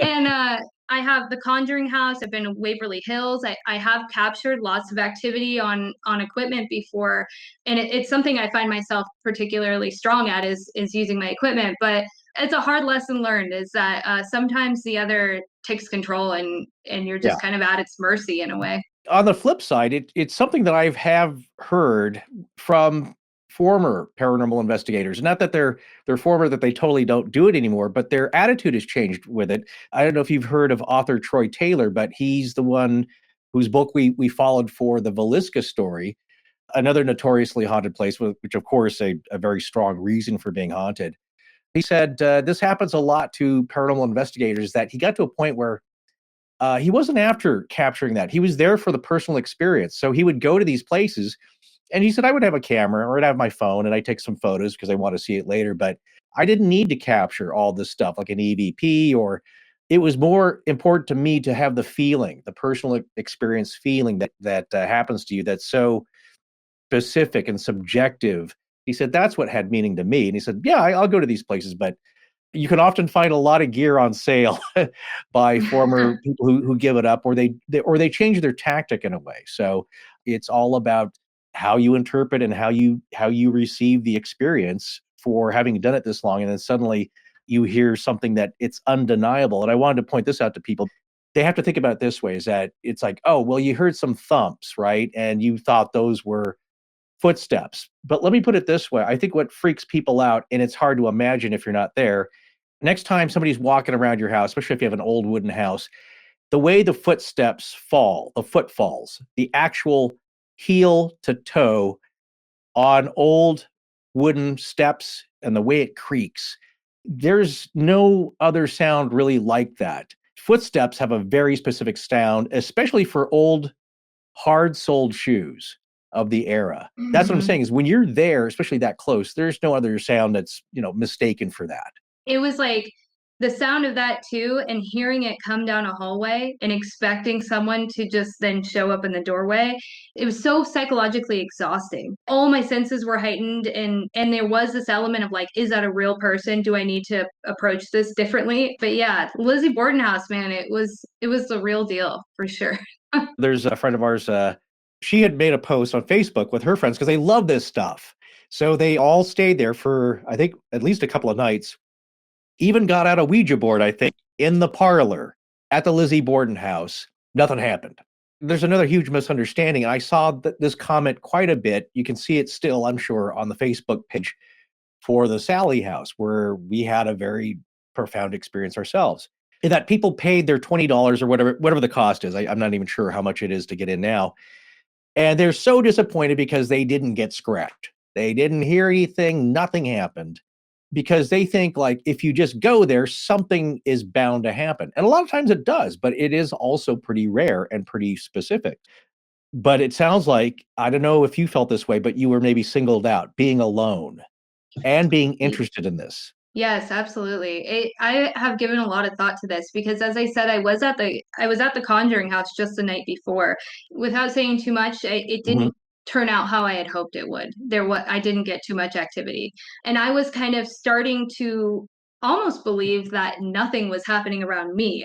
And I have the Conjuring house. I've been to Waverly Hills. I have captured lots of activity on equipment before, and it's something I find myself particularly strong at is using my equipment. But it's a hard lesson learned is that sometimes the other takes control and you're just kind of at its mercy in a way. On the flip side, it's something that I have heard from former paranormal investigators. Not that they're former, that they totally don't do it anymore, but their attitude has changed with it. I don't know if you've heard of author Troy Taylor, but he's the one whose book we followed for the Villisca story, another notoriously haunted place, which of course a very strong reason for being haunted. He said this happens a lot to paranormal investigators, that he got to a point where he wasn't after capturing that. He was there for the personal experience. So he would go to these places, and he said, I would have a camera or I'd have my phone and I take some photos because I want to see it later. But I didn't need to capture all this stuff like an EVP, or it was more important to me to have the feeling, the personal experience feeling that happens to you that's so specific and subjective. He said, that's what had meaning to me. And he said, yeah, I'll go to these places, but you can often find a lot of gear on sale by former people who give it up, or they change their tactic in a way. So it's all about how you interpret and how you receive the experience for having done it this long. And then suddenly you hear something that it's undeniable. And I wanted to point this out to people. They have to think about it this way, is that it's like, oh, well, you heard some thumps, right? And you thought those were footsteps. But let me put it this way. I think what freaks people out, and it's hard to imagine if you're not there, next time somebody's walking around your house, especially if you have an old wooden house, the way the footsteps fall, the footfalls, the actual heel to toe on old wooden steps and the way it creaks, there's no other sound really like that. footsteps have a very specific sound, especially for old, hard-soled shoes of the era. That's what I'm saying is when you're there, especially that close, there's no other sound that's, mistaken for that. It was like the sound of that too, and hearing it come down a hallway and expecting someone to just then show up in the doorway. It was so psychologically exhausting. All my senses were heightened, and there was this element of like, is that a real person? Do I need to approach this differently? But yeah, Lizzie Borden house, man, it was the real deal for sure. There's a friend of ours, she had made a post on Facebook with her friends because they love this stuff. So they all stayed there for, I think, at least a couple of nights. Even got out a Ouija board, I think, in the parlor at the Lizzie Borden house. Nothing happened. There's another huge misunderstanding. I saw this comment quite a bit. You can see it still, I'm sure, on the Facebook page for the Sally house, where we had a very profound experience ourselves. That people paid their $20 or whatever the cost is. I'm not even sure how much it is to get in now. And they're so disappointed because they didn't get scratched. They didn't hear anything. Nothing happened. Because they think like if you just go there, something is bound to happen. And a lot of times it does, but it is also pretty rare and pretty specific. But it sounds like, I don't know if you felt this way, but you were maybe singled out, being alone and being interested in this. Yes, absolutely. I have given a lot of thought to this because, as I said, I was at the Conjuring house just the night before. Without saying too much, it didn't turn out how I had hoped it would. I didn't get too much activity, and I was kind of starting to almost believe that nothing was happening around me.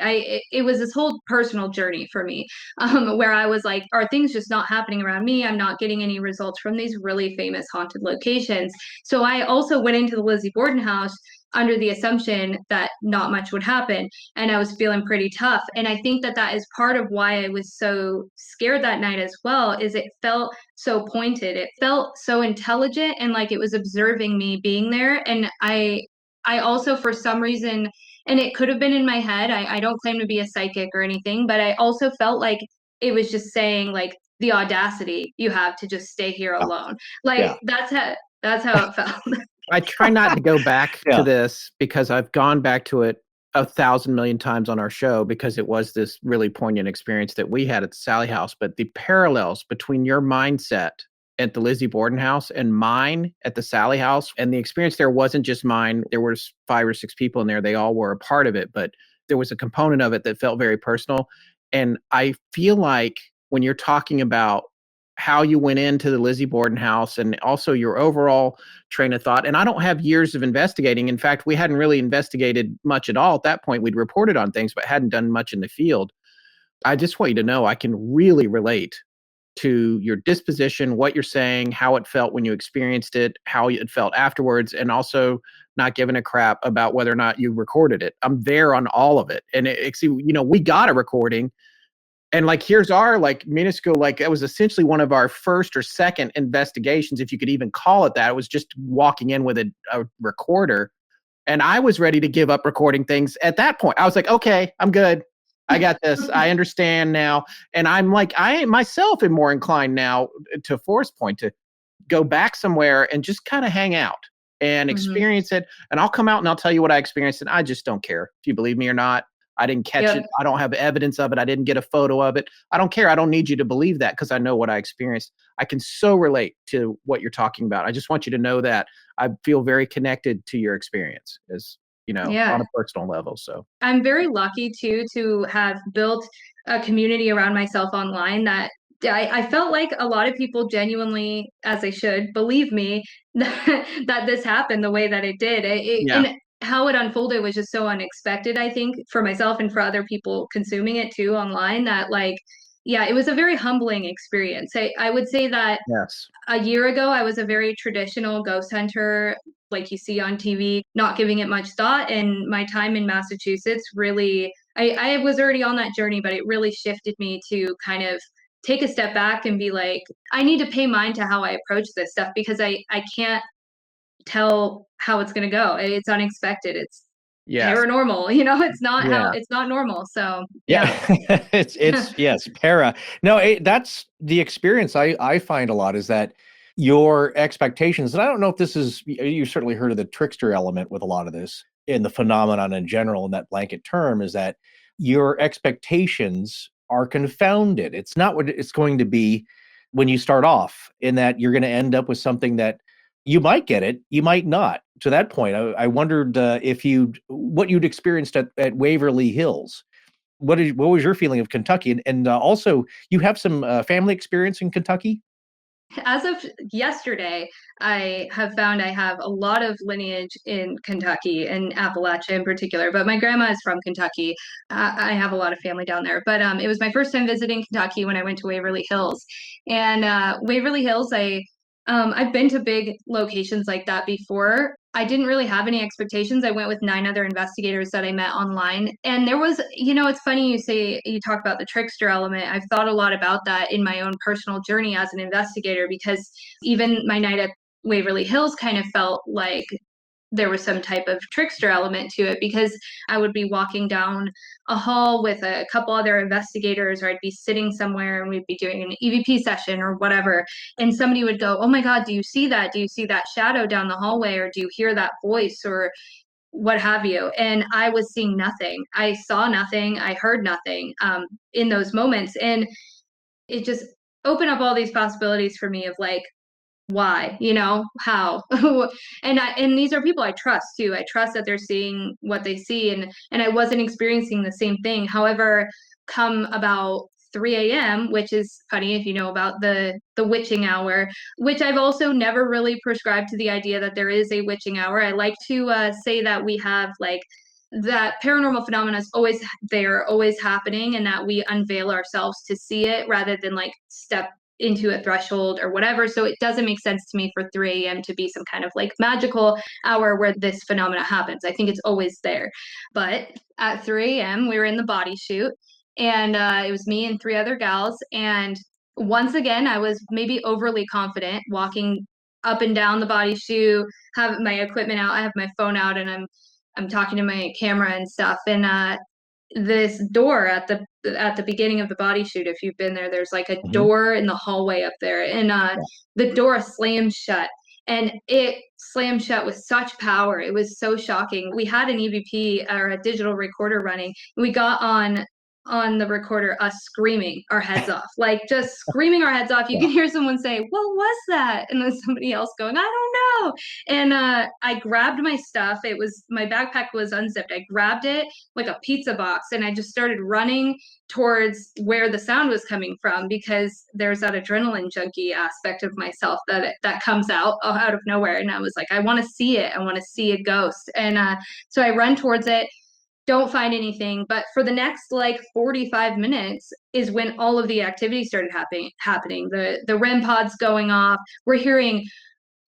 It was this whole personal journey for me, where I was like, are things just not happening around me? I'm not getting any results from these really famous haunted locations. So I also went into the Lizzie Borden house under the assumption that not much would happen, and I was feeling pretty tough. And I think that is part of why I was so scared that night as well, is it felt so pointed. It felt so intelligent and like it was observing me being there. And I also, for some reason, and it could have been in my head, I don't claim to be a psychic or anything, but I also felt like it was just saying like the audacity you have to just stay here alone. Like that's how it felt. I try not to go back to this because I've gone back to it 1,000 million times on our show because it was this really poignant experience that we had at the Sally house. But the parallels between your mindset at the Lizzie Borden house and mine at the Sally house, and the experience there wasn't just mine. There was 5 or 6 people in there. They all were a part of it, but there was a component of it that felt very personal. And I feel like when you're talking about how you went into the Lizzie Borden house and also your overall train of thought. And I don't have years of investigating. In fact, we hadn't really investigated much at all at that point. We'd reported on things, but hadn't done much in the field. I just want you to know I can really relate to your disposition, what you're saying, how it felt when you experienced it, how it felt afterwards, and also not giving a crap about whether or not you recorded it. I'm there on all of it. And we got a recording. And like, here's our like minuscule, like it was essentially one of our first or second investigations, if you could even call it that. It was just walking in with a recorder. And I was ready to give up recording things at that point. I was like, okay, I'm good. I got this. I understand now. And I'm like, I myself am more inclined now to Forest Point to go back somewhere and just kind of hang out and experience it. And I'll come out and I'll tell you what I experienced. And I just don't care if you believe me or not. I didn't catch it. I don't have evidence of it. I didn't get a photo of it. I don't care. I don't need you to believe that because I know what I experienced. I can so relate to what you're talking about. I just want you to know that I feel very connected to your experience as, on a personal level. So I'm very lucky too to have built a community around myself online that I felt like a lot of people genuinely, as they should, believe me that this happened the way that it did. And how it unfolded was just so unexpected, I think, for myself and for other people consuming it too online, that it was a very humbling experience. I would say that a year ago, I was a very traditional ghost hunter, like you see on TV, not giving it much thought. And my time in Massachusetts really, I was already on that journey, but it really shifted me to kind of take a step back and be like, I need to pay mind to how I approach this stuff because I can't tell how it's going to go. It's unexpected. It's paranormal, it's not it's not normal. So it's para. No, that's the experience I find a lot is that your expectations, and I don't know if this is, you certainly heard of the trickster element with a lot of this in the phenomenon in general, and that blanket term is that your expectations are confounded. It's not what it's going to be when you start off, in that you're going to end up with something that you might get it, you might not. To that point, I wondered what you'd experienced at Waverly Hills. What was your feeling of Kentucky? And also, you have some family experience in Kentucky? As of yesterday, I have found I have a lot of lineage in Kentucky and Appalachia in particular, but my grandma is from Kentucky. I have a lot of family down there, but it was my first time visiting Kentucky when I went to Waverly Hills. And Waverly Hills, I've been to big locations like that before. I didn't really have any expectations. I went with 9 other investigators that I met online. And there was, it's funny you talk about the trickster element. I've thought a lot about that in my own personal journey as an investigator, because even my night at Waverly Hills kind of felt like there was some type of trickster element to it, because I would be walking down a hall with a couple other investigators, or I'd be sitting somewhere and we'd be doing an EVP session or whatever. And somebody would go, "Oh my God, do you see that? Do you see that shadow down the hallway? Or do you hear that voice?" Or what have you. And I was seeing nothing. I saw nothing. I heard nothing in those moments. And it just opened up all these possibilities for me of like, why, how? And these are people I trust too. I trust that they're seeing what they see, and I wasn't experiencing the same thing. However, come about 3 a.m., which is funny if you know about the witching hour, which I've also never really prescribed to the idea that there is a witching hour. I like to say that we have like that paranormal phenomena is always there, always happening, and that we unveil ourselves to see it rather than like step into a threshold or whatever. So it doesn't make sense to me for 3 a.m. to be some kind of like magical hour where this phenomena happens. I think it's always there. But at 3 a.m., we were in the body shoot, and it was me and 3 other gals. And once again, I was maybe overly confident walking up and down the body shoot, have my equipment out, I have my phone out, and I'm talking to my camera and stuff. And this door at the beginning of the body shoot, if you've been there, there's like a door in the hallway up there, and the door slams shut, and it slammed shut with such power. It was so shocking. We had an EVP or a digital recorder running. We got on the recorder us screaming our heads off, like just screaming our heads off. You can hear someone say, "What was that?" And then somebody else going, "I don't know." And I grabbed my stuff. My backpack was unzipped. I grabbed it like a pizza box, and I just started running towards where the sound was coming from, because there's that adrenaline junkie aspect of myself that comes out of nowhere. And I was like, I want to see it. I want to see a ghost. And so I run towards it. Don't find anything. But for the next like 45 minutes is when all of the activity started happening. The REM pods going off. We're hearing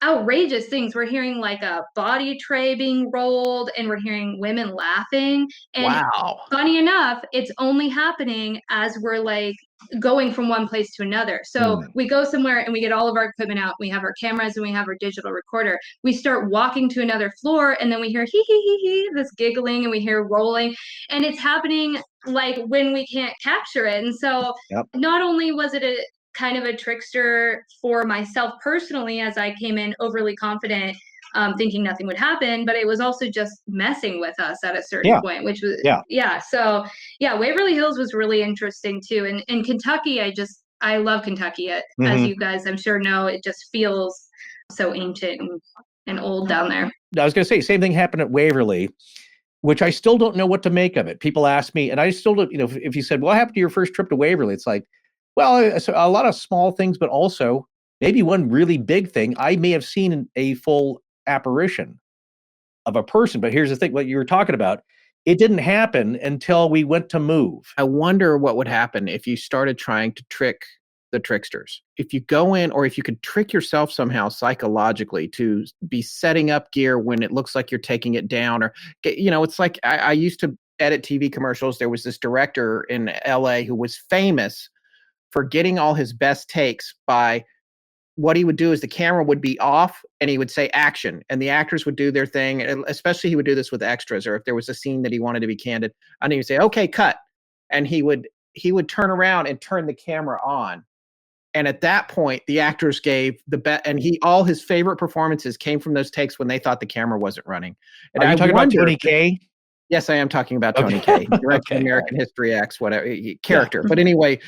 outrageous things. We're hearing like a body tray being rolled, and we're hearing women laughing. And wow. Funny enough, it's only happening as we're like going from one place to another. So we go somewhere and we get all of our equipment out. We have our cameras and we have our digital recorder. We start walking to another floor, and then we hear hee hee hee hee, this giggling, and we hear rolling, and it's happening like when we can't capture it. And so not only was it a kind of a trickster for myself personally, as I came in overly confident, thinking nothing would happen, but it was also just messing with us at a certain point, which was So Waverly Hills was really interesting too. And in Kentucky, I love Kentucky. As you guys I'm sure know, it just feels so ancient and old down there. I was going to say, same thing happened at Waverly, which I still don't know what to make of it. People ask me, and I still don't, if you said, "What happened to your first trip to Waverly?" It's like, well, a lot of small things, but also maybe one really big thing. I may have seen a full apparition of a person, but here's the thing: what you were talking about, it didn't happen until we went to move. I wonder what would happen if you started trying to trick the tricksters. If you go in, or if you could trick yourself somehow psychologically to be setting up gear when it looks like you're taking it down, or, it's like I used to edit TV commercials. There was this director in LA who was famous for getting all his best takes by what he would do is the camera would be off and he would say action, and the actors would do their thing. And especially he would do this with extras, or if there was a scene that he wanted to be candid, and he would say, "Okay, cut." And he would turn around and turn the camera on. And at that point, the actors gave the best, and all his favorite performances came from those takes when they thought the camera wasn't running. And Are you talking about Tony K? Yes, I am talking about Tony Okay. Kaye, director of Okay, American History X, whatever character. But anyway,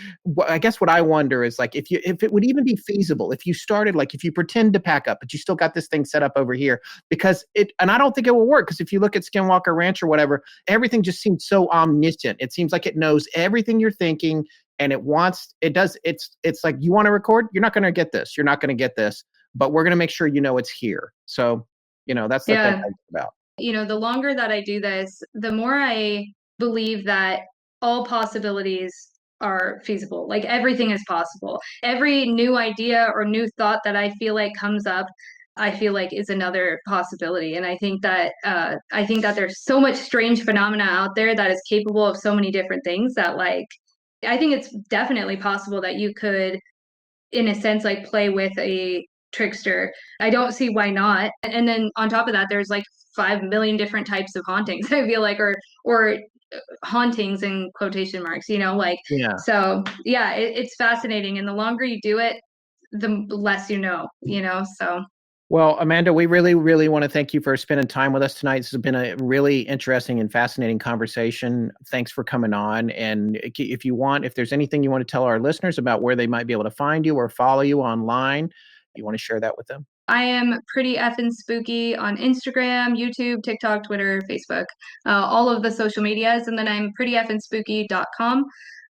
I guess what I wonder is like if it would even be feasible if you started like if you pretend to pack up, but you still got this thing set up over here because and I don't think it will work because if you look at Skinwalker Ranch or whatever, everything just seems so omniscient. It seems like it knows everything you're thinking and it's like you want to record, you're not going to get this, you're not going to get this, but we're going to make sure you know it's here. So that's the thing I think about. The longer that I do this, the more I believe that all possibilities are feasible. Like everything is possible. Every new idea or new thought that I feel like comes up, I feel like is another possibility. And I think that there's so much strange phenomena out there that is capable of so many different things that like I think it's definitely possible that you could, in a sense, like play with a trickster. I don't see why not. And then on top of that, there's like 5 million different types of hauntings, I feel like, or hauntings in quotation marks, Yeah. So yeah, it's fascinating. And the longer you do it, the less so. Well, Amanda, we really, really want to thank you for spending time with us tonight. This has been a really interesting and fascinating conversation. Thanks for coming on. And if there's anything you want to tell our listeners about where they might be able to find you or follow you online, you want to share that with them? I am pretty effing spooky on Instagram, YouTube, TikTok, Twitter, Facebook, all of the social medias. And then I'm prettyeffingspooky.com.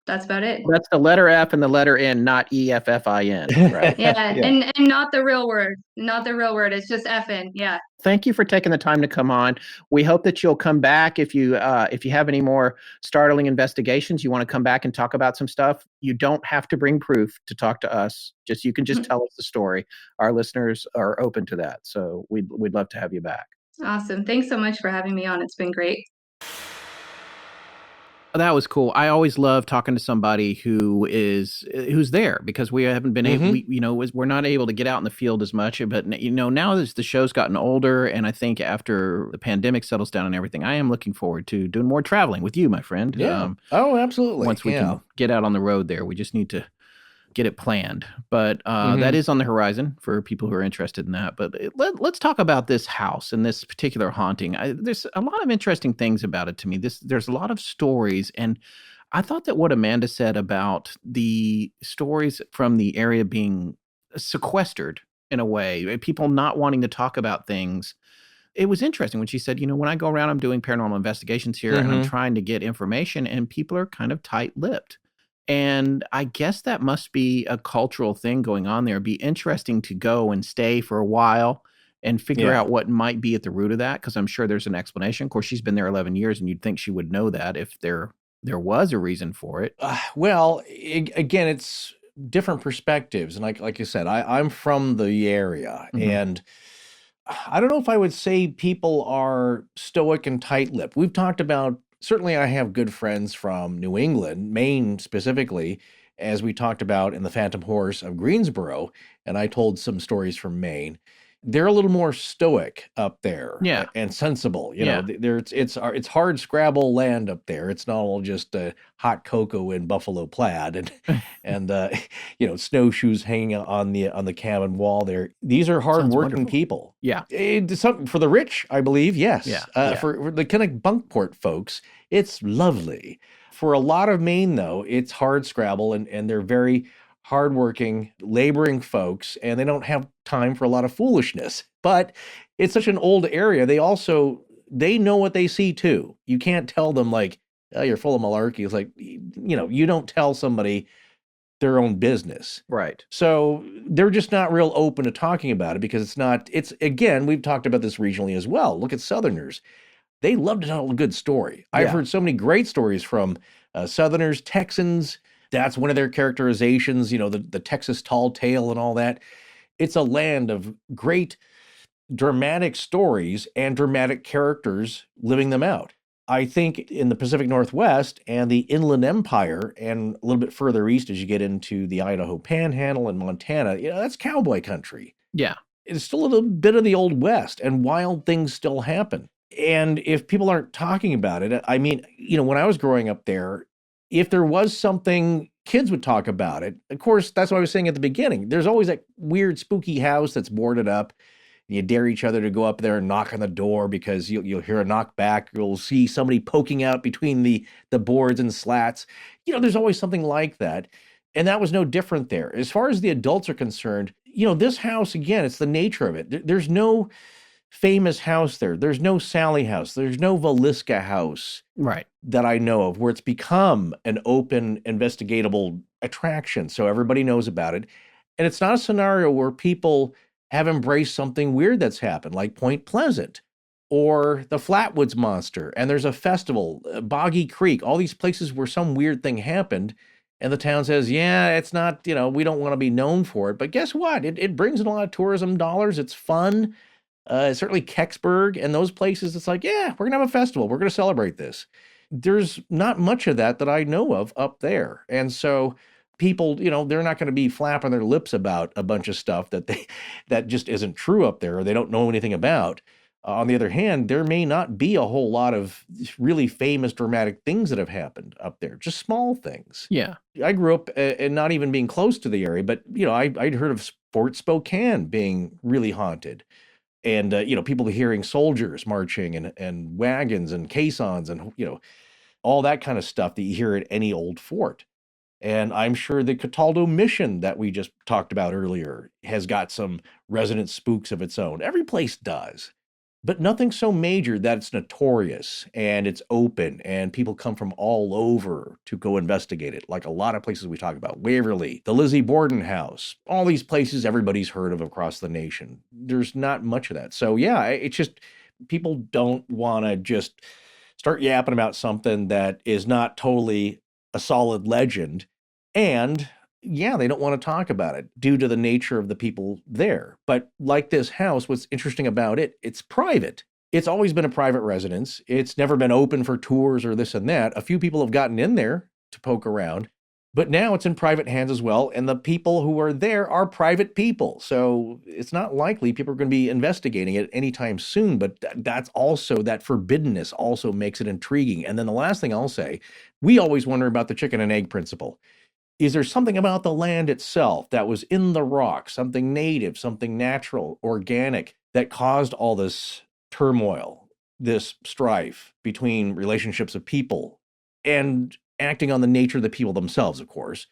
That's about it. That's the letter F and the letter N, not EFFIN, right? Yeah. And not the real word. Not the real word. It's just effing. Yeah. Thank you for taking the time to come on. We hope that you'll come back if you have any more startling investigations. You want to come back and talk about some stuff. You don't have to bring proof to talk to us. You can just tell us the story. Our listeners are open to that, so we'd love to have you back. Awesome. Thanks so much for having me on. It's been great. That was cool. I always love talking to somebody who's there because we haven't been able, we're not able to get out in the field as much. But now as the show's gotten older, and I think after the pandemic settles down and everything, I am looking forward to doing more traveling with you, my friend. Yeah. Absolutely. Once we can get out on the road there, we just need to get it planned. But that is on the horizon for people who are interested in that. But let's talk about this house and this particular haunting. There's a lot of interesting things about it to me. There's a lot of stories. And I thought that what Amanda said about the stories from the area being sequestered in a way, people not wanting to talk about things, it was interesting when she said, when I go around, I'm doing paranormal investigations here and I'm trying to get information and people are kind of tight-lipped. And I guess that must be a cultural thing going on there. It'd be interesting to go and stay for a while and figure out what might be at the root of that, because I'm sure there's an explanation. Of course, she's been there 11 years, and you'd think she would know that if there was a reason for it. Well, again, it's different perspectives. And like you said, I'm from the area, and I don't know if I would say people are stoic and tight-lipped. We've talked about, certainly I have good friends from New England, Maine specifically, as we talked about in the Phantom Horse of Greensboro, and I told some stories from Maine. They're a little more stoic up there, and sensible. It's hard scrabble land up there. It's not all just hot cocoa and buffalo plaid and snowshoes hanging on the cabin wall there. These are hard-working people. Yeah, something for the rich, I believe. Yes. Yeah. For the kind of Bunkport folks, it's lovely. For a lot of Maine, though, it's hard scrabble, and they're very hardworking, laboring folks, and they don't have time for a lot of foolishness. But it's such an old area. They know what they see too. You can't tell them like, oh, you're full of malarkey. It's like, you don't tell somebody their own business. Right. So they're just not real open to talking about it because again, we've talked about this regionally as well. Look at Southerners. They love to tell a good story. I've heard so many great stories from Southerners, Texans. That's one of their characterizations, the Texas tall tale and all that. It's a land of great dramatic stories and dramatic characters living them out. I think in the Pacific Northwest and the Inland Empire and a little bit further east as you get into the Idaho Panhandle and Montana, that's cowboy country. Yeah. It's still a little bit of the Old West, and wild things still happen. And if people aren't talking about it, I mean, when I was growing up there, if there was something, kids would talk about it. Of course, that's what I was saying at the beginning. There's always that weird, spooky house that's boarded up. You dare each other to go up there and knock on the door because you'll hear a knock back. You'll see somebody poking out between the boards and slats. There's always something like that. And that was no different there. As far as the adults are concerned, this house, again, it's the nature of it. There's no famous house there. There's no Sally house. There's no Velisca house that I know of where it's become an open, investigatable attraction. So everybody knows about it. And it's not a scenario where people have embraced something weird that's happened, like Point Pleasant or the Flatwoods Monster. And there's a festival, Boggy Creek, all these places where some weird thing happened. And the town says, yeah, it's not, we don't want to be known for it. But guess what? It brings in a lot of tourism dollars. It's fun. Certainly Kecksburg and those places, it's like, yeah, we're going to have a festival. We're going to celebrate this. There's not much of that I know of up there. And so people, they're not going to be flapping their lips about a bunch of stuff that just isn't true up there or they don't know anything about. On the other hand, there may not be a whole lot of really famous, dramatic things that have happened up there, just small things. Yeah. I grew up and not even being close to the area, but, I'd heard of Fort Spokane being really haunted. And, people hearing soldiers marching and wagons and caissons and, all that kind of stuff that you hear at any old fort. And I'm sure the Cataldo Mission that we just talked about earlier has got some resident spooks of its own. Every place does. But nothing so major that it's notorious and it's open and people come from all over to go investigate it. Like a lot of places we talk about, Waverly, the Lizzie Borden house, all these places everybody's heard of across the nation. There's not much of that. So yeah, it's just people don't want to just start yapping about something that is not totally a solid legend. And yeah, they don't want to talk about it due to the nature of the people there. But like this house, what's interesting about it, it's private. It's always been a private residence. It's never been open for tours or this and that. A few people have gotten in there to poke around, but now it's in private hands as well. And the people who are there are private people. So it's not likely people are going to be investigating it anytime soon, but that's also, that forbiddenness also makes it intriguing. And then the last thing I'll say, we always wonder about the chicken and egg principle. Is there something about the land itself that was in the rock, something native, something natural, organic, that caused all this turmoil, this strife between relationships of people and acting on the nature of the people themselves, of course,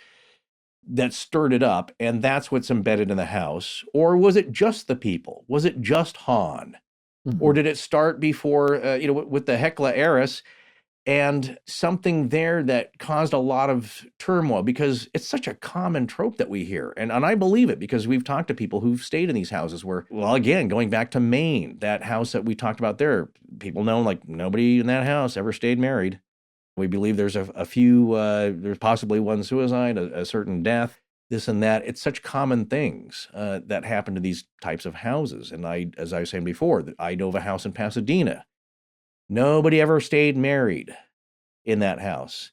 that stirred it up, and that's what's embedded in the house? Or was it just the people? Was it just Han? Mm-hmm. Or did it start before, with the Hecla heiress, and something there that caused a lot of turmoil? Because it's such a common trope that we hear. And I believe it because we've talked to people who've stayed in these houses where, well, again, going back to Maine, that house that we talked about there, people know like nobody in that house ever stayed married. We believe there's a few, there's possibly one suicide, a certain death, this and that. It's such common things that happen to these types of houses. And as I was saying before, I know of a house in Pasadena. Nobody ever stayed married in that house.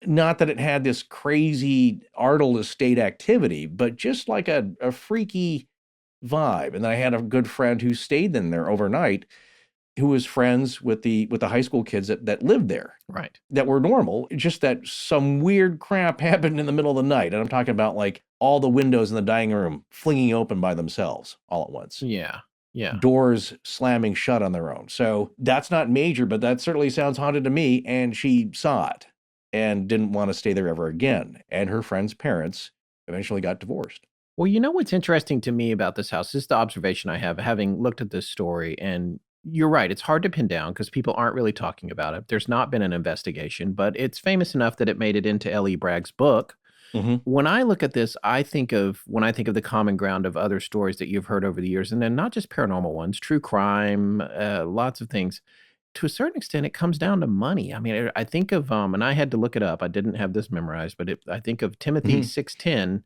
Not that it had this crazy Ardle estate activity, but just like a freaky vibe. And then I had a good friend who stayed in there overnight, who was friends with the high school kids that lived there. Right. That were normal. Just that some weird crap happened in the middle of the night. And I'm talking about like all the windows in the dining room flinging open by themselves all at once. Yeah. Yeah. Doors slamming shut on their own. So that's not major, but that certainly sounds haunted to me. And she saw it and didn't want to stay there ever again. And her friend's parents eventually got divorced. Well, you know what's interesting to me about this house? This is the observation I have, having looked at this story. And you're right, it's hard to pin down because people aren't really talking about it. There's not been an investigation, but it's famous enough that it made it into L.E. Bragg's book. Mm-hmm. When I look at this, when I think of the common ground of other stories that you've heard over the years, and then not just paranormal ones, true crime, lots of things, to a certain extent, it comes down to money. I mean, I think of, and I had to look it up. I didn't have this memorized, but I think of Timothy 6:10.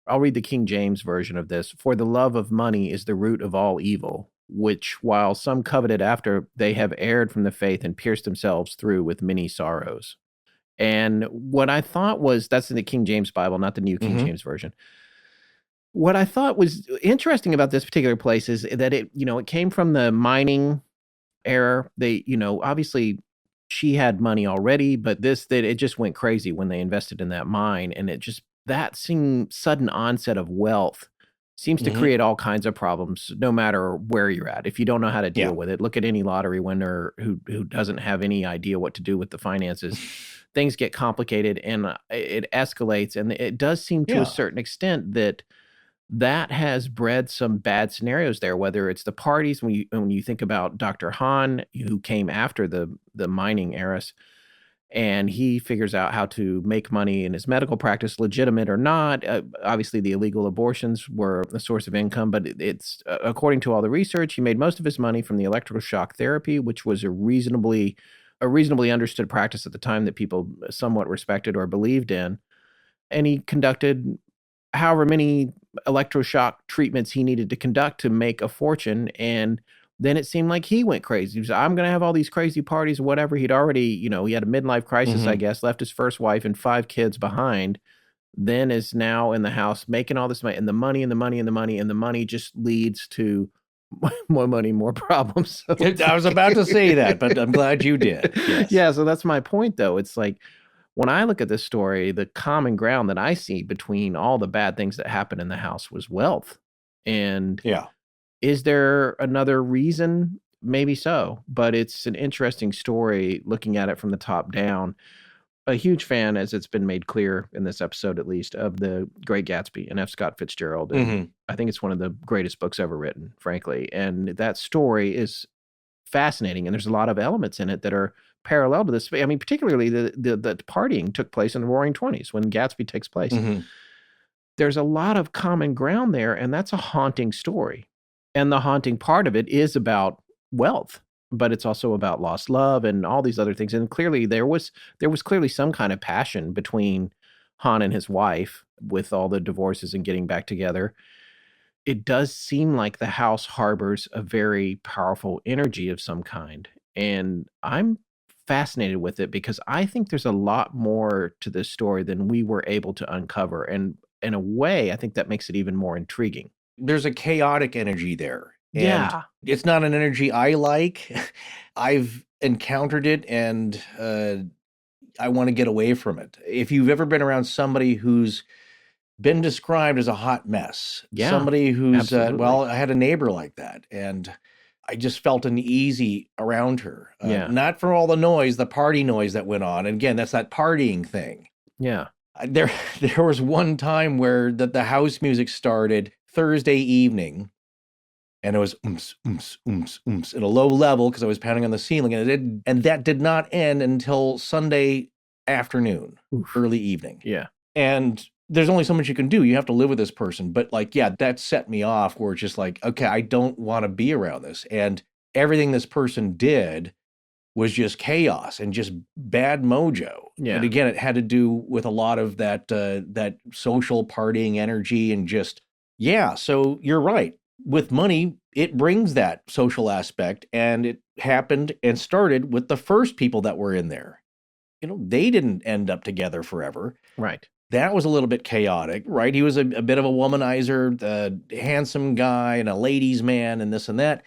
I'll read the King James version of this. For the love of money is the root of all evil, which while some coveted after, they have erred from the faith and pierced themselves through with many sorrows. And what I thought was, that's in the King James Bible, not the New King James Version. What I thought was interesting about this particular place is that it came from the mining era. They, obviously she had money already, but that it just went crazy when they invested in that mine. And that seemed sudden onset of wealth seems to create all kinds of problems no matter where you're at. If you don't know how to deal with it, look at any lottery winner who doesn't have any idea what to do with the finances. Things get complicated and it escalates. And it does seem to a certain extent that has bred some bad scenarios there, whether it's the parties, when you think about Dr. Hahn, who came after the mining heiress, and he figures out how to make money in his medical practice, legitimate or not. Obviously, the illegal abortions were a source of income, but it's according to all the research, he made most of his money from the electrical shock therapy, which was a reasonably understood practice at the time that people somewhat respected or believed in. And he conducted however many electroshock treatments he needed to conduct to make a fortune. And then it seemed like he went crazy. He was, I'm going to have all these crazy parties or whatever. He'd already, he had a midlife crisis, I guess, left his first wife and 5 kids behind, then is now in the house making all this money, and the money and the money and the money and the money just leads to more money, more problems. So I was about to say that, but I'm glad you did. Yes. Yeah, so that's my point, though. It's like, when I look at this story, the common ground that I see between all the bad things that happened in the house was wealth. And is there another reason? Maybe so, but it's an interesting story looking at it from the top down. A huge fan, as it's been made clear in this episode at least, of The Great Gatsby and F. Scott Fitzgerald. And I think it's one of the greatest books ever written, frankly. And that story is fascinating, and there's a lot of elements in it that are parallel to this. I mean, particularly the partying took place in the Roaring 20s when Gatsby takes place. There's a lot of common ground there, and that's a haunting story. And the haunting part of it is about wealth, but it's also about lost love and all these other things. And clearly there was clearly some kind of passion between Hahn and his wife with all the divorces and getting back together. It does seem like the house harbors a very powerful energy of some kind. And I'm fascinated with it because I think there's a lot more to this story than we were able to uncover. And in a way, I think that makes it even more intriguing. There's a chaotic energy there. And it's not an energy I like. I've encountered it, and I want to get away from it. If you've ever been around somebody who's been described as a hot mess, somebody who's, I had a neighbor like that, and I just felt uneasy around her. Not for all the noise, the party noise that went on. And again, that's that partying thing. Yeah. There was one time where the house music started Thursday evening, and it was oomps, oomps, oomps, oomps at a low level because I was pounding on the ceiling, and that did not end until Sunday afternoon, early evening. Yeah. And there's only so much you can do. You have to live with this person. But that set me off where it's just like, okay, I don't want to be around this. And everything this person did was just chaos and just bad mojo. Yeah. And again, it had to do with a lot of that social partying energy and just, so you're right. With money, it brings that social aspect, and it happened and started with the first people that were in there. They didn't end up together forever. Right. That was a little bit chaotic, right? He was a bit of a womanizer, the handsome guy and a ladies' man and this and that.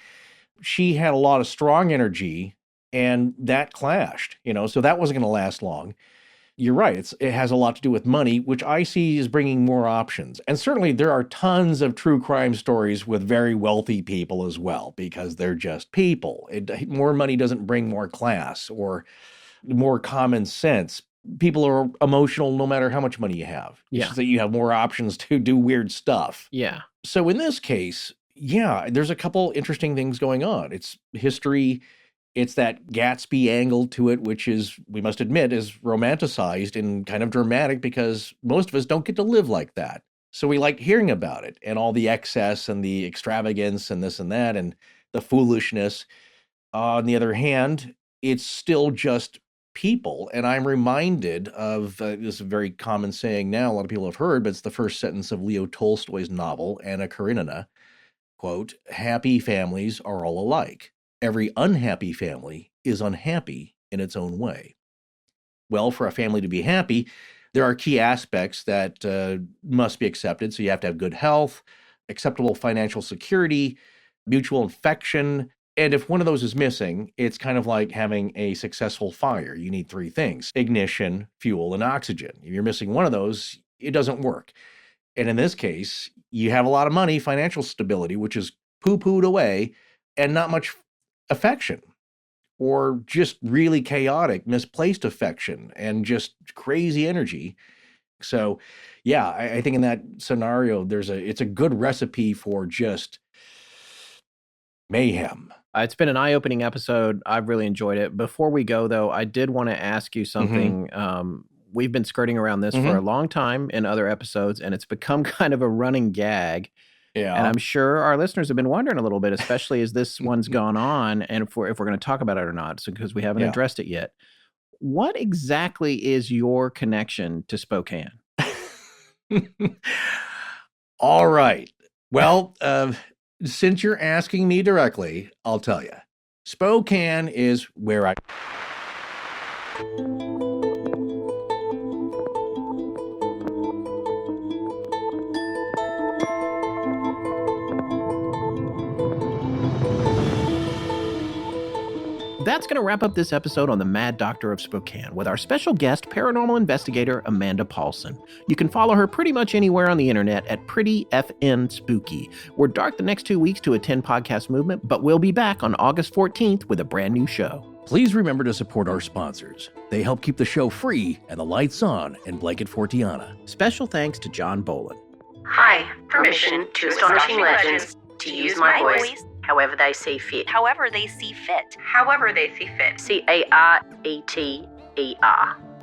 She had a lot of strong energy, and that clashed, so that wasn't going to last long. You're right. It has a lot to do with money, which I see is bringing more options. And certainly there are tons of true crime stories with very wealthy people as well, because they're just people. More money doesn't bring more class or more common sense. People are emotional no matter how much money you have. It's just that you have more options to do weird stuff. Yeah. So in this case, there's a couple interesting things going on. It's history. It's that Gatsby angle to it, which is, we must admit, is romanticized and kind of dramatic because most of us don't get to live like that. So we like hearing about it and all the excess and the extravagance and this and that and the foolishness. On the other hand, it's still just people. And I'm reminded of this very common saying now, a lot of people have heard, but it's the first sentence of Leo Tolstoy's novel, Anna Karenina. Quote, "Happy families are all alike. Every unhappy family is unhappy in its own way." Well, for a family to be happy, there are key aspects that must be accepted. So you have to have good health, acceptable financial security, mutual affection. And if one of those is missing, it's kind of like having a successful fire. You need 3 things: ignition, fuel, and oxygen. If you're missing one of those, it doesn't work. And in this case, you have a lot of money, financial stability, which is poo-pooed away, and not much affection, or just really chaotic, misplaced affection, and just crazy energy. So, yeah, I think in that scenario, it's a good recipe for just mayhem. It's been an eye-opening episode. I've really enjoyed it. Before we go, though, I did want to ask you something. We've been skirting around this for a long time in other episodes, and it's become kind of a running gag. Yeah. And I'm sure our listeners have been wondering a little bit, especially as this one's gone on, and if we're going to talk about it or not, because we haven't addressed it yet. What exactly is your connection to Spokane? All right. Well, since you're asking me directly, I'll tell you. Spokane is where I... That's going to wrap up this episode on the Mad Doctor of Spokane with our special guest, paranormal investigator Amanda Paulson. You can follow her pretty much anywhere on the internet at PrettyFNSpooky. We're dark the next 2 weeks to attend podcast movement, but we'll be back on August 14th with a brand new show. Please remember to support our sponsors. They help keep the show free and the lights on in Blanket Fortiana. Special thanks to John Bolin. Hi, permission to Astonishing Legends to use my voice however they see fit. However they see fit. However they see fit. CARETER.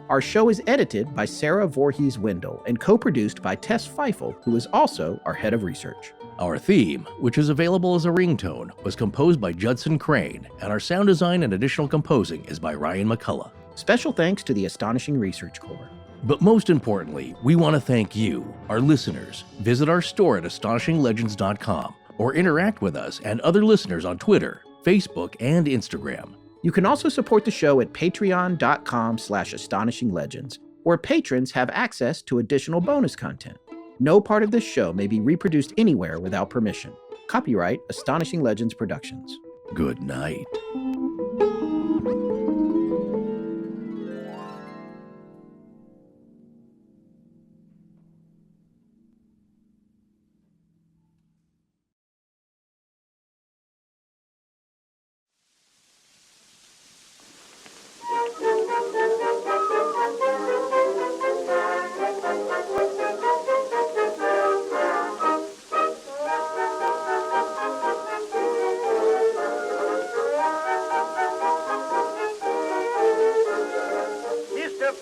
Our show is edited by Sarah Voorhees Wendell and co-produced by Tess Feifel, who is also our head of research. Our theme, which is available as a ringtone, was composed by Judson Crane, and our sound design and additional composing is by Ryan McCullough. Special thanks to the Astonishing Research Corps. But most importantly, we want to thank you, our listeners. Visit our store at astonishinglegends.com or interact with us and other listeners on Twitter, Facebook, and Instagram. You can also support the show at patreon.com/astonishinglegends, where patrons have access to additional bonus content. No part of this show may be reproduced anywhere without permission. Copyright Astonishing Legends Productions. Good night.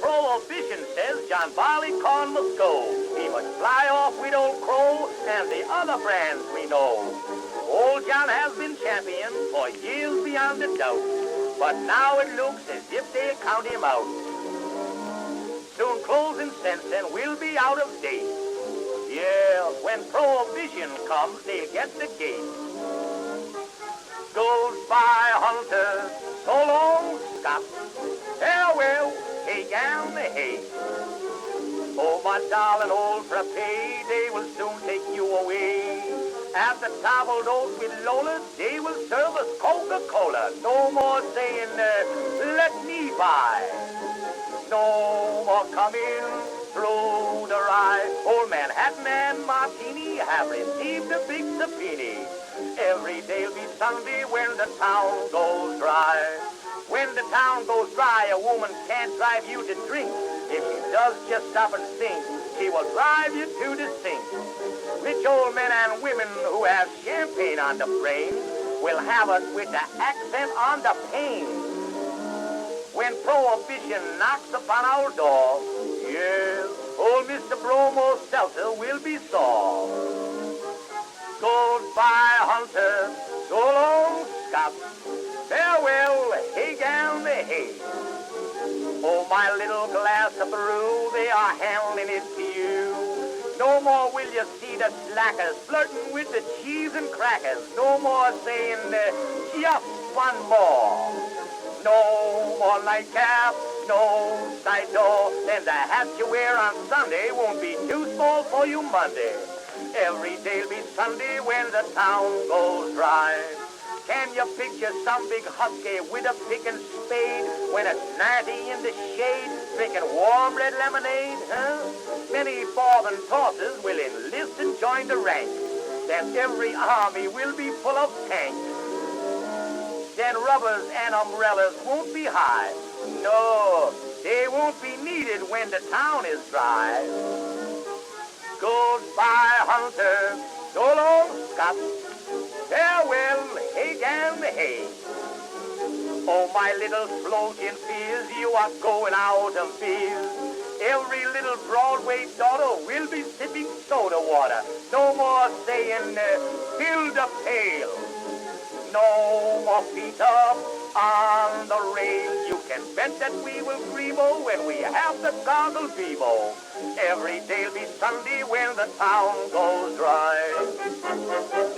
Prohibition says John Barleycorn must go. He must fly off with Old Crow and the other brands we know. Old John has been champion for years beyond a doubt, but now it looks as if they'll count him out. Soon closing sense and we'll be out of date. Yeah, when Prohibition comes, they'll get the gate. Goodbye, Hunter. So long, Scott. Farewell, hey, down the hay. Oh, my darling old frappe, they will soon take you away. At the table d'hôte with Lola, they will serve us Coca-Cola. No more saying, let me buy. No more coming through the rye. Old Manhattan and Martini have received a big subpoena. Every day'll be Sunday when the town goes dry. When the town goes dry, a woman can't drive you to drink. If she does just stop and think, she will drive you to the sink. Rich old men and women who have champagne on the brain will have us with the accent on the pain. When Prohibition knocks upon our door, yes, old Mr. Bromo Seltzer will be sore. Goodbye, Hunter. So long, Scott. Farewell, hey, down the hay. Oh, my little glass of brew, they are handing it to you. No more will you see the slackers flirting with the cheese and crackers. No more saying, just one more. No more nightcap, no side door. Then the hat you wear on Sunday won't be too small for you Monday. Every day'll be Sunday when the town goes dry. Can you picture some big husky with a pick and spade when it's 90 in the shade, drinking warm red lemonade, huh? Many Borden tosses will enlist and join the ranks. Then every army will be full of tanks. Then rubbers and umbrellas won't be high. No, they won't be needed when the town is dry. Goodbye, hunter. So long, Scott. Farewell, hey, damn, hey. Oh, my little floating fears, you are going out of biz. Every little Broadway daughter will be sipping soda water. No more saying, fill the pail. No more feet up on the rail. You can bet that we will grebo when we have the goggle bebo. Every day'll be Sunday when the town goes dry.